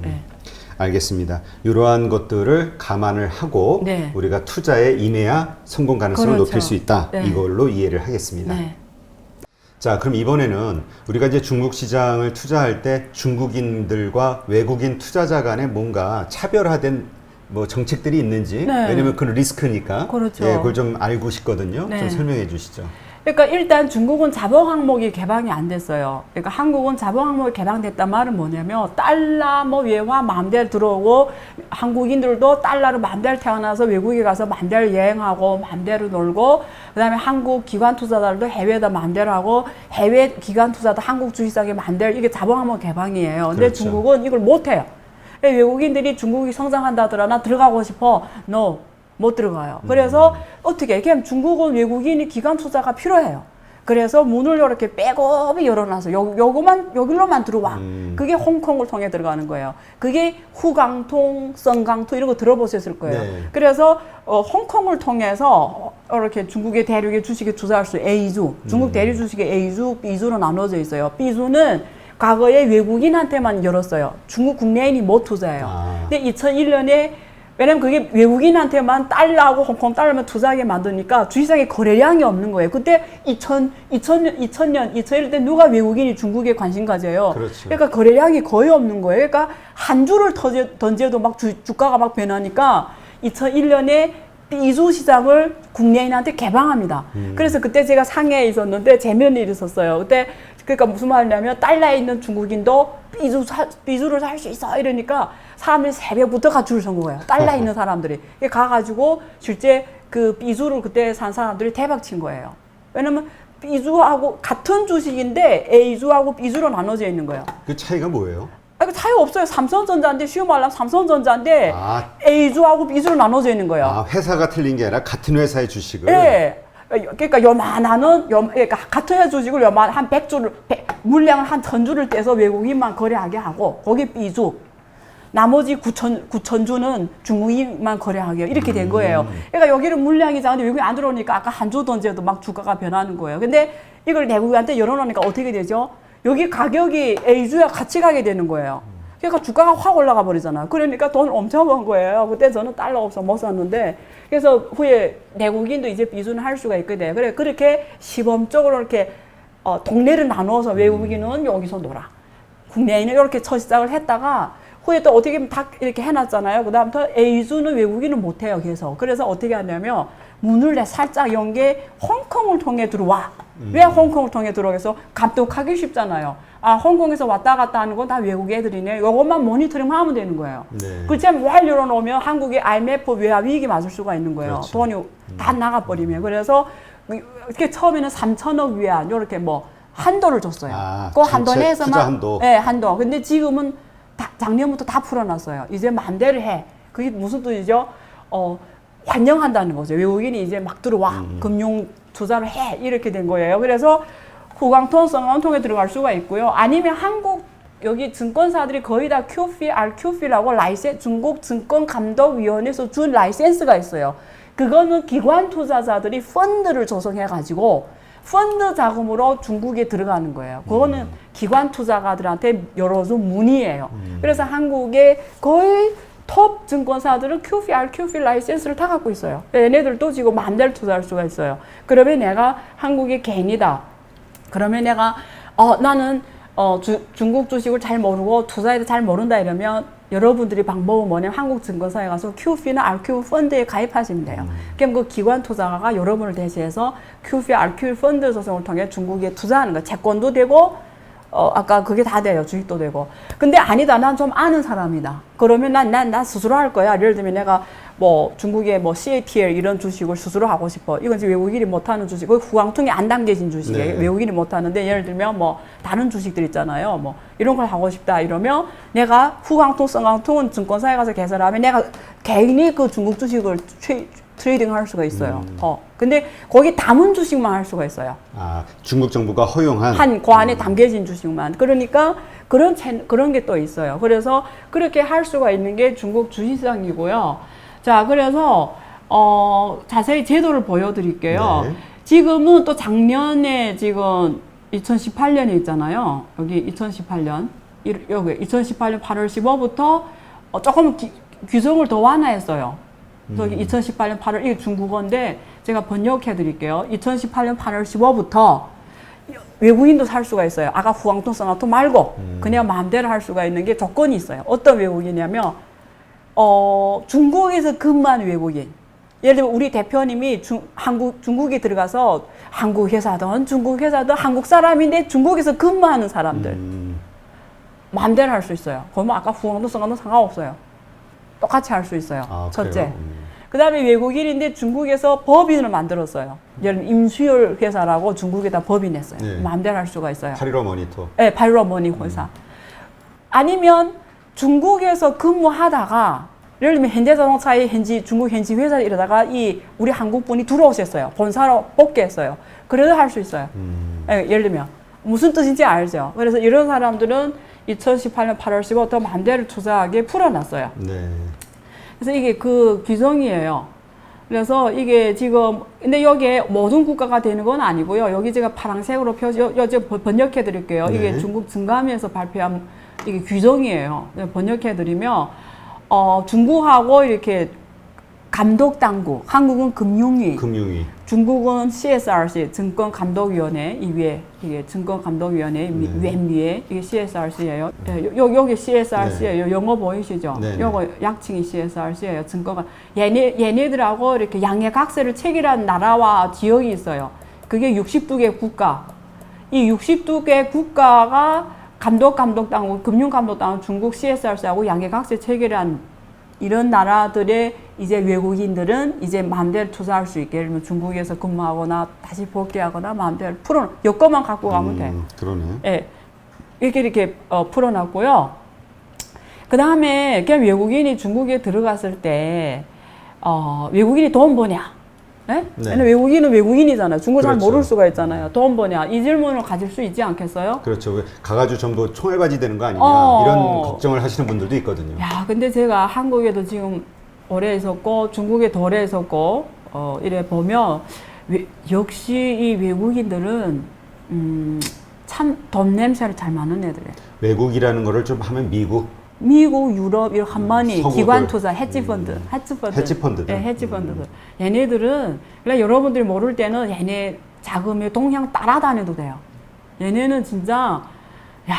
알겠습니다. 이러한 것들을 감안을 하고 네. 우리가 투자에 임해야 성공 가능성을 그렇죠. 높일 수 있다. 네. 이걸로 이해를 하겠습니다. 네. 자, 그럼 이번에는 우리가 이제 중국 시장을 투자할 때 중국인들과 외국인 투자자 간에 뭔가 차별화된 뭐 정책들이 있는지, 네. 왜냐면 그건 리스크니까. 그렇죠. 예, 그걸 좀 알고 싶거든요. 네. 좀 설명해 주시죠. 그러니까 일단 중국은 자본 항목이 개방이 안 됐어요. 그러니까 한국은 자본 항목이 개방됐단 말은 뭐냐면 달러 뭐 외화 마음대로 들어오고 한국인들도 달러로 마음대로 태어나서 외국에 가서 마음대로 여행하고 마음대로 놀고 그다음에 한국 기관 투자자들도 해외에다 마음대로 하고 해외 기관 투자도 한국 주식시장에 마음대로 이게 자본 항목 개방이에요. 근데 그렇죠. 중국은 이걸 못 해요. 외국인들이 중국이 성장한다더라 나 들어가고 싶어. No. 못 들어가요. 그래서 어떻게 그냥 중국은 외국인이 기관 투자가 필요해요. 그래서 문을 이렇게 빼곡히 열어놔서 여기로만 들어와. 그게 홍콩을 통해 들어가는 거예요. 그게 후강통, 성강통 이런 거 들어보셨을 거예요. 네. 그래서 홍콩을 통해서 이렇게 중국의 대륙의 주식에 투자할 수 A주, 중국 대륙 주식의 A주, B주로 나눠져 있어요. B주는 과거에 외국인한테만 열었어요. 중국 국내인이 못 투자해요. 근데 2001년에 왜냐면 그게 외국인한테만 달러하고 홍콩 달러만 투자하게 만드니까 주식시장에 거래량이 없는 거예요. 그때 2001년 때 누가 외국인이 중국에 관심 가져요. 그렇죠. 그러니까 거래량이 거의 없는 거예요. 그러니까 한 주를 던져도 막 주가가 막 변하니까 2001년에 B주 시장을 국내인한테 개방합니다. 그래서 그때 제가 상해에 있었는데 재미있는 일이 있었어요. 그때 그러니까 무슨 말이냐면 달러에 있는 중국인도 B주를 살 수 있어 이러니까 사람들이 새벽부터 줄 선 거예요. 달러에 있는 사람들이 가가지고 실제 그 B주를 그때 산 사람들이 대박 친 거예요. 왜냐면 B주하고 같은 주식인데 A주하고 B주로 나눠져 있는 거예요. 그 차이가 뭐예요? 그 차이 없어요. 삼성전자인데 쉬운 말로 하면 삼성전자인데 A주하고 B주로 나눠져 있는 거예요. 회사가 틀린 게 아니라 같은 회사의 주식을. 네. 그러니까 그러니까 같은 회사 주식을 한 100주를 물량을 한 1000주를 떼서 외국인만 거래하게 하고 거기 B주 나머지 9,000주는 중국인만 거래하게 이렇게 된 거예요. 그러니까 여기는 물량이 작은데 외국인 안 들어오니까 아까 한 주 던져도 막 주가가 변하는 거예요. 근데 이걸 내국인한테 열어놓으니까 어떻게 되죠? 여기 가격이 A주와 같이 가게 되는 거예요. 그러니까 주가가 확 올라가 버리잖아요. 그러니까 돈을 엄청 번 거예요. 그때 저는 달러 없어 못 샀는데 그래서 후에 내국인도 이제 B주는 할 수가 있거든요. 그래 그렇게 시범적으로 이렇게 동네를 나눠서 외국인은 여기서 놀아. 국내인은 이렇게 첫 시작을 했다가 후에 또 어떻게 다 이렇게 해놨잖아요. 그 다음부터 A주는 외국인은 못해요, 계속. 그래서 어떻게 하냐면, 문을 살짝 연 게 홍콩을 통해 들어와. 왜 홍콩을 통해 들어와서 감독하기 쉽잖아요. 홍콩에서 왔다 갔다 하는 건 다 외국 애들이네. 이것만 모니터링 하면 되는 거예요. 네. 그렇지 않으면 왈 열어놓으면 한국의 IMF 외화 위기 맞을 수가 있는 거예요. 그렇죠. 돈이 다 나가버리면. 그래서 이렇게 처음에는 3천억 위안, 이렇게 뭐, 한도를 줬어요. 그 한도 내에서만. 투자 한도. 네, 한도. 근데 지금은 작년부터 다 풀어놨어요. 이제 마음대로 해. 그게 무슨 뜻이죠? 환영한다는 거죠. 외국인이 이제 막 들어와. 금융 투자를 해. 이렇게 된 거예요. 그래서 후강통, 성강통에 들어갈 수가 있고요. 아니면 한국 여기 증권사들이 거의 다 QF, RQF라고 중국 증권감독위원회에서 준 라이센스가 있어요. 그거는 기관 투자자들이 펀드를 조성해가지고 펀드 자금으로 중국에 들어가는 거예요. 그거는 기관 투자가들한테 열어준 문이에요. 그래서 한국의 거의 톱 증권사들은 QF, RQF 라이센스를 다 갖고 있어요. 얘네들도 지금 마음대로 투자할 수가 있어요. 그러면 내가 한국의 개인이다. 그러면 내가 나는 중국 주식을 잘 모르고 투자에도 잘 모른다 이러면 여러분들이 방법은 뭐냐면 한국 증권사에 가서 QF나 RQ 펀드에 가입하시면 돼요. 그럼 그 기관 투자가가 여러분을 대신해서 QF, RQ 펀드 조성을 통해 중국에 투자하는 거예요. 채권도 되고 아까 그게 다 돼요. 주식도 되고. 근데 아니다. 난 좀 아는 사람이다. 그러면 난 스스로 할 거야. 예를 들면 내가 뭐 중국의 뭐 CATL 이런 주식을 스스로 하고 싶어. 이건 이제 외국인이 못하는 주식. 그 후광통에 안 담겨진 주식이에요. 네. 외국인이 못하는데 예를 들면 뭐 다른 주식들 있잖아요. 뭐 이런 걸 하고 싶다 이러면 내가 후광통, 성광통은 증권사에 가서 개설하면 내가 개인이 그 중국 주식을 트레이딩 할 수가 있어요. 근데 거기 담은 주식만 할 수가 있어요. 중국 정부가 허용한 그 안에 담겨진 주식만. 그러니까 그런 게 또 있어요. 그래서 그렇게 할 수가 있는 게 중국 주식시장이고요. 자, 그래서 자세히 제도를 보여드릴게요. 네. 지금은 또 작년에 지금 2018년에 있잖아요. 여기 2018년 8월 15일부터 조금 규정을 더 완화했어요. 저기 2018년 8월 1일 중국어인데 제가 번역해 드릴게요. 2018년 8월 15부터 외국인도 살 수가 있어요. 아까 후앙통 써나통 말고 그냥 마음대로 할 수가 있는 게 조건이 있어요. 어떤 외국인이냐면 중국에서 근무하는 외국인. 예를 들면 우리 대표님이 중국에 들어가서 한국 회사든 중국 회사든 한국 사람인데 중국에서 근무하는 사람들 마음대로 할 수 있어요. 그러면 아까 후앙통 써나통 상관없어요. 똑같이 할 수 있어요. 첫째. 그 다음에 외국인인데 중국에서 법인을 만들었어요. 예를 들면 임수열 회사라고 중국에다 법인 했어요. 네. 마음대로 할 수가 있어요. 파리로 모니터. 네, 파리로 머니 회사. 아니면 중국에서 근무하다가 예를 들면 현대자동차의 중국 현지 회사에 이러다가 우리 한국 분이 들어오셨어요. 본사로 복귀했어요. 그래도 할 수 있어요. 네, 예를 들면 무슨 뜻인지 알죠. 그래서 이런 사람들은 2018년 8월 15일부터 마음대로 투자하게 풀어놨어요. 네. 그래서 이게 그 규정이에요. 그래서 이게 지금, 근데 여기에 모든 국가가 되는 건 아니고요. 여기 제가 파란색으로 번역해 드릴게요. 네. 이게 중국 증감에서 발표한 이게 규정이에요. 번역해 드리면, 중국하고 이렇게 감독당국, 한국은 금융위, 중국은 CSRC, 증권감독위원회, 이 위에, 이게 증권감독위원회 맨 위에, 이게 CSRC예요. 여기 CSRC예요. 네. 영어 보이시죠? 네. 요거 약칭이 CSRC예요. 증권가. 얘네들하고 이렇게 양해각서를 체결한 나라와 지역이 있어요. 그게 62개 국가. 이 62개 국가가 감독당국, 금융감독당국, 중국 CSRC하고 양해각서 체결한 이런 나라들의 이제 외국인들은 이제 마음대로 투자할 수 있게, 예를 들면 중국에서 근무하거나 다시 복귀하거나 마음대로 여건만 갖고 가면 돼. 그러네. 예. 이렇게 풀어놨고요. 그 다음에 그냥 외국인이 중국에 들어갔을 때, 외국인이 돈 버냐? 예? 네. 외국인은 외국인이잖아요. 중국어 그렇죠. 잘 모를 수가 있잖아요. 돈 버냐? 이 질문을 가질 수 있지 않겠어요? 그렇죠. 가가지고 전부 총알바지 되는 거 아니냐 이런 걱정을 하시는 분들도 있거든요. 야, 근데 제가 한국에도 지금 오래 있었고 중국에 더 오래 있었고 이래 보면 역시 이 외국인들은 참 돈 냄새를 잘 맡는 애들이에요. 외국이라는 거를 좀 하면 미국, 유럽, 한만이 서구들. 기관 투자, 헤지펀드들. 헤지펀드들. 네, 헤지펀드들. 얘네들은, 그러니까 여러분들이 모를 때는 얘네 자금의 동향 따라다녀도 돼요. 얘네는 진짜, 야,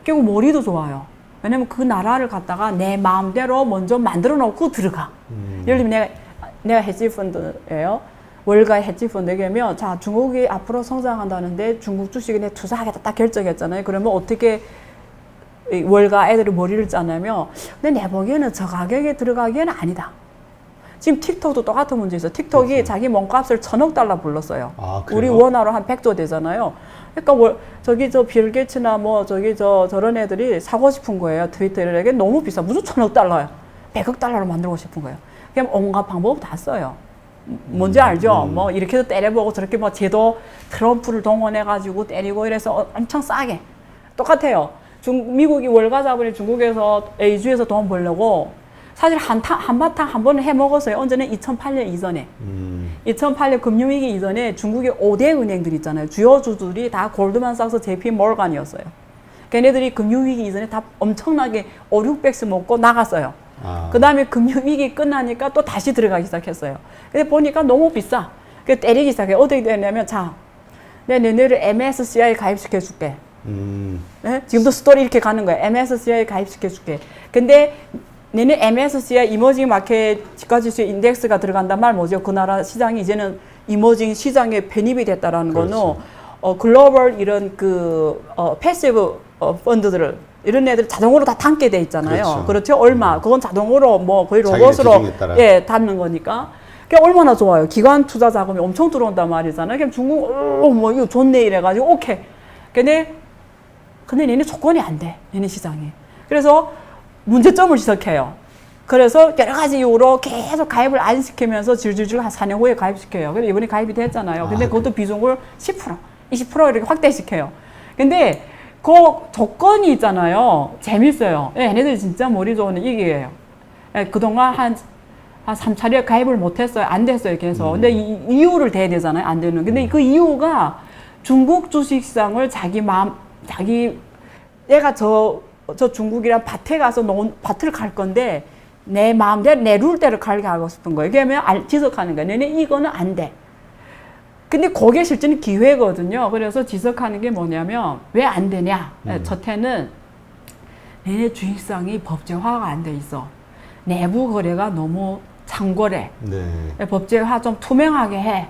결국 머리도 좋아요. 왜냐면 그 나라를 갖다가 내 마음대로 먼저 만들어 놓고 들어가. 예를 들면 내가 헤지펀드예요. 월가 헤지펀드에 가면, 자, 중국이 앞으로 성장한다는데 중국 주식에 내 투자하겠다 딱 결정했잖아요. 그러면 어떻게 월가 애들이 머리를 짜냐면, 근데 내 보기에는 저 가격에 들어가기에는 아니다. 지금 틱톡도 똑같은 문제 있어요. 틱톡이 그렇죠. 자기 몸값을 $1,000억 불렀어요. 그래요? 우리 원화로 한 100조 되잖아요. 그러니까 빌 게이츠나 저런 애들이 사고 싶은 거예요. 트위터를. 이게 너무 비싸. 무슨 $1,000억? 100억 달러로 만들고 싶은 거예요. 그냥 온갖 방법 다 써요. 뭔지 알죠? 이렇게도 때려보고 저렇게 제도 트럼프를 동원해가지고 때리고 이래서 엄청 싸게. 똑같아요. 미국이 월가 자본이 중국에서 A주에서 돈 벌려고 사실 한바탕 한 번은 해먹었어요. 언제는 2008년 이전에. 2008년 금융위기 이전에 중국의 5대 은행들 있잖아요. 주요주들이 다 골드만삭스, JP 모건이었어요. 걔네들이 금융위기 이전에 다 엄청나게 5,600씩 먹고 나갔어요. 그 다음에 금융위기 끝나니까 또 다시 들어가기 시작했어요. 근데 보니까 너무 비싸. 그래서 때리기 시작해. 어떻게 되냐면, 자, 내가 너네를 MSCI 가입시켜줄게. 네? 지금도 스토리 이렇게 가는 거예요. MSCI 가입시켜줄게. 근데 너네 MSCI 이머징 마켓 지가지수 인덱스가 들어간단 말 뭐죠? 그 나라 시장이 이제는 이머징 시장에 편입이 됐다라는 그렇죠. 거는 글로벌 이런 패시브 펀드들을 이런 애들 자동으로 다 담게 돼 있잖아요. 그렇죠? 얼마? 그건 자동으로 거의 로봇으로 담는 거니까. 그게 얼마나 좋아요. 기관 투자 자금이 엄청 들어온단 말이잖아요. 그냥 중국 이거 좋네 이래가지고 오케이. 근데 얘네 조건이 안 돼. 얘네 시장이. 그래서 문제점을 지적해요. 그래서 여러 가지 이유로 계속 가입을 안 시키면서 질질질 한 4년 후에 가입시켜요. 근데 이번에 가입이 됐잖아요. 근데 그것도 비중을 10%, 20% 이렇게 확대시켜요. 근데 그 조건이 있잖아요. 재밌어요. 얘네들이 진짜 머리 좋은 이게예요. 그동안 한 3차례 가입을 못했어요. 안 됐어요. 계속. 근데 이유를 대야 되잖아요. 안 되는. 근데 그 이유가 중국 주식시장을 내가 저 중국이랑 밭에 가서 밭을 갈 건데 내 마음대로 내 룰대로 갈게 하고 싶은 거예요. 그러면 지적하는 거예요. 너네 이거는 안 돼. 근데 그게 실제는 기회거든요. 그래서 지적하는 게 뭐냐면 왜 안 되냐? 첫째는 얘네 주식상이 법제화가 안 돼 있어. 내부 거래가 너무 창거래. 네. 법제화 좀 투명하게 해.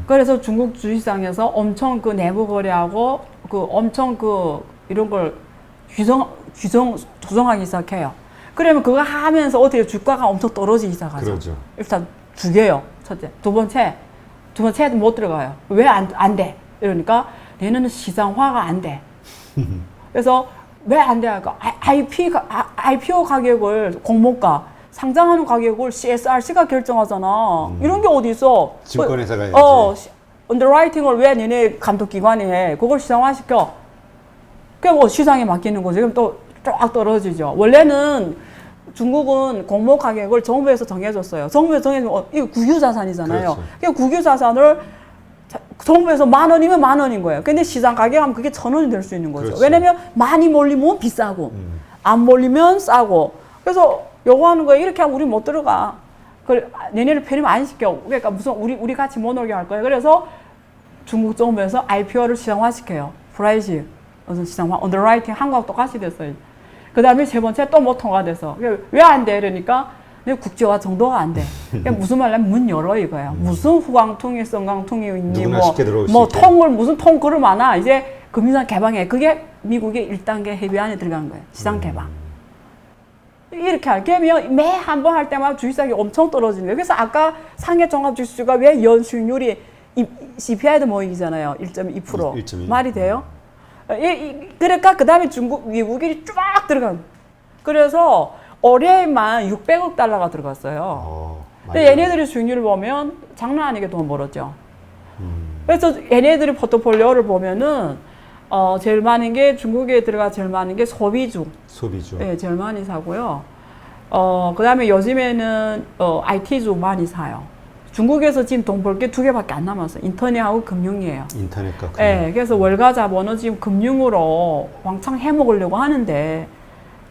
그래서 중국 주식상에서 엄청 그 내부 거래하고 그 엄청 그 이런 걸 조정하기 시작해요. 그러면 그거 하면서 어떻게 주가가 엄청 떨어지기 시작하죠. 그러죠. 일단 두 개요. 첫째. 두 번째 못 들어가요. 왜 안 돼? 이러니까 얘는 시장화가 안 돼. 그래서 왜 안 돼? 할까? IPO 가격을 공모가 상장하는 가격을 CSRC가 결정하잖아. 이런 게 어디 있어? 증권회사가 해야지. 언더라이팅을 왜 니네 감독기관이 해? 그걸 시장화시켜. 그럼 시장에 맡기는 거지. 그럼 또 쫙 떨어지죠. 원래는 중국은 공모 가격을 정부에서 정해줬어요. 정부에서 정해주면 이거 국유자산이잖아요. 그렇죠. 그러니까 국유자산을 정부에서 10,000원이면 10,000원인 거예요. 근데 시장 가격하면 그게 1,000원이 될 수 있는 거죠. 그렇죠. 왜냐면 많이 몰리면 비싸고 안 몰리면 싸고. 그래서 요거 하는 거예요. 이렇게 하면 우리 못 들어가. 내년에 편입 안 시켜. 그러니까 무슨 우리 같이 못 놀게 할 거예요. 그래서 중국 정부에서 IPO를 시장화시켜요. 프라이즈 시장화, 언더라이팅 한국하고 똑같이 됐어요. 그 다음에 세 번째 또 못 통과돼서 왜 안 돼? 이러니까 국제화 정도가 안 돼. 그러니까 무슨 말이냐면 문 열어 이거예요. 무슨 후광통이 성광통이 있니 뭐 통을 무슨 통 그릇 많아. 이제 금융시장 개방해. 그게 미국의 1단계 협의안에 들어간 거예요. 시장 개방. 이렇게 하면 매 한 번 할 때마다 주식시장이 엄청 떨어지는 거예요. 그래서 아까 상해 종합 주식주가 왜 연수익률이 CPI도 모이잖아요. 1.2%. 1.2. 말이 돼요? 그러니까 그 다음에 미국이 쫙 들어간. 그래서 올해만 600억 달러가 들어갔어요. 근데 얘네들의 수익률을 보면 장난 아니게 돈 벌었죠. 그래서 얘네들의 포트폴리오를 보면은 제일 많은 게 중국에 들어가 제일 많은 게 소비주. 네, 제일 많이 사고요. 그 다음에 요즘에는 IT주 많이 사요. 중국에서 지금 돈 벌 게 두 개밖에 안 남았어요. 인터넷하고 금융이에요. 인터넷과 금융. 네, 그래서 월가 자본은 지금 금융으로 왕창 해먹으려고 하는데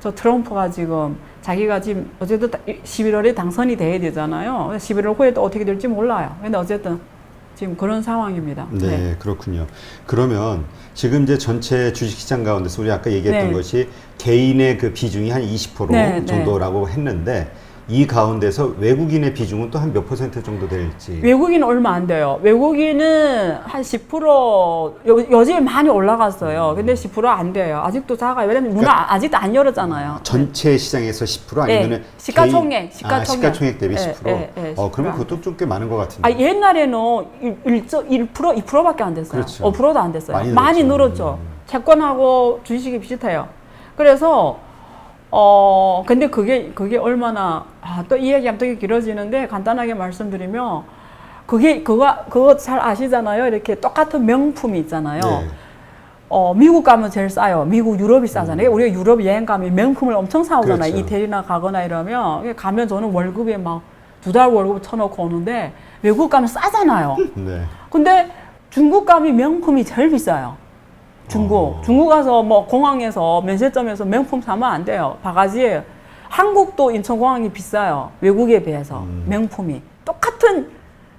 저 트럼프가 지금 자기가 지금 어쨌든 11월에 당선이 돼야 되잖아요. 11월 후에 또 어떻게 될지 몰라요. 근데 어쨌든 지금 그런 상황입니다. 네, 그렇군요. 그러면 지금 이제 전체 주식시장 가운데서 우리 아까 얘기했던 네. 것이 개인의 그 비중이 한 20% 네, 정도라고 했는데 이 가운데서 외국인의 비중은 또 한 몇 % 정도 될지. 외국인은 얼마 안 돼요. 외국인은 한 10% 요즘에 많이 올라갔어요. 근데 10% 안 돼요. 아직도 작아요. 왜냐면 문화 아직도 안 열었잖아요. 전체 시장에서 10% 아니면은 시가총액. 시가총액 대비 10%. 네, 그러면 그것도 좀 꽤 많은 것 같은데. 옛날에는 1%, 2%밖에 안 됐어요. 그렇죠. 5%도 안 됐어요. 많이 늘었죠. 채권하고 주식이 비슷해요. 그래서 근데 그게 얼마나, 또 이 얘기하면 되게 길어지는데 간단하게 말씀드리면, 그거 잘 아시잖아요. 이렇게 똑같은 명품이 있잖아요. 네. 미국 가면 제일 싸요. 미국, 유럽이 싸잖아요. 우리가 유럽 여행 가면 명품을 엄청 사오잖아요. 그렇죠. 이태리나 가거나 이러면. 가면 저는 월급에 막 2달 월급 쳐놓고 오는데, 외국 가면 싸잖아요. 네. 근데 중국 가면 명품이 제일 비싸요. 중국 가서 뭐 공항에서 면세점에서 명품 사면 안 돼요. 바가지예요. 한국도 인천공항이 비싸요. 외국에 비해서 명품이 똑같은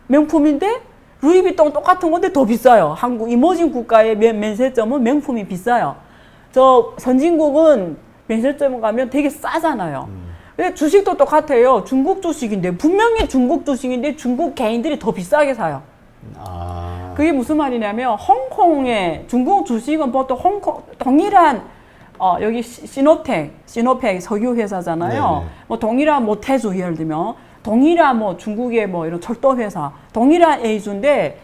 명품인데 루이비통 똑같은 건데 더 비싸요. 한국 이머징 국가의 면세점은 명품이 비싸요. 저 선진국은 면세점 가면 되게 싸잖아요. 근데 주식도 똑같아요. 중국 주식인데 분명히 중국 주식인데 중국 개인들이 더 비싸게 사요. 그게 무슨 말이냐면 홍콩의 중국 주식은 보통 홍콩 동일한 여기 시노팩 석유 회사잖아요. 네네. 뭐 동일한 모태주 예를 들면 동일한 뭐 중국의 뭐 이런 철도 회사 동일한 A주인데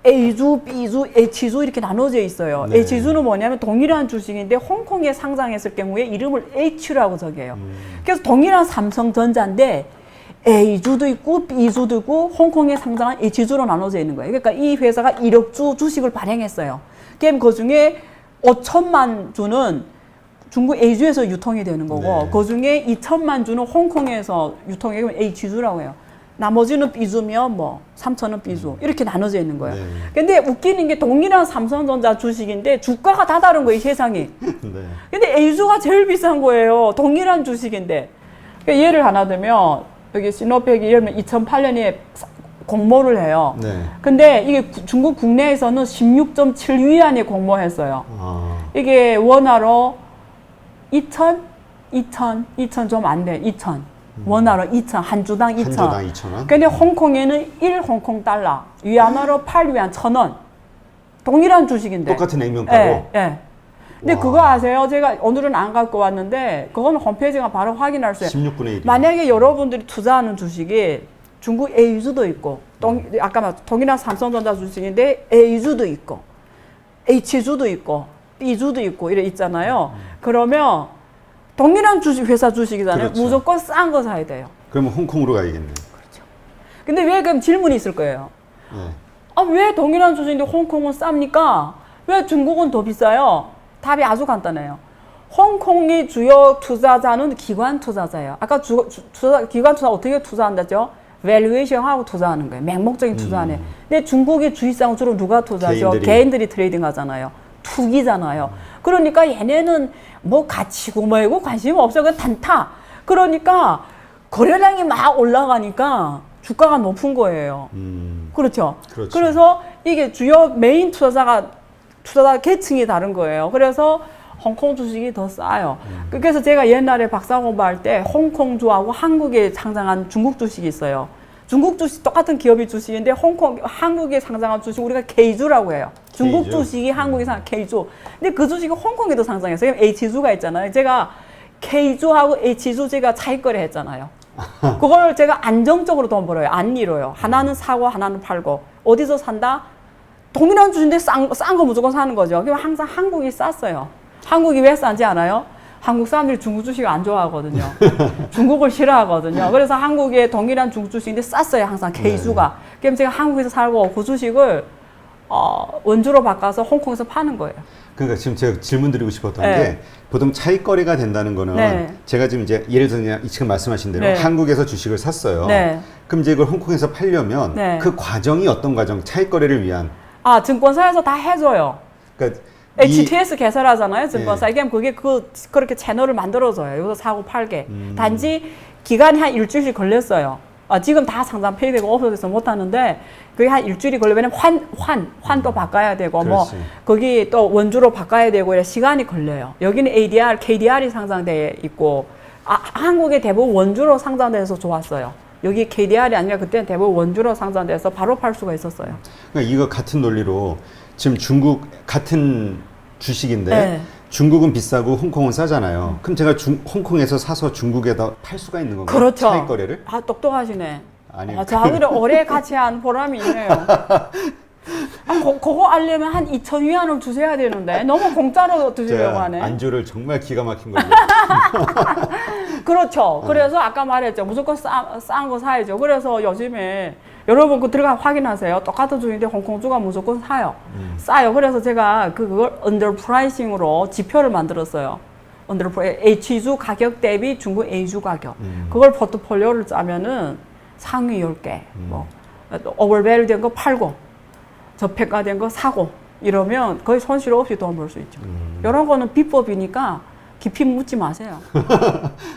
A주, B주, H주 이렇게 나눠져 있어요. 네. H주는 뭐냐면 동일한 주식인데 홍콩에 상장했을 경우에 이름을 H라고 적어요. 그래서 동일한 삼성전자인데 A주도 있고 B주도 있고 홍콩에 상장한 H주로 나눠져 있는 거예요. 그러니까 이 회사가 1억 주 주식을 발행했어요. 그럼 그 중에 5천만 주는 중국 A주에서 유통이 되는 거고 네. 그 중에 2천만 주는 홍콩에서 유통이 되면 H주라고 해요. 나머지는 B주면 뭐 삼천은 B주 이렇게 나눠져 있는 거예요. 네. 근데 웃기는 게 동일한 삼성전자 주식인데 주가가 다 다른 거예요, 세상이. 네. 근데 A주가 제일 비싼 거예요. 동일한 주식인데. 그러니까 예를 하나 들면 여기 시노팩이 예를 들면 2008년에 공모를 해요. 네. 근데 이게 중국 국내에서는 16.7위안에 공모했어요. 아, 이게 원화로 2천 좀 안 돼. 2천. 원화로 2천, 한 주당 2천. 한 주당 2,000원. 근데 홍콩에는 1 홍콩 달러, 위안화로 8위안 1,000원. 동일한 주식인데. 똑같은 액면가로. 예, 예. 근데 와. 그거 아세요? 제가 오늘은 안 갖고 왔는데 그거는 홈페이지가 바로 확인할 수 있어요. 16분의 1. 만약에 여러분들이 투자하는 주식이 중국 A주도 있고 아까 말 동일한 삼성전자 주식인데 A주도 있고 H주도 있고 B주도 있고 이래 있잖아요. 그러면 동일한 주식 회사 주식이잖아요. 그렇죠. 무조건 싼 거 사야 돼요. 그러면 홍콩으로 가야겠네. 근데 왜 그럼 질문이 있을 거예요. 네. 아, 왜 동일한 주식인데 홍콩은 쌉니까? 왜 중국은 더 비싸요? 답이 아주 간단해요. 홍콩의 주요 투자자는 기관 투자자예요. 아까 기관 투자 어떻게 투자한다죠? 밸류에이션하고 투자하는 거예요. 맹목적인 투자하네. 근데 중국의 주식상은 주로 누가 투자하죠? 개인들이 트레이딩 하잖아요. 투기잖아요. 그러니까 얘네는 뭐 가치고 뭐이고 관심 없어. 그냥 단타. 그러니까 거래량이 막 올라가니까 주가가 높은 거예요. 그렇죠. 그렇죠. 그래서 이게 주요 메인 투자자 계층이 다른 거예요. 그래서 홍콩 주식이 더 싸요. 그래서 제가 옛날에 박사 공부할 때 홍콩주하고 한국에 상장한 중국 주식이 있어요. 중국 주식 똑같은 기업이 주식인데 한국에 상장한 주식 우리가 K주라고 해요. 중국 K주? 주식이 한국에 상장 K주. 근데 그 주식이 홍콩에도 상장했어요. H주가 있잖아요. 제가 K주하고 H주 제가 차익 거래했잖아요. 그걸 제가 안정적으로 돈 벌어요. 안 잃어요. 하나는 사고 하나는 팔고. 어디서 산다? 동일한 주식인데 싼 거 무조건 사는 거죠. 그럼 항상 한국이 쌌어요. 한국이 왜 싼지 알아요? 한국 사람들이 중국 주식을 안 좋아하거든요. 중국을 싫어하거든요. 그래서 한국의 동일한 중국 주식인데 쌌어요. 항상 K주가. 그럼 제가 한국에서 살고 그 주식을 원주로 바꿔서 홍콩에서 파는 거예요. 그러니까 지금 제가 질문 드리고 싶었던 네. 게 보통 차익 거래가 된다는 거는 네. 제가 지금 이제 예를 들면 지금 말씀하신 대로 네. 한국에서 주식을 샀어요. 네. 그럼 이제 이걸 홍콩에서 팔려면 네. 그 과정이 어떤 과정? 차익 거래를 위한. 아, 증권사에서 다 해줘요. 그러니까 HTS 개설하잖아요, 증권사. 이게 그게 그렇게 채널을 만들어줘요. 여기서 사고 팔게. 단지 기간이 한 일주일씩 걸렸어요. 지금 다 상장 폐기되고 없어져서 못 하는데 그게 한 일주일이 걸리면 환도 바꿔야 되고 뭐 그렇지. 거기 또 원주로 바꿔야 되고 이래 시간이 걸려요. 여기는 ADR, KDR이 상장돼 있고 한국에 대부분 원주로 상장돼서 좋았어요. 여기 KDR이 아니라 그때는 대부분 원주로 상장돼서 바로 팔 수가 있었어요. 그러니까 이거 같은 논리로 지금 중국 같은 주식인데 네. 중국은 비싸고 홍콩은 싸잖아요. 그럼 제가 홍콩에서 사서 중국에다 팔 수가 있는 건가요? 그렇죠. 차익 거래를? 아, 똑똑하시네. 아니요. 저하고는 오래 같이 한 보람이 있네요. 그거 알려면 한 2,000위안을 주셔야 되는데 너무 공짜로 드시려고 제가 하네. 안주를 정말 기가 막힌 걸로. 그렇죠. 그래서 아까 말했죠. 무조건 싼 거 사야죠. 그래서 요즘에 여러분 그 들어가 확인하세요. 똑같은 주인데 홍콩주가 무조건 사요. 싸요. 그래서 제가 그걸 언더프라이싱으로 지표를 만들었어요. H주 가격 대비 중국 A주 가격. 그걸 포트폴리오를 짜면은 상위 10개, 뭐 오버밸류 된 거 팔고 저평가된 거 사고 이러면 거의 손실 없이 돈 벌 수 있죠. 이런 거는 비법이니까 깊이 묻지 마세요.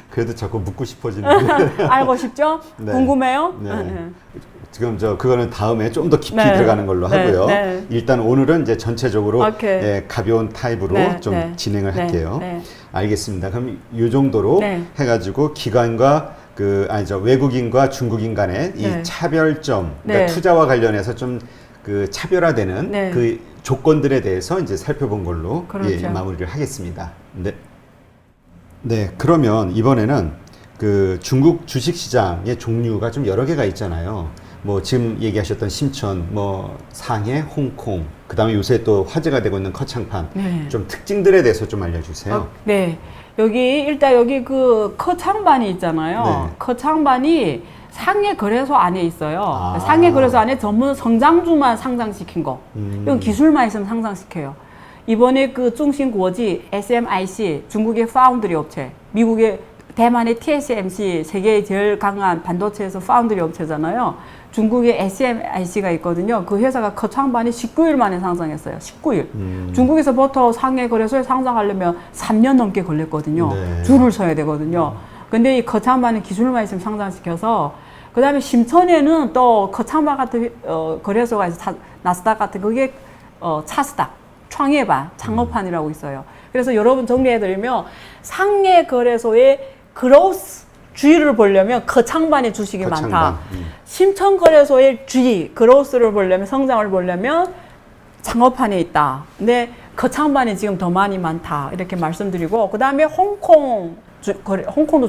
그래도 자꾸 묻고 싶어지는데. 알고 싶죠? 네. 궁금해요? 네. 지금 그거는 다음에 좀 더 깊이 네. 들어가는 걸로 네. 하고요. 네. 일단 오늘은 이제 전체적으로 오케이. 예, 가벼운 타입으로 네. 좀 네. 진행을 네. 할게요. 네. 알겠습니다. 그럼 이 정도로 네. 해가지고 기관과 외국인과 중국인 간의 이 네. 차별점, 그러니까 네. 투자와 관련해서 좀 그 차별화되는 네. 그 조건들에 대해서 이제 살펴본 걸로 그렇죠. 예, 마무리를 하겠습니다. 네. 네, 그러면 이번에는 그 중국 주식 시장의 종류가 좀 여러 개가 있잖아요. 뭐 지금 얘기하셨던 심천, 뭐 상해, 홍콩, 그다음에 요새 또 화제가 되고 있는 커창판, 네. 좀 특징들에 대해서 좀 알려주세요. 네. 일단 여기 그 커창반이 있잖아요. 네. 커창반이 상해 거래소 안에 있어요. 아. 상해 거래소 안에 전문 성장주만 상장시킨 거. 이건 기술만 있으면 상장시켜요. 이번에 그 중신国际 SMIC 중국의 파운드리 업체, 미국의 대만의 TSMC 세계의 제일 강한 반도체에서 파운드리 업체잖아요. 중국에 SMIC가 있거든요. 그 회사가 거창반이 19일 만에 상장했어요. 19일. 중국에서부터 상해 거래소에 상장하려면 3년 넘게 걸렸거든요. 네. 줄을 서야 되거든요. 근데 이 거창반은 기술만 있으면 상장시켜서 그 다음에 심천에는 또 거창반 같은 거래소가 있어. 나스닥 같은 그게 차스닥, 창예반, 창업판이라고 있어요. 그래서 여러분 정리해드리면 상해 거래소의 그로스 주의를 보려면 거창반의 주식이 거창반. 많다. 심천 거래소의 주의, 그로스를 보려면 성장을 보려면 창업판에 있다. 근데 거창반이 지금 더 많다. 이렇게 말씀드리고 그 다음에 홍콩도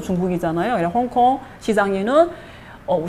중국이잖아요. 그래서 홍콩 시장에는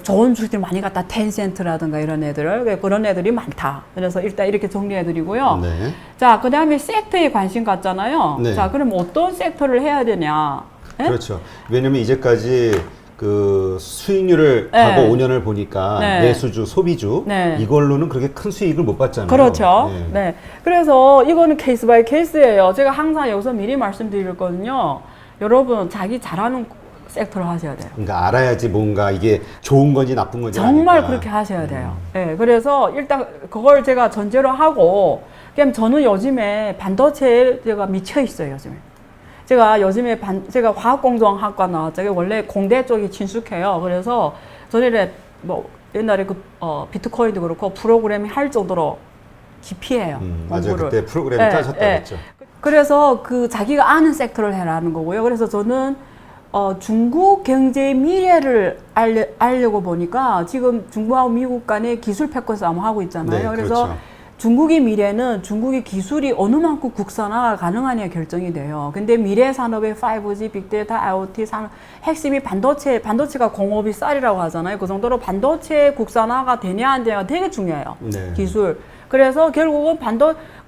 좋은 주식들 많이 갖다 텐센트라든가 이런 애들 그런 애들이 많다. 그래서 일단 이렇게 정리해드리고요. 네. 자, 그 다음에 섹터에 관심 갖잖아요. 네. 자, 그럼 어떤 섹터를 해야 되냐? 예? 그렇죠. 왜냐면 이제까지 그 수익률을 네. 과거 5년을 보니까 네. 내수주, 소비주 네. 이걸로는 그렇게 큰 수익을 못 봤잖아요. 그렇죠. 네. 네. 그래서 이거는 케이스 바이 케이스예요. 제가 항상 여기서 미리 말씀드리거든요. 여러분, 자기 잘하는 섹터를 하셔야 돼요. 그러니까 알아야지 뭔가 이게 좋은 건지 나쁜 건지 정말 아니까. 그렇게 하셔야 돼요. 네, 그래서 일단 그걸 제가 전제로 하고, 그냥 저는 요즘에 반도체에 제가 미쳐 있어요, 요즘에. 제가 요즘에 제가 화학공정학과 나왔잖아요. 원래 공대 쪽이 친숙해요. 그래서 전에 뭐 옛날에 비트코인도 그렇고 프로그래밍 할 정도로 깊이해요. 맞아요. 공부를. 그때 프로그램 예, 짜셨다고 예. 했죠. 그래서 그 자기가 아는 섹터를 해라는 거고요. 그래서 저는 중국 경제의 미래를 알려고 보니까 지금 중국하고 미국 간에 기술 패권 싸움 하고 있잖아요. 네, 그래서 그렇죠. 중국의 미래는 중국의 기술이 어느 만큼 국산화가 가능하냐 결정이 돼요. 근데 미래 산업의 5G, 빅데이터, IoT 산업 핵심이 반도체가 공업이 쌀이라고 하잖아요. 그 정도로 반도체 국산화가 되냐 안 되냐가 되게 중요해요. 네. 기술. 그래서 결국은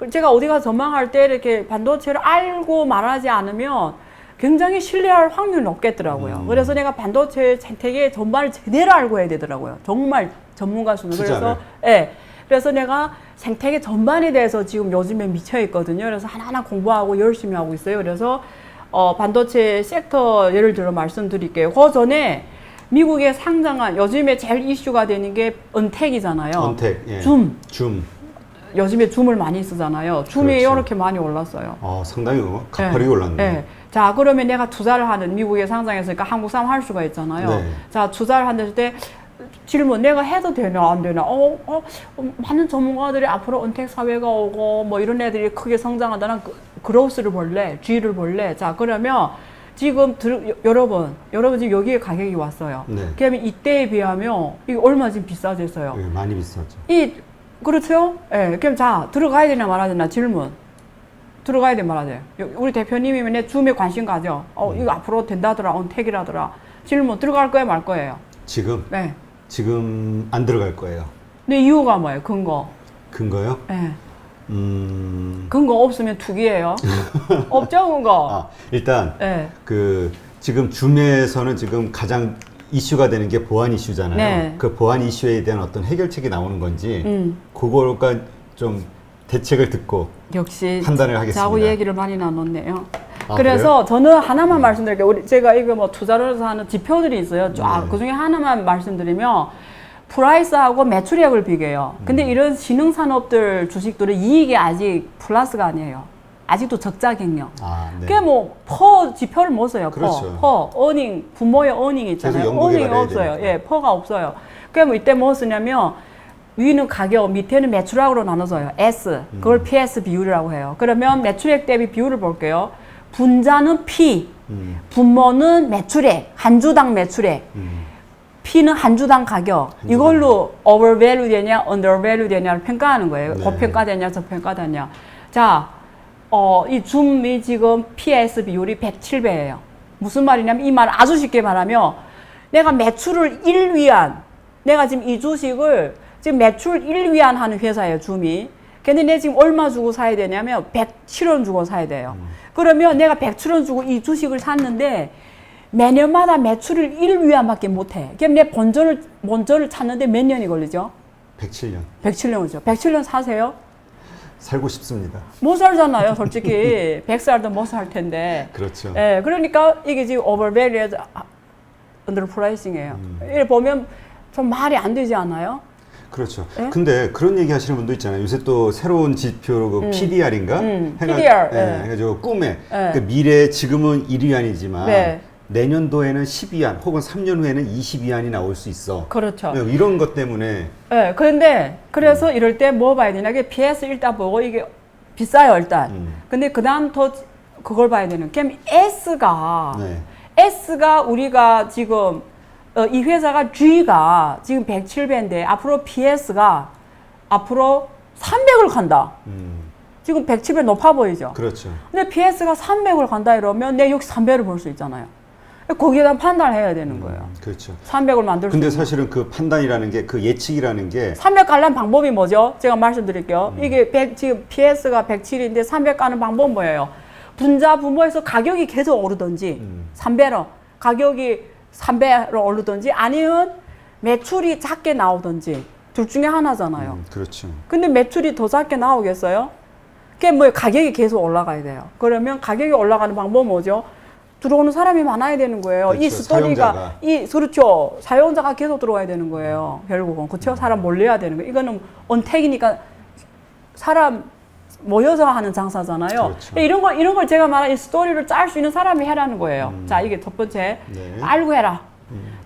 제가 어디 가서 전망할 때 이렇게 반도체를 알고 말하지 않으면 굉장히 신뢰할 확률이 높겠더라고요. 그래서 내가 반도체 생태계 전반을 제대로 알고 해야 되더라고요. 정말 전문가 수는. 그래서, 예. 그래서 내가 생태계 전반에 대해서 지금 요즘에 미쳐 있거든요. 그래서 하나하나 공부하고 열심히 하고 있어요. 그래서, 반도체 섹터 예를 들어 말씀드릴게요. 그 전에 미국에 상장한 요즘에 제일 이슈가 되는 게 언택이잖아요. 언택, 예. 줌. 요즘에 줌을 많이 쓰잖아요. 줌이 그렇죠. 이렇게 많이 올랐어요. 상당히 가파르게 올랐네. 네. 자, 그러면 내가 투자를 하는 미국에 상장했으니까 한국 사람 할 수가 있잖아요. 네. 자, 투자를 한다을 때 질문 내가 해도 되나 안 되나? 많은 전문가들이 앞으로 은퇴 사회가 오고 뭐 이런 애들이 크게 성장한다는 그로스를 볼래, G를 볼래. 자, 그러면 지금 여러분 지금 여기에 가격이 왔어요. 네. 그러면 이때에 비하면 이게 얼마 지금 비싸졌어요. 네, 많이 비싸죠. 그렇죠? 예. 그럼 자, 들어가야 되나 말아야 되나 질문. 들어가야 돼 말아야 돼. 우리 대표님이면 내 줌에 관심 가져. 이거 앞으로 된다더라. 언택이라더라. 질문 들어갈 거예요, 말 거예요? 지금? 네. 지금 안 들어갈 거예요. 근데 이유가 뭐예요? 근거. 근거요? 네. 근거 없으면 투기예요. 없죠, 근거. 일단 네. 지금 줌에서는 지금 가장 이슈가 되는 게 보안 이슈잖아요. 네. 그 보안 이슈에 대한 어떤 해결책이 나오는 건지 그거가 좀 대책을 듣고 역시 판단을 하겠습니다. 자고 얘기를 많이 나눴네요. 아, 그래서 저는 하나만 말씀드릴게요. 제가 이거 뭐 투자를 해서 하는 지표들이 있어요. 쫙 네. 그 중에 하나만 말씀드리면 프라이스하고 매출액을 비교해요. 근데 이런 신흥 산업들 주식들은 이익이 아직 플러스가 아니에요. 아직도 적자 경영. 네. 그게 뭐 퍼 지표를 못 써요. 그렇죠. 퍼 어닝 부모의 어닝 있잖아요. 계속 연구개발을 어닝이 해야 없어요. 되니까. 예, 퍼가 없어요. 그게 뭐 이때 뭐 쓰냐면 위는 가격, 밑에는 매출액으로 나눠져요. S. 그걸 PS 비율이라고 해요. 그러면 매출액 대비 비율을 볼게요. 분자는 P, 분모는 매출액, 한 주당 매출액. P는 한 주당 가격. 이걸로 overvalue 되냐, undervalue 되냐를 평가하는 거예요. 네. 고평가되냐, 저평가되냐. 자, 이 줌이 지금 PS 비율이 107배예요. 무슨 말이냐면 이 말 아주 쉽게 말하면 내가 매출을 1위안, 내가 지금 이 주식을 지금 매출 1위안 하는 회사예요, 줌이. 근데 내가 지금 얼마 주고 사야 되냐면 107원 주고 사야 돼요. 그러면 내가 107원 주고 이 주식을 샀는데 매년마다 매출을 1위안밖에 못해. 그럼 내 본전을 찾는데 몇 년이 걸리죠? 107년. 107년이죠. 107년 사세요? 살고 싶습니다. 못 살잖아요, 솔직히. 100살도 못 살 텐데. 그렇죠. 예, 그러니까 이게 지금 overvalued, underpricing이에요. 이걸 보면 좀 말이 안 되지 않아요? 그렇죠. 예? 근데 그런 얘기 하시는 분도 있잖아요. 요새 또 새로운 지표, 그 PDR인가? PDR, 예. 해가지고 꿈에. 그 미래, 지금은 1위안이지만 네. 내년도에는 12위안 혹은 3년 후에는 22위안이 나올 수 있어. 그렇죠. 네, 이런 것 때문에. 예, 그런데 그래서 이럴 때 뭐 봐야 되냐? 이게 PS 일단 보고 이게 비싸요, 일단. 근데 그 다음 더 그걸 봐야 되는 게 S가 네. S가 우리가 지금 이 회사가 G가 지금 107배인데 앞으로 PS가 앞으로 300을 간다. 지금 107배 높아 보이죠? 그렇죠. 근데 PS가 300을 간다 이러면 내 여기 3배를 볼 수 있잖아요. 거기에다 판단을 해야 되는 거예요. 그렇죠. 300을 만들 수 근데 있는. 사실은 그 판단이라는 게, 그 예측이라는 게 300 가려는 방법이 뭐죠? 제가 말씀드릴게요. 이게 지금 PS가 107인데 300 가는 방법은 뭐예요? 분자 분모에서 가격이 계속 오르든지 3배로 가격이 3배로 오르든지 아니면 매출이 작게 나오든지 둘 중에 하나잖아요. 그렇죠. 근데 매출이 더 작게 나오겠어요? 그게 뭐 가격이 계속 올라가야 돼요. 그러면 가격이 올라가는 방법은 뭐죠? 들어오는 사람이 많아야 되는 거예요. 그렇죠. 이 스토리가 그렇죠. 사용자가 계속 들어와야 되는 거예요. 결국은 그렇죠. 사람 몰려야 되는 거예요. 이거는 언택이니까 사람 모여서 하는 장사잖아요. 그렇죠. 이런 걸 제가 말한 이 스토리를 짤 수 있는 사람이 해라는 거예요. 자, 이게 첫 번째. 네. 알고 해라.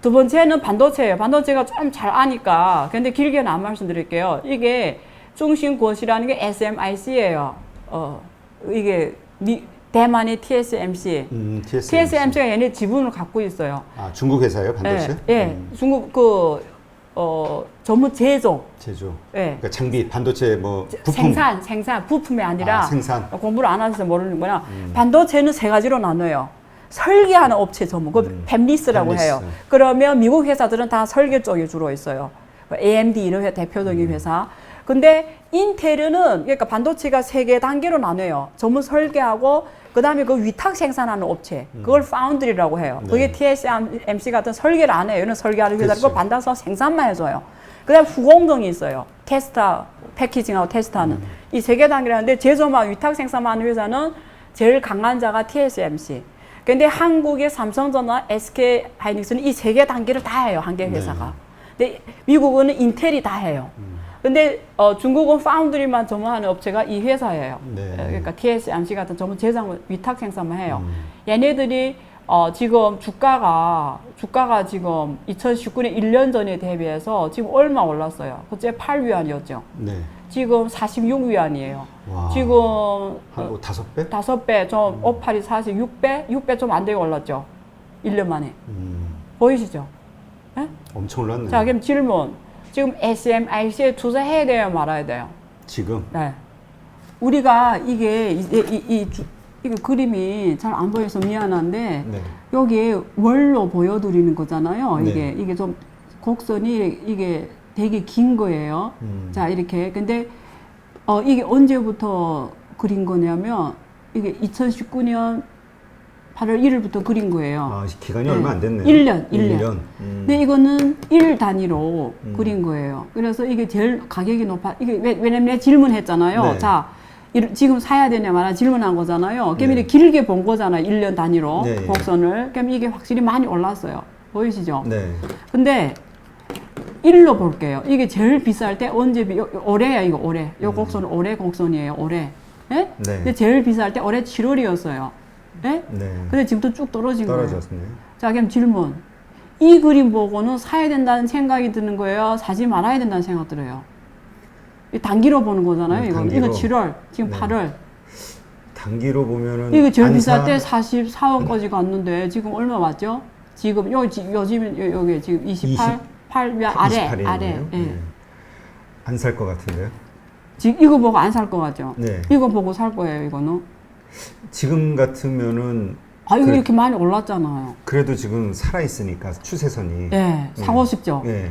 두 번째는 반도체예요. 반도체가 좀 잘 아니까. 근데 길게는 안 말씀드릴게요. 이게 중심구엇이라는 게 SMIC예요. 이게 대만의 TSMC. TSMC가 얘네 지분을 갖고 있어요. 아, 중국 회사예요, 반도체? 예, 중국 전문 제조. 제조. 예. 그러니까 장비, 반도체 뭐 부품. 생산, 부품이 아니라. 생산. 공부를 안 하셔서 모르는구나. 반도체는 세 가지로 나눠요. 설계하는 업체 전문, 그 팹리스라고 팹리스. 해요. 그러면 미국 회사들은 다 설계 쪽에 주로 있어요. AMD 이런 대표적인 회사. 근데 인텔은 그러니까 반도체가 세 개 단계로 나눠요. 전문 설계하고 그다음에 그 위탁 생산하는 업체. 그걸 파운드리라고 해요. 네. 그게 TSMC 같은 설계를 안 해요. 이런 설계하는 회사는 그렇죠. 그 반도체 생산만 해줘요. 그다음 후공정이 있어요. 테스터, 패키징하고 테스트하는 이 세 개 단계라는데 제조만 위탁 생산만 하는 회사는 제일 강한 자가 TSMC. 근데 한국의 삼성전자, SK 하이닉스는 이 세 개 단계를 다 해요. 한 개 회사가. 근데 미국은 인텔이 다 해요. 근데 중국은 파운드리만 전문하는 업체가 이 회사예요. 네. 그러니까 TSMC 같은 전문 제작 위탁 생산만 해요. 얘네들이 지금 주가가 지금 2019년 1년 전에 대비해서 지금 얼마 올랐어요? 그때 8위안이었죠. 네. 지금 46위안이에요. 와. 지금 한 5배? 5배, 좀 58이 46배? 6배 좀 안 되게 올랐죠. 1년 만에. 보이시죠? 네? 엄청 올랐네요. 자, 그럼 질문. 지금 SMIC에 투자해야 돼요, 말아야 돼요? 지금. 네. 우리가 이게 이게 그림이 잘 안 보여서 미안한데 네. 여기에 월로 보여드리는 거잖아요. 네. 이게 좀 곡선이 이게 되게 긴 거예요. 자, 이렇게. 근데 이게 언제부터 그린 거냐면 이게 2019년 8월 1일부터 그린 거예요. 아, 기간이 얼마 안 됐네요. 1년. 1년. 근데 이거는 1 단위로 그린 거예요. 그래서 이게 제일 가격이 높아. 이게 왜냐면 내가 질문했잖아요. 네. 자, 지금 사야 되냐 말아 질문한 거잖아요. 그럼 네. 이렇게 길게 본 거잖아요. 1년 단위로 네. 곡선을. 그럼 이게 확실히 많이 올랐어요. 보이시죠? 네. 근데 일로 볼게요. 이게 제일 비쌀 때 언제 올해야 이거 올해. 요 곡선은 올해 곡선이에요. 올해. 예? 네. 근데 제일 비쌀 때 올해 7월이었어요. 예? 네. 근데 지금도 쭉 떨어진 거예요. 떨어졌네요. 자, 그럼 질문. 이 그림 보고는 사야 된다는 생각이 드는 거예요? 사지 말아야 된다는 생각 들어요? 이 단기로 보는 거잖아요. 이거. 단기로. 이거 7월, 지금 네. 8월. 단기로 보면은 이거 제일 안 비쌀 사- 때 44원까지 갔는데 지금 얼마 맞죠? 지금 요즘 여기 지금 28, 8 아래 28이네요. 아래. 예. 네. 안 살 것 같은데요. 지금 이거 보고 안 살 것 같죠? 네. 이거 보고 살 거예요. 이거는. 지금 같으면은 이거 그래- 이렇게 많이 올랐잖아요. 그래도 지금 살아 있으니까 추세선이. 예, 사고 싶죠. 네.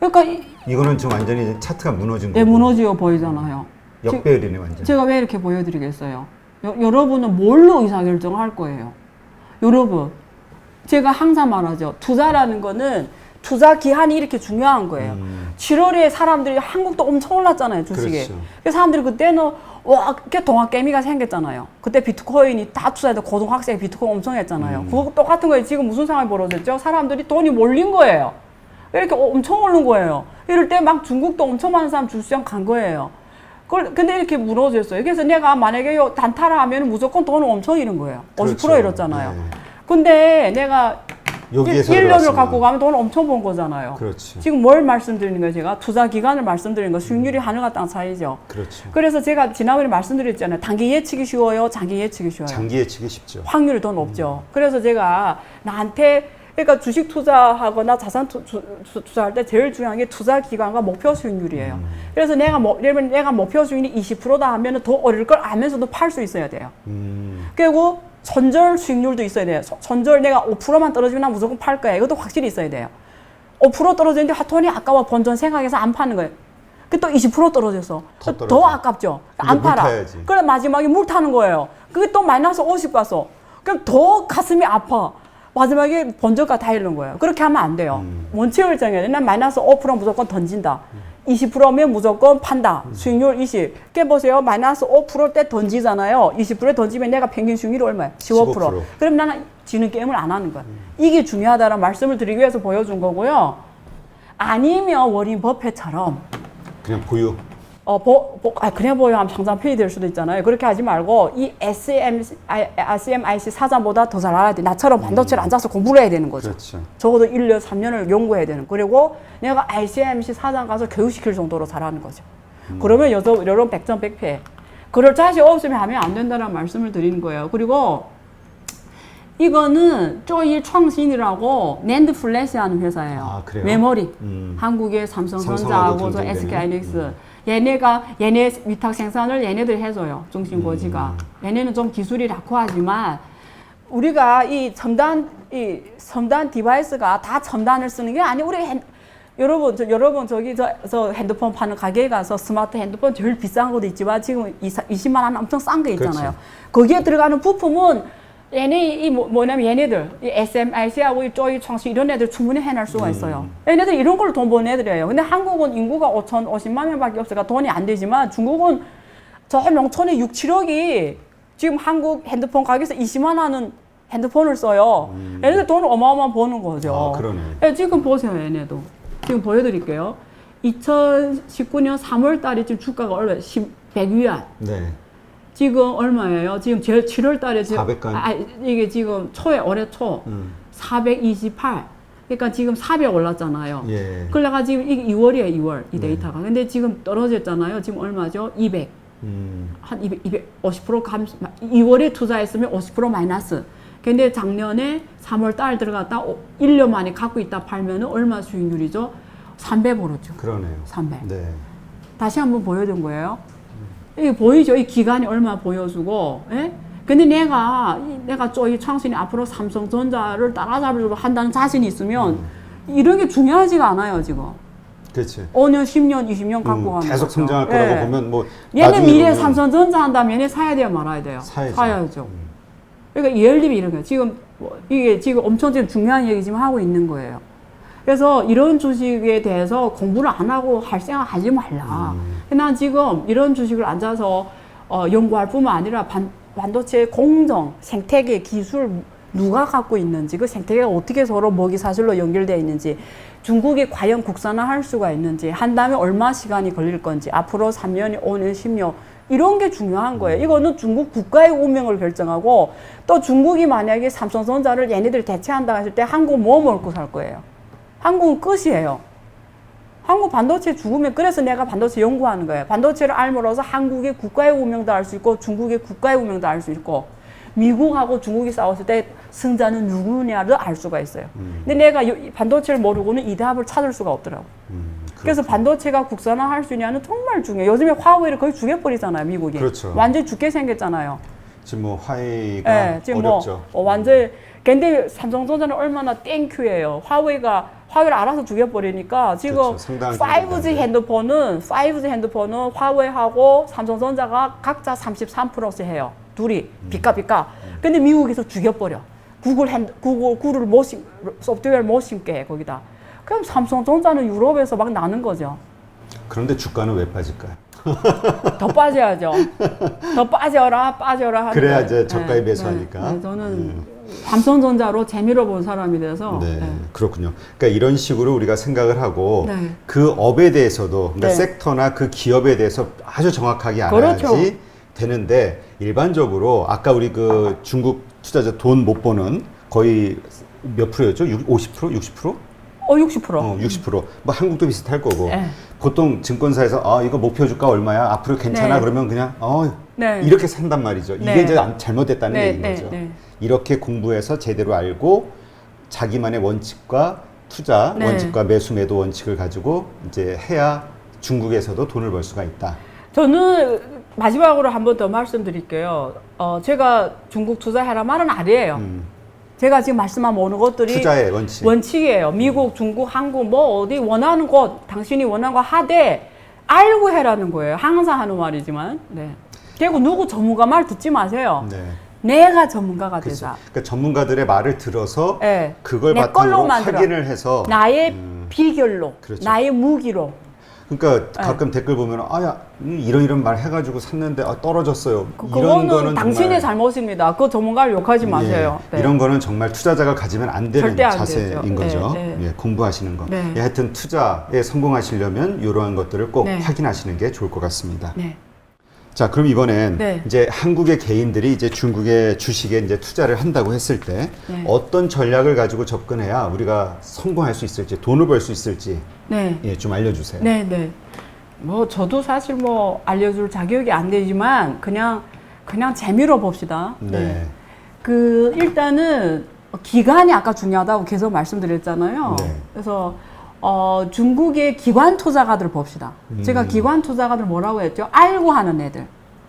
그러니까 이거는 지금 완전히 차트가 무너진 거고. 무너지어 보이잖아요. 역배열이네 완전. 제가 왜 이렇게 보여드리겠어요? 여러분은 뭘로 의사결정을 할 거예요? 여러분, 제가 항상 말하죠. 투자라는 거는 투자 기한이 이렇게 중요한 거예요. 7월에 사람들이 한국도 엄청 올랐잖아요, 주식이. 그렇죠. 그래서 사람들이 그때는 와, 이렇게 동학개미가 생겼잖아요. 그때 비트코인이 다 투자해도 고등학생이 비트코인 엄청 했잖아요. 그거 똑같은 거예요. 지금 무슨 상황이 벌어졌죠? 사람들이 돈이 몰린 거예요. 이렇게 엄청 오른 거예요. 이럴 때 막 중국도 엄청 많은 사람 주시장 간 거예요. 근데 이렇게 무너졌어요. 그래서 내가 만약에 요 단타를 하면 무조건 돈을 엄청 잃은 거예요. 50% 그렇죠. 잃었잖아요. 네. 근데 내가 여기에서 1년을 들어왔으면. 갖고 가면 돈을 엄청 번 거잖아요. 그렇죠. 지금 뭘 말씀드리는 거예요, 제가? 투자 기간을 말씀드리는 거, 수익률이 하늘과 땅 차이죠. 그렇죠. 그래서 제가 지난번에 말씀드렸잖아요. 단기 예측이 쉬워요, 장기 예측이 쉬워요. 장기 예측이 쉽죠. 확률이 더 높죠. 그래서 제가 나한테, 그러니까 주식 투자하거나 자산 투자할 때 제일 중요한 게 투자 기간과 목표 수익률이에요. 그래서 내가 예를 들면 내가 목표 수익률이 20%다 하면은 더 어릴 걸 알면서도 팔 수 있어야 돼요. 그리고 손절 수익률도 있어야 돼요. 손절 내가 5%만 떨어지면 난 무조건 팔 거야. 이것도 확실히 있어야 돼요. 5% 떨어지는데 돈이 아까워 본전 생각해서 안 파는 거예요. 그 또 20% 떨어졌어. 더 아깝죠. 안 팔아. 타야지. 그래 마지막에 물 타는 거예요. 그게 또 마이너스 50 갔어. 그럼 더 가슴이 아파. 마지막에 본전가 다 잃는 거예요. 그렇게 하면 안 돼요. 원칙을 정해야 돼. 난 마이너스 5% 무조건 던진다. 20%면 무조건 판다. 수익률 20. 이렇게 보세요. 마이너스 5%때 던지잖아요. 20%에 던지면 내가 평균 수익률이 얼마야? 15%. 그럼 나는 지는 게임을 안 하는 거야. 이게 중요하다는 말씀을 드리기 위해서 보여준 거고요. 아니면 워린 버핏처럼 그냥 보유. 그냥 보유하면 상장편이 될 수도 있잖아요. 그렇게 하지 말고 이 SMIC 사장보다 더 잘 알아야 돼. 나처럼 반도체를 앉아서 공부를 해야 되는 거죠. 그렇죠. 적어도 1년, 3년을 연구해야 되는. 그리고 내가 ICMC 사장 가서 교육시킬 정도로 잘하는 거죠. 그러면 여러분 백전백패. 그럴 자신 없으면 하면 안 된다는 말씀을 드리는 거예요. 그리고 이거는 쪼이创신이라고 낸드 플래시 하는 회사예요. 아, 그래요? 메모리. 한국의 삼성전자하고 저 SK하이닉스. 얘네 위탁 생산을 얘네들 해줘요. 중심고지가. 얘네는 좀 기술이 낙후하지만 우리가 이 첨단 디바이스가 다 첨단을 쓰는 게 아니 여러분 저기 저 핸드폰 파는 가게에 가서 스마트 핸드폰 제일 비싼 것도 있지만 지금 20만 원 엄청 싼 게 있잖아요. 그렇지. 거기에 들어가는 부품은 뭐냐면 얘네들 이 SMIC하고 이 쪼이创신 이런 애들 충분히 해낼 수가 있어요. 얘네들 이런 걸로 돈 버는 애들이에요. 근데 한국은 인구가 50만 명밖에 없으니까 돈이 안 되지만 중국은 저 농촌에 6, 7억이 지금 한국 핸드폰 가게에서 20만 원은 핸드폰을 써요. 얘네들 돈을 어마어마한 버는 거죠. 아, 그러네. 네, 지금 보세요, 얘네도. 지금 보여드릴게요. 2019년 3월 달에 지금 주가가 얼마? 100위안. 네. 지금 얼마예요? 지금 7월 달에 지금 400간. 이게 지금 올해 초 428. 그러니까 지금 400 올랐잖아요. 예. 그러다가 지금 이게 2월이에요, 2월 이 데이터가. 근데 지금 떨어졌잖아요. 지금 얼마죠? 200. 한 250% 2월에 투자했으면 50% 마이너스. 근데 작년에 3월 달 들어갔다 1년 만에 갖고 있다 팔면은 얼마 수익률이죠? 300 오르죠. 그러네요. 300. 네. 다시 한번 보여준 거예요. 이게 보이죠? 이 기간이 얼마 보여주고, 예? 근데 내가 쪼이创신이 앞으로 삼성전자를 따라잡으려고 한다는 자신이 있으면 이런 게 중요하지가 않아요, 지금. 그렇지. 5년, 10년, 20년 갖고 가는 계속 거죠. 성장할 거라고 보면 뭐 얘는 나중에 미래에 보면 삼성전자 한다면 얘네 사야 돼요, 말아야 돼요? 사야죠. 사야죠. 그러니까 예를들면 이런 거예요. 지금 이게 지금 엄청 지금 중요한 얘기 지금 하고 있는 거예요. 그래서 이런 주식에 대해서 공부를 안 하고 할 생각 하지 말라. 난 지금 이런 주식을 앉아서 연구할 뿐만 아니라 반도체 공정, 생태계, 기술 누가 갖고 있는지, 그 생태계가 어떻게 서로 먹이사슬로 연결되어 있는지, 중국이 과연 국산화할 수가 있는지, 한다면 얼마 시간이 걸릴 건지, 앞으로 3년, 5년, 10년 이런 게 중요한 거예요. 이거는 중국 국가의 운명을 결정하고 또 중국이 만약에 삼성전자를 얘네들 대체한다 했을 때 한국 뭐 먹고 살 거예요? 한국은 끝이에요. 한국 반도체 죽으면 그래서 내가 반도체 연구하는 거예요. 반도체를 알므로써 한국의 국가의 운명도 알 수 있고 중국의 국가의 운명도 알 수 있고 미국하고 중국이 싸웠을 때 승자는 누구냐를 알 수가 있어요. 근데 내가 반도체를 모르고는 이 답을 찾을 수가 없더라고. 그래서 반도체가 국산화할 수 있냐는 정말 중요해요. 요즘에 화웨이를 거의 죽여버리잖아요, 미국이. 그렇죠. 완전히 죽게 생겼잖아요. 지금 뭐 화웨이가 네, 지금 어렵죠. 완전히. 근데 삼성전자는 얼마나 땡큐예요. 화웨이를 알아서 죽여버리니까 지금 그렇죠. 5G 핸드폰은 화웨이하고 삼성전자가 각자 33%씩 해요. 둘이 비까. 근데 미국에서 죽여버려. 구글을 소프트웨어를 못 심게 해 거기다. 그럼 삼성전자는 유럽에서 막 나는 거죠. 그런데 주가는 왜 빠질까요? 더 빠져야죠. 더 빠져라 하는 그래야 거예요. 이제 저가에 매수하니까. 네, 저는 삼성전자로 재미로 본 사람이 돼서. 네, 그렇군요. 그러니까 이런 식으로 우리가 생각을 하고 네. 그 업에 대해서도 그러니까 네. 섹터나 그 기업에 대해서 아주 정확하게 알아야지 그렇죠. 되는데 일반적으로 아까 우리 그 중국 투자자 돈 못 버는 거의 몇 프로였죠? 50%? 60%? 60%. 60%. 뭐 한국도 비슷할 거고. 네. 보통 증권사에서 이거 목표 주가 얼마야? 앞으로 괜찮아? 네. 그러면 그냥 네. 이렇게 산단 말이죠. 이게 네. 이제 잘못됐다는 네, 얘기인 네, 거죠. 네. 이렇게 공부해서 제대로 알고 자기만의 원칙과 투자, 네. 원칙과 매수 매도 원칙을 가지고 이제 해야 중국에서도 돈을 벌 수가 있다. 저는 마지막으로 한 번 더 말씀드릴게요. 제가 중국 투자해라 말은 아니에요. 제가 지금 말씀한 모든 것들이 투자의 원칙. 원칙이에요. 미국, 중국, 한국 뭐 어디 원하는 곳 당신이 원하는 거 하되 알고 해라는 거예요. 항상 하는 말이지만. 네. 그리고 누구 전문가 말 듣지 마세요. 네. 내가 전문가가 그렇죠. 되자. 그러니까 전문가들의 말을 들어서 네. 그걸 내 바탕으로 걸로 만들어. 확인을 해서 나의 비결로, 그렇죠. 나의 무기로. 그러니까 가끔 댓글 보면 이런 말 해가지고 샀는데 떨어졌어요. 이런 그거는 거는 당신의 정말 잘못입니다. 그 전문가를 욕하지 마세요. 예, 네. 이런 거는 정말 투자자가 가지면 안 되는 절대 안 자세인 되죠. 거죠. 네, 네. 예, 공부하시는 거. 네. 예, 하여튼 투자에 성공하시려면 이러한 것들을 꼭 네. 확인하시는 게 좋을 것 같습니다. 네. 자, 그럼 이번엔 네. 이제 한국의 개인들이 이제 중국의 주식에 이제 투자를 한다고 했을 때 네. 어떤 전략을 가지고 접근해야 우리가 성공할 수 있을지, 돈을 벌 수 있을지 네. 예, 좀 알려주세요. 네, 네. 뭐 저도 사실 뭐 알려줄 자격이 안 되지만 그냥 재미로 봅시다. 네. 그 일단은 기간이 아까 중요하다고 계속 말씀드렸잖아요. 네. 그래서 중국의 기관 투자가들 봅시다. 제가 기관 투자가들 뭐라고 했죠? 알고 하는 애들.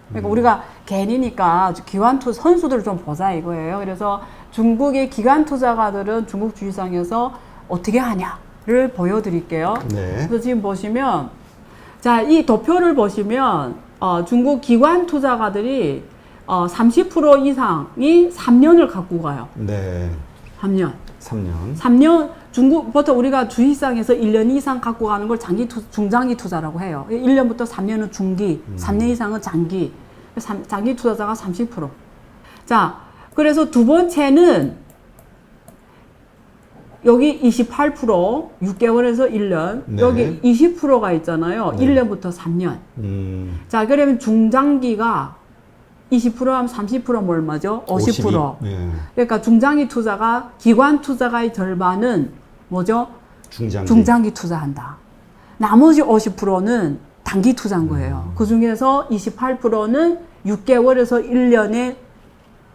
그러니까 우리가 개인이니까 기관 선수들을 좀 보자 이거예요. 그래서 중국의 기관 투자가들은 중국 주식시장에서 어떻게 하냐를 보여드릴게요. 네. 그래서 지금 보시면 자, 이 도표를 보시면 중국 기관 투자가들이 30% 이상이 3년을 갖고 가요. 네. 3년. 3년. 3년 중국 보통 우리가 주식시장에서 1년 이상 갖고 가는 걸 중장기 투자라고 해요. 1년부터 3년은 중기, 3년 이상은 장기. 장기 투자자가 30%. 자, 그래서 두 번째는 여기 28%, 6개월에서 1년, 네. 여기 20%가 있잖아요. 네. 1년부터 3년. 자, 그러면 중장기가 20%하면 30%면 얼마죠? 50%. 예. 그러니까 중장기 투자가, 기관 투자가의 절반은 뭐죠? 중장기. 투자한다. 나머지 50%는 단기 투자인 거예요. 그 중에서 28%는 6개월에서 1년에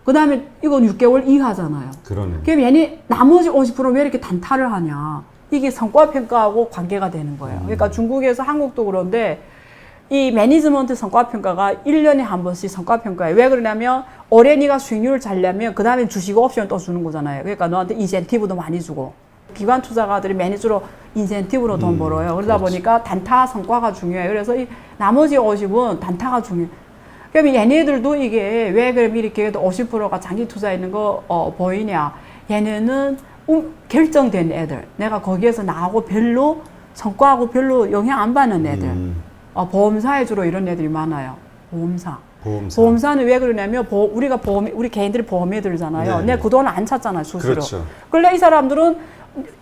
그 다음에 이건 6개월 이하잖아요. 그러네. 그럼 얘네 나머지 50%는 왜 이렇게 단타를 하냐. 이게 성과평가하고 관계가 되는 거예요. 그러니까 중국에서 한국도 그런데 이 매니지먼트 성과평가가 1년에 한 번씩 성과평가예요. 왜 그러냐면 올해 네가 수익률을 잘 내면 그 다음에 주식 옵션 또 주는 거잖아요. 그러니까 너한테 인센티브도 많이 주고. 기관 투자가들이 매니저로 인센티브로 돈 벌어요. 그러다 그렇지. 보니까 단타 성과가 중요해요. 그래서 이 나머지 50은 단타가 중요해요. 그러면 얘네들도 이게 왜 그럼 이렇게 50%가 장기 투자 있는 거 보이냐. 얘네는 결정된 애들. 내가 거기에서 나하고 별로 성과하고 별로 영향 안 받는 애들. 보험사에 주로 이런 애들이 많아요. 보험사. 보험사는 왜 그러냐면 우리 개인들이 보험에 들잖아요. 네. 내가 그 돈을 안 찾잖아요. 수수료. 그렇죠. 그런데 이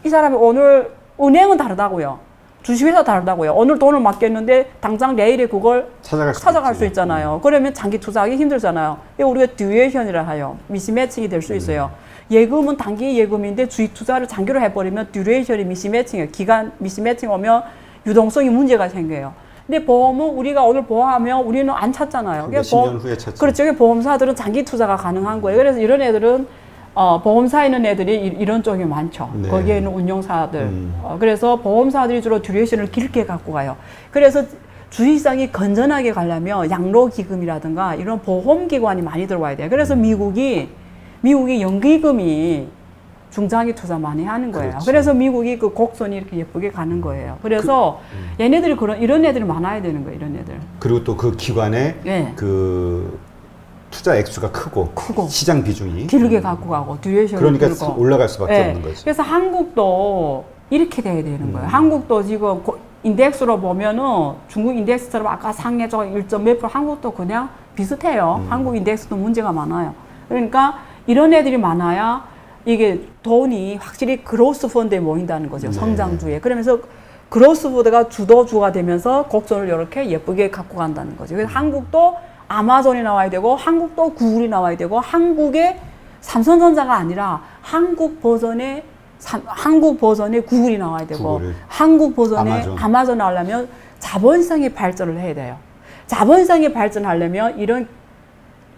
사람이 오늘 은행은 다르다고요. 주식회사 다르다고요. 오늘 돈을 맡겼는데 당장 내일에 그걸 찾아갈 수 있잖아요. 그러면 장기 투자하기 힘들잖아요. 이거 우리가 듀레이션이라 해요. 미스매칭이 될 수 있어요. 예금은 단기 예금인데 주식 투자를 장기로 해버리면 듀레이션이 미스매칭이에요. 기간 미스매칭 오면 유동성이 문제가 생겨요. 근데 보험은 우리가 오늘 보험하면 우리는 안 찾잖아요. 몇십 년 후에 찾죠. 그렇죠. 보험사들은 장기 투자가 가능한 거예요. 그래서 이런 애들은 보험사에 있는 애들이 이런 쪽이 많죠. 네. 거기에 있는 운용사들. 그래서 보험사들이 주로 듀레이션을 길게 갖고 가요. 그래서 주식시장이 건전하게 가려면 양로기금이라든가 이런 보험기관이 많이 들어와야 돼요. 그래서 미국이 연기금이 중장기 투자 많이 하는 거예요. 그렇죠. 그래서 미국이 그 곡선이 이렇게 예쁘게 가는 거예요. 그래서 얘네들이 이런 애들이 많아야 되는 거예요. 이런 애들. 그리고 또 그 기관의 네. 그 투자 액수가 크고 시장 비중이 길게 갖고 가고 듀레이션을 그러니까 길고. 올라갈 수밖에 네. 없는 거죠. 그래서 한국도 이렇게 돼야 되는 거예요. 한국도 지금 인덱스로 보면은 중국 인덱스처럼 아까 상해저 1몇 프로 한국도 그냥 비슷해요. 한국 인덱스도 문제가 많아요. 그러니까 이런 애들이 많아야 이게 돈이 확실히 그로스 펀드에 모인다는 거죠. 네. 성장주에. 그러면서 그로스 펀드가 주도주가 되면서 곡선을 이렇게 예쁘게 갖고 간다는 거죠. 그래서 한국도 아마존이 나와야 되고 한국도 구글이 나와야 되고 한국의 삼성전자가 아니라 한국 버전의 구글이 나와야 되고 구글. 한국 버전의 아마존. 아마존 하려면 자본성의 발전을 해야 돼요. 자본성의 발전하려면 이런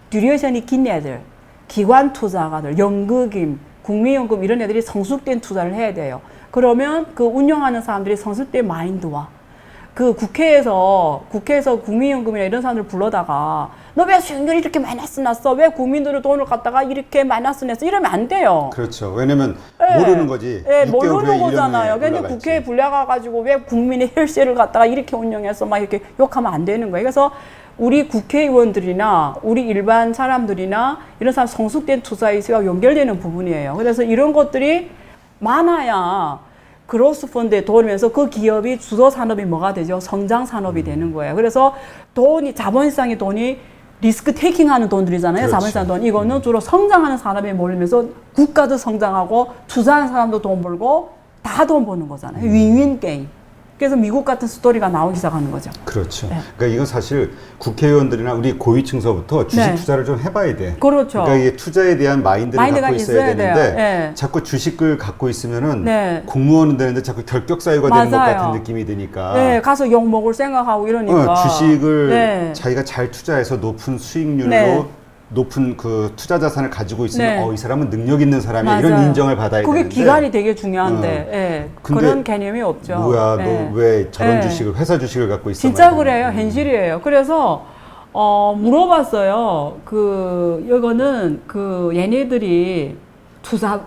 듀레이션이 긴 애들, 기관 투자가들, 연극임, 국민연금 이런 애들이 성숙된 투자를 해야 돼요. 그러면 그 운영하는 사람들이 성숙된 마인드와 그 국회에서 국민연금이나 이런 사람들 불러다가 너 왜 수익률이 이렇게 마이너스 났어? 왜 국민들의 돈을 갖다가 이렇게 마이너스 냈어? 이러면 안 돼요. 그렇죠. 왜냐면 예. 모르는 거지. 예, 6개월 모르는 후에 거잖아요. 1년에 근데 올라갈지. 국회에 불려가가지고 왜 국민의 혈세를 갖다가 이렇게 운영해서 막 이렇게 욕하면 안 되는 거예요. 그래서 우리 국회의원들이나 우리 일반 사람들이나 이런 사람 성숙된 투자의식과 연결되는 부분이에요. 그래서 이런 것들이 많아야 그로스 펀드에 도우면서 그 기업이 주도 산업이 뭐가 되죠? 성장 산업이 되는 거예요. 그래서 자본시장의 돈이 리스크 테이킹 하는 돈들이잖아요. 그렇죠. 자본시장 돈. 이거는 주로 성장하는 산업에 몰리면서 국가도 성장하고 투자하는 사람도 돈 벌고 다 돈 버는 거잖아요. 윈윈 게임. 그래서 미국 같은 스토리가 나오기 시작하는 거죠. 그렇죠. 네. 그러니까 이건 사실 국회의원들이나 우리 고위층서부터 주식 네. 투자를 좀 해봐야 돼. 그렇죠. 그러니까 이게 투자에 대한 마인드가 갖고 있어야 돼요. 되는데 네. 자꾸 주식을 갖고 있으면은 네. 공무원은 되는데 자꾸 결격 사유가 되는 것 맞아요. 같은 느낌이 드니까. 네, 가서 욕 먹을 생각하고 이러니까. 주식을 네. 자기가 잘 투자해서 높은 수익률로 네. 높은 그 투자 자산을 가지고 있으면 네. 이 사람은 능력 있는 사람이야 맞아요. 이런 인정을 받아야 그게 되는데 기간이 되게 중요한데 예, 근데 그런 개념이 없죠. 뭐야 예. 너 왜 저런 예. 주식을 회사 주식을 갖고 있어? 진짜 막 그래요. 현실이에요. 그래서 물어봤어요. 이거는 얘네들이 투자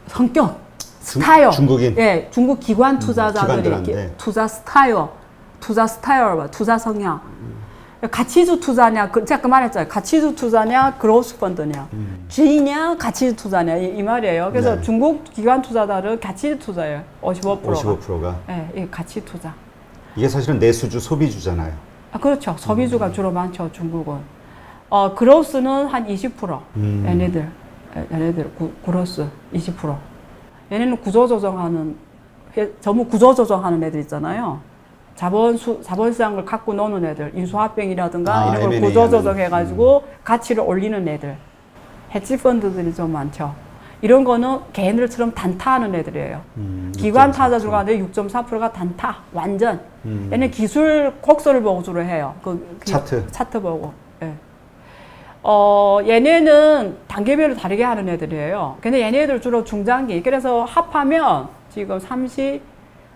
성격, 스타일. 중국인? 예, 중국 기관 투자자들이 기관들한테. 투자 스타일, 투자 성향. 가치주 투자냐, 제가 말했잖아요. 가치주 투자냐, 그로스 펀드냐, G냐, 가치주 투자냐 이 말이에요. 그래서 네. 중국 기관 투자자들은 가치주 투자예요. 55%가. 55%가. 예, 이 가치 투자. 이게 사실은 내수주 소비주잖아요. 아, 그렇죠. 소비주가 주로 많죠, 중국은. 그로스는 한 20%. 얘네들 그로스 20%. 얘네는 전부 구조 조정하는 애들 있잖아요. 자본시장을 갖고 노는 애들, 인수합병이라든가 이런 걸 M&A 구조 하는. 조정해가지고 가치를 올리는 애들. 헤지펀드들이 좀 많죠. 이런 거는 개인들처럼 단타하는 애들이에요. 기관 타자들 가운데 6.4%가 단타, 완전. 얘는 기술 곡선을 보고 주로 해요. 차트 보고. 예. 얘네는 단계별로 다르게 하는 애들이에요. 근데 얘네들 주로 중장기. 그래서 합하면 지금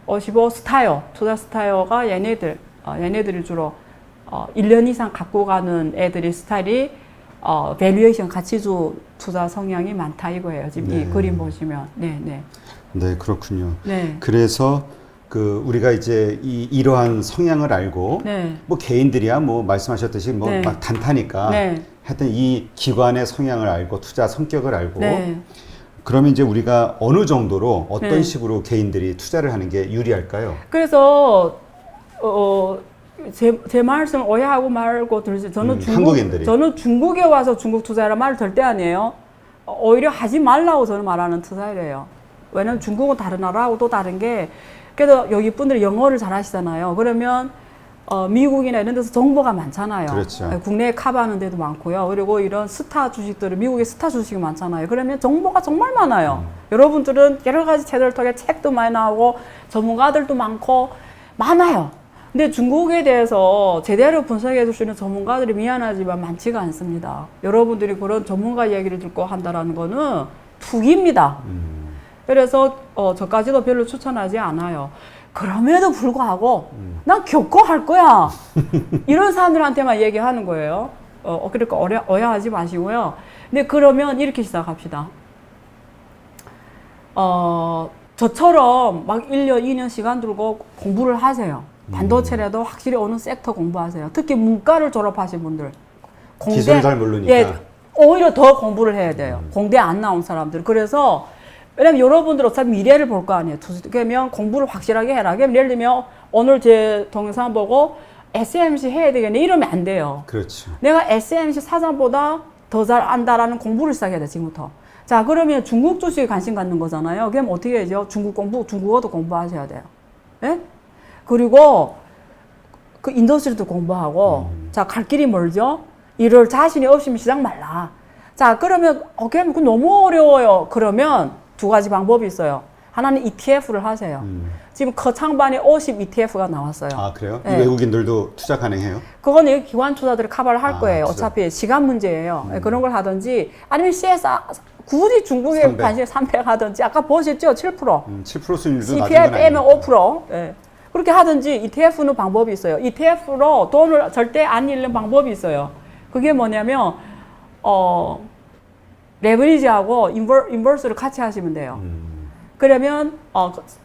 55 스타일, 투자 스타일가 얘네들이 주로 1년 이상 갖고 가는 애들의 스타일이 밸류에이션 가치주 투자 성향이 많다 이거예요. 지금 네. 이 그림 보시면. 네. 네, 그렇군요. 네. 그래서 우리가 이제 이러한 성향을 알고 네. 뭐 개인들이야 뭐 말씀하셨듯이 뭐 네. 막 단타니까 네. 하여튼 이 기관의 성향을 알고 투자 성격을 알고 네. 그러면 이제 우리가 어느 정도로 어떤 네. 식으로 개인들이 투자를 하는 게 유리할까요? 그래서 제 말씀 오해하고 말고 들으세요. 한국인들이. 저는 중국에 와서 중국 투자라 말을 절대 아니에요. 오히려 하지 말라고 저는 말하는 투자이래요. 왜냐면 중국은 다른 나라하고 또 다른 게 그래도 여기 분들이 영어를 잘 하시잖아요. 그러면 미국이나 이런 데서 정보가 많잖아요. 그렇죠. 국내에 커버하는 데도 많고요. 그리고 이런 스타 주식들은 미국에 스타 주식이 많잖아요. 그러면 정보가 정말 많아요. 여러분들은 여러 가지 채널을 통해 책도 많이 나오고 전문가들도 많고 많아요. 근데 중국에 대해서 제대로 분석해 줄 수 있는 전문가들이 미안하지만 많지가 않습니다. 여러분들이 그런 전문가 얘기를 듣고 한다는 거는 투기입니다. 그래서 저까지도 별로 추천하지 않아요. 그럼에도 불구하고 난 겪고 할 거야. 이런 사람들한테만 얘기하는 거예요. 그러니까 오해하지 마시고요. 근데 그러면 이렇게 시작합시다. 저처럼 막 1년, 2년 시간 들고 공부를 하세요. 반도체라도 확실히 어느 섹터 공부하세요. 특히 문과를 졸업하신 분들. 기술을 잘 모르니까. 예, 오히려 더 공부를 해야 돼요. 공대 안 나온 사람들. 그래서 왜냐면 여러분들 어차피 미래를 볼 거 아니에요. 그러면 공부를 확실하게 해라. 그러면 예를 들면 오늘 제 동영상 보고 SMC 해야 되겠네 이러면 안 돼요. 그렇죠. 내가 SMC 사전보다 더 잘 안다라는 공부를 시작해야 돼, 지금부터. 자, 그러면 중국 주식에 관심 갖는 거잖아요. 그럼 어떻게 해야죠? 중국어도 공부하셔야 돼요. 예? 그리고 그 인더스트리도 공부하고, 자, 갈 길이 멀죠? 이럴 자신이 없으면 시작 말라. 자, 그러면, 그럼 너무 어려워요. 그러면 두 가지 방법이 있어요. 하나는 ETF를 하세요. 지금 거창반에 50 ETF가 나왔어요. 아, 그래요? 네. 외국인들도 투자 가능해요? 그거는 기관 투자들을 커버를 할 거예요. 투자. 어차피 시간 문제예요. 그런 걸 하든지 아니면 CSR 굳이 중국에 300. 관심 300 하든지 아까 보셨죠? 7%. 7% 수익률도 낮은 CPI 건 빼면 아니에요. 5%. 예. 그렇게 하든지 ETF는 방법이 있어요. ETF로 돈을 절대 안 잃는 방법이 있어요. 그게 뭐냐면 레버리지하고 인버스를 같이 하시면 돼요. 그러면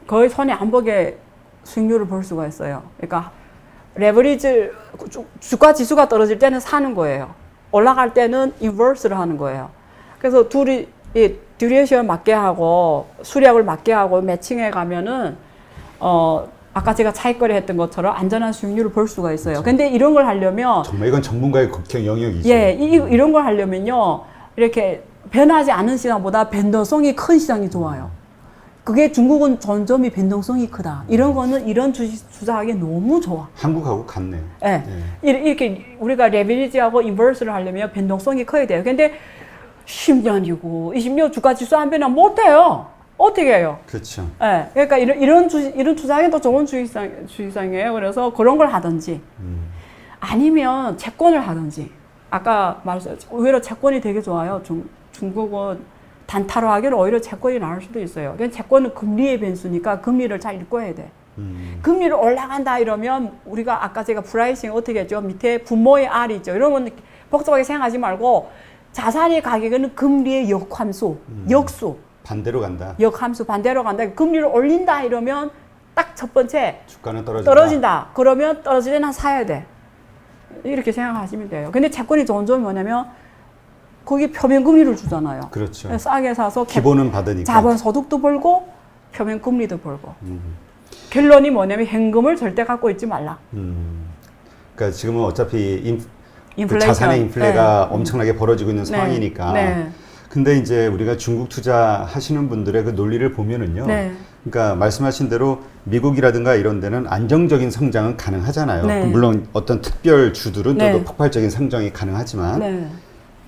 거의 손에 안 보게 수익률을 볼 수가 있어요. 그러니까 레버리지 주가 지수가 떨어질 때는 사는 거예요. 올라갈 때는 인버스를 하는 거예요. 그래서 둘이 이 듀레이션 맞게 하고 수력을 맞게 하고 매칭해 가면은 아까 제가 차익거래 했던 것처럼 안전한 수익률을 볼 수가 있어요. 근데 이런 걸 하려면 정말 이건 전문가의 극형 영역이죠. 예, 이런 걸 하려면요. 이렇게 변하지 않은 시장보다 변동성이 큰 시장이 좋아요. 그게 중국은 점점이 변동성이 크다. 이런 거는 이런 주식 투자하기 너무 좋아. 한국하고 같네요. 예. 이렇게 우리가 레버리지하고 인버스를 하려면 변동성이 커야 돼요. 근데 10년이고 20년 주가 지수 안 변하면 못 해요. 어떻게 해요? 그렇죠. 예. 그러니까 이런 투자하기 더 좋은 주식상이에요. 그래서 그런 걸 하든지 아니면 채권을 하든지 아까 말했어요. 오히려 채권이 되게 좋아요. 중국은 단타로 하기는 오히려 채권이 나을 수도 있어요. 그냥 채권은 금리의 변수니까 금리를 잘 읽고 해야 돼. 금리를 올라간다 이러면 우리가 아까 제가 프라이싱 어떻게 했죠? 밑에 부모의 R이 있죠. 이런 건 복잡하게 생각하지 말고 자산의 가격은 금리의 역함수, 역수. 반대로 간다. 역함수 반대로 간다. 금리를 올린다 이러면 딱 첫 번째 주가는 떨어진다. 떨어진다. 그러면 떨어질 때는 사야 돼. 이렇게 생각하시면 돼요. 근데 채권이 좋은 점이 뭐냐면 거기 표면 금리를 주잖아요. 그렇죠. 싸게 사서 기본은 받으니까. 자본 소득도 벌고 표면 금리도 벌고. 결론이 뭐냐면 현금을 절대 갖고 있지 말라. 그러니까 지금은 어차피 그 인플레이션. 자산의 인플레가 네. 엄청나게 벌어지고 있는 네. 상황이니까. 네. 근데 이제 우리가 중국 투자 하시는 분들의 그 논리를 보면은요. 네. 그러니까 말씀하신 대로 미국이라든가 이런 데는 안정적인 성장은 가능하잖아요. 네. 물론 어떤 특별 주들은 네. 또 폭발적인 성장이 가능하지만 네.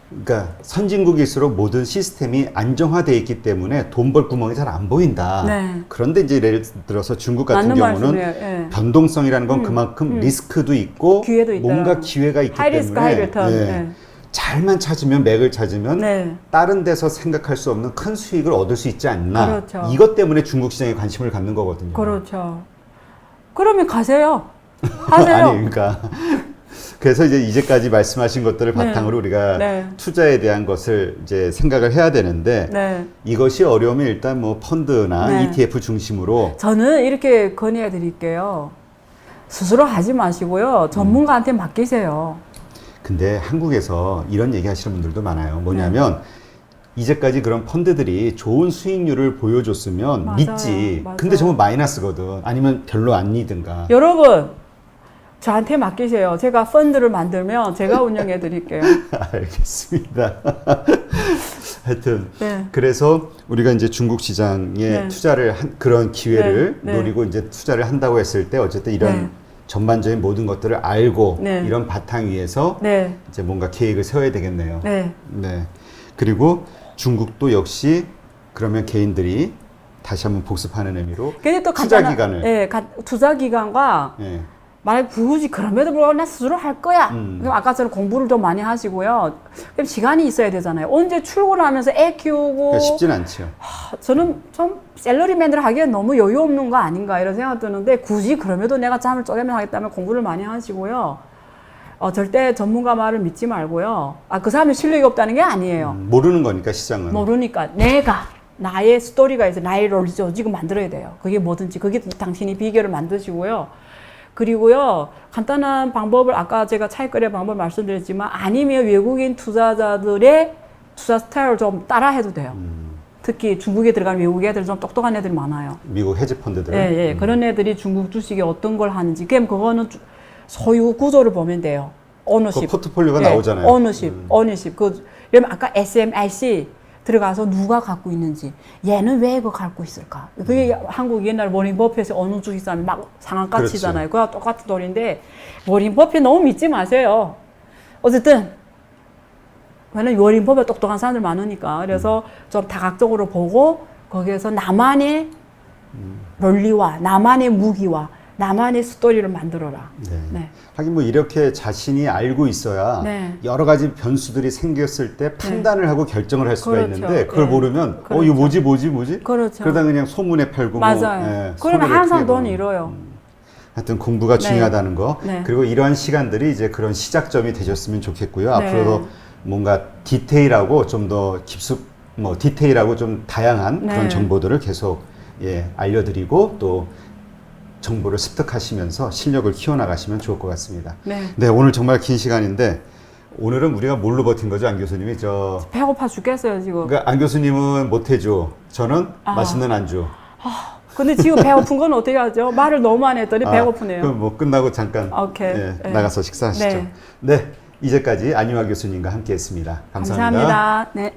그러니까 선진국일수록 모든 시스템이 안정화되어 있기 때문에 돈 벌 구멍이 잘 안 보인다. 네. 그런데 이제 예를 들어서 중국 같은 맞는 경우는 말씀이에요. 예. 변동성이라는 건 그만큼 리스크도 있고 기회도 있다. 뭔가 기회가 있기 하이 리스크, 하이 때문에 리턴. 예. 네. 잘만 찾으면 맥을 찾으면 네. 다른 데서 생각할 수 없는 큰 수익을 얻을 수 있지 않나. 그렇죠. 이것 때문에 중국 시장에 관심을 갖는 거거든요. 그렇죠. 그러면 가세요. 하세요. 아니 그러니까 그래서 이제까지 말씀하신 것들을 네. 바탕으로 우리가 네. 투자에 대한 것을 이제 생각을 해야 되는데 네. 이것이 어려우면 일단 뭐 펀드나 네. ETF 중심으로 저는 이렇게 건의해 드릴게요. 스스로 하지 마시고요. 전문가한테 맡기세요. 근데 한국에서 이런 얘기 하시는 분들도 많아요. 뭐냐면 이제까지 그런 펀드들이 좋은 수익률을 보여줬으면 맞아요. 믿지. 맞아요. 근데 정말 마이너스거든. 아니면 별로 아니든가. 여러분, 저한테 맡기세요. 제가 펀드를 만들면 제가 운영해 드릴게요. 알겠습니다. 하여튼 네. 그래서 우리가 이제 중국 시장에 네. 투자를 그런 기회를 네. 네. 노리고 이제 투자를 한다고 했을 때 어쨌든 이런 네. 전반적인 모든 것들을 알고 네. 이런 바탕 위에서 네. 이제 뭔가 계획을 세워야 되겠네요. 네. 네. 그리고 중국도 역시 그러면 개인들이 다시 한번 복습하는 의미로 근데 또 투자 간단한- 기간을 예, 투자 기간과 예. 만약 굳이 그럼에도 불구하고 나 스스로 할 거야. 그럼 아까처럼 공부를 좀 많이 하시고요. 그럼 시간이 있어야 되잖아요. 언제 출근하면서 애 키우고 그러니까 쉽진 않죠. 저는 좀 셀러리맨들 하기엔 너무 여유 없는 거 아닌가 이런 생각 드는데 굳이 그럼에도 내가 잠을 쪼개면 하겠다면 공부를 많이 하시고요. 절대 전문가 말을 믿지 말고요. 그 사람이 실력이 없다는 게 아니에요. 모르는 거니까 시장은. 모르니까 나의 스토리가 있어, 나의 롤리죠. 지금 만들어야 돼요. 그게 뭐든지 그게 당신이 비결을 만드시고요. 그리고요, 간단한 방법을 아까 제가 차익거래 방법 말씀드렸지만 아니면 외국인 투자자들의 투자 스타일을 좀 따라해도 돼요. 특히 중국에 들어가는 외국 애들 좀 똑똑한 애들이 많아요. 미국 헤지 펀드들. 예, 예. 그런 애들이 중국 주식이 어떤 걸 하는지, 그럼 그거는 소유 구조를 보면 돼요. 오너십. 그 포트폴리오가 예, 나오잖아요. 오너십. 그러면 아까 SMIC 들어가서 누가 갖고 있는지, 얘는 왜 이거 갖고 있을까? 그게 한국 옛날 워린 버핏이 어느 주식사는 막 상한가 그렇죠. 치잖아요. 그거 똑같은 도리인데, 워린 버핏 너무 믿지 마세요. 어쨌든, 왜냐면 워린 버핏 똑똑한 사람들 많으니까. 그래서 좀 다각적으로 보고, 거기에서 나만의 논리와, 나만의 무기와, 나만의 스토리를 만들어라. 네. 네. 하긴 뭐 이렇게 자신이 알고 있어야 네. 여러 가지 변수들이 생겼을 때 판단을 하고 결정을 할 수가 그렇죠. 있는데 그걸 예. 모르면 그렇죠. 이거 뭐지? 그렇죠. 그러다 그냥 소문에 팔고 맞아요. 뭐, 예, 그러면 손해를 항상 크게 돈 보는. 잃어요. 하여튼 공부가 네. 중요하다는 거. 네. 그리고 이러한 시간들이 이제 그런 시작점이 되셨으면 좋겠고요. 네. 앞으로도 뭔가 디테일하고 좀 더 디테일하고 좀 다양한 네. 그런 정보들을 계속 알려드리고 또 정보를 습득하시면서 실력을 키워나가시면 좋을 것 같습니다. 네. 네, 오늘 정말 긴 시간인데 오늘은 우리가 뭘로 버틴 거죠, 안 교수님이? 배고파 죽겠어요, 지금. 그러니까 안 교수님은 모태주, 저는 맛있는 안주. 근데 지금 배고픈 건 어떻게 하죠? 말을 너무 안 했더니 배고프네요. 그럼 뭐 끝나고 잠깐 오케이. 네. 나가서 식사하시죠. 네. 네, 이제까지 안유아 교수님과 함께했습니다. 감사합니다. 감사합니다. 네.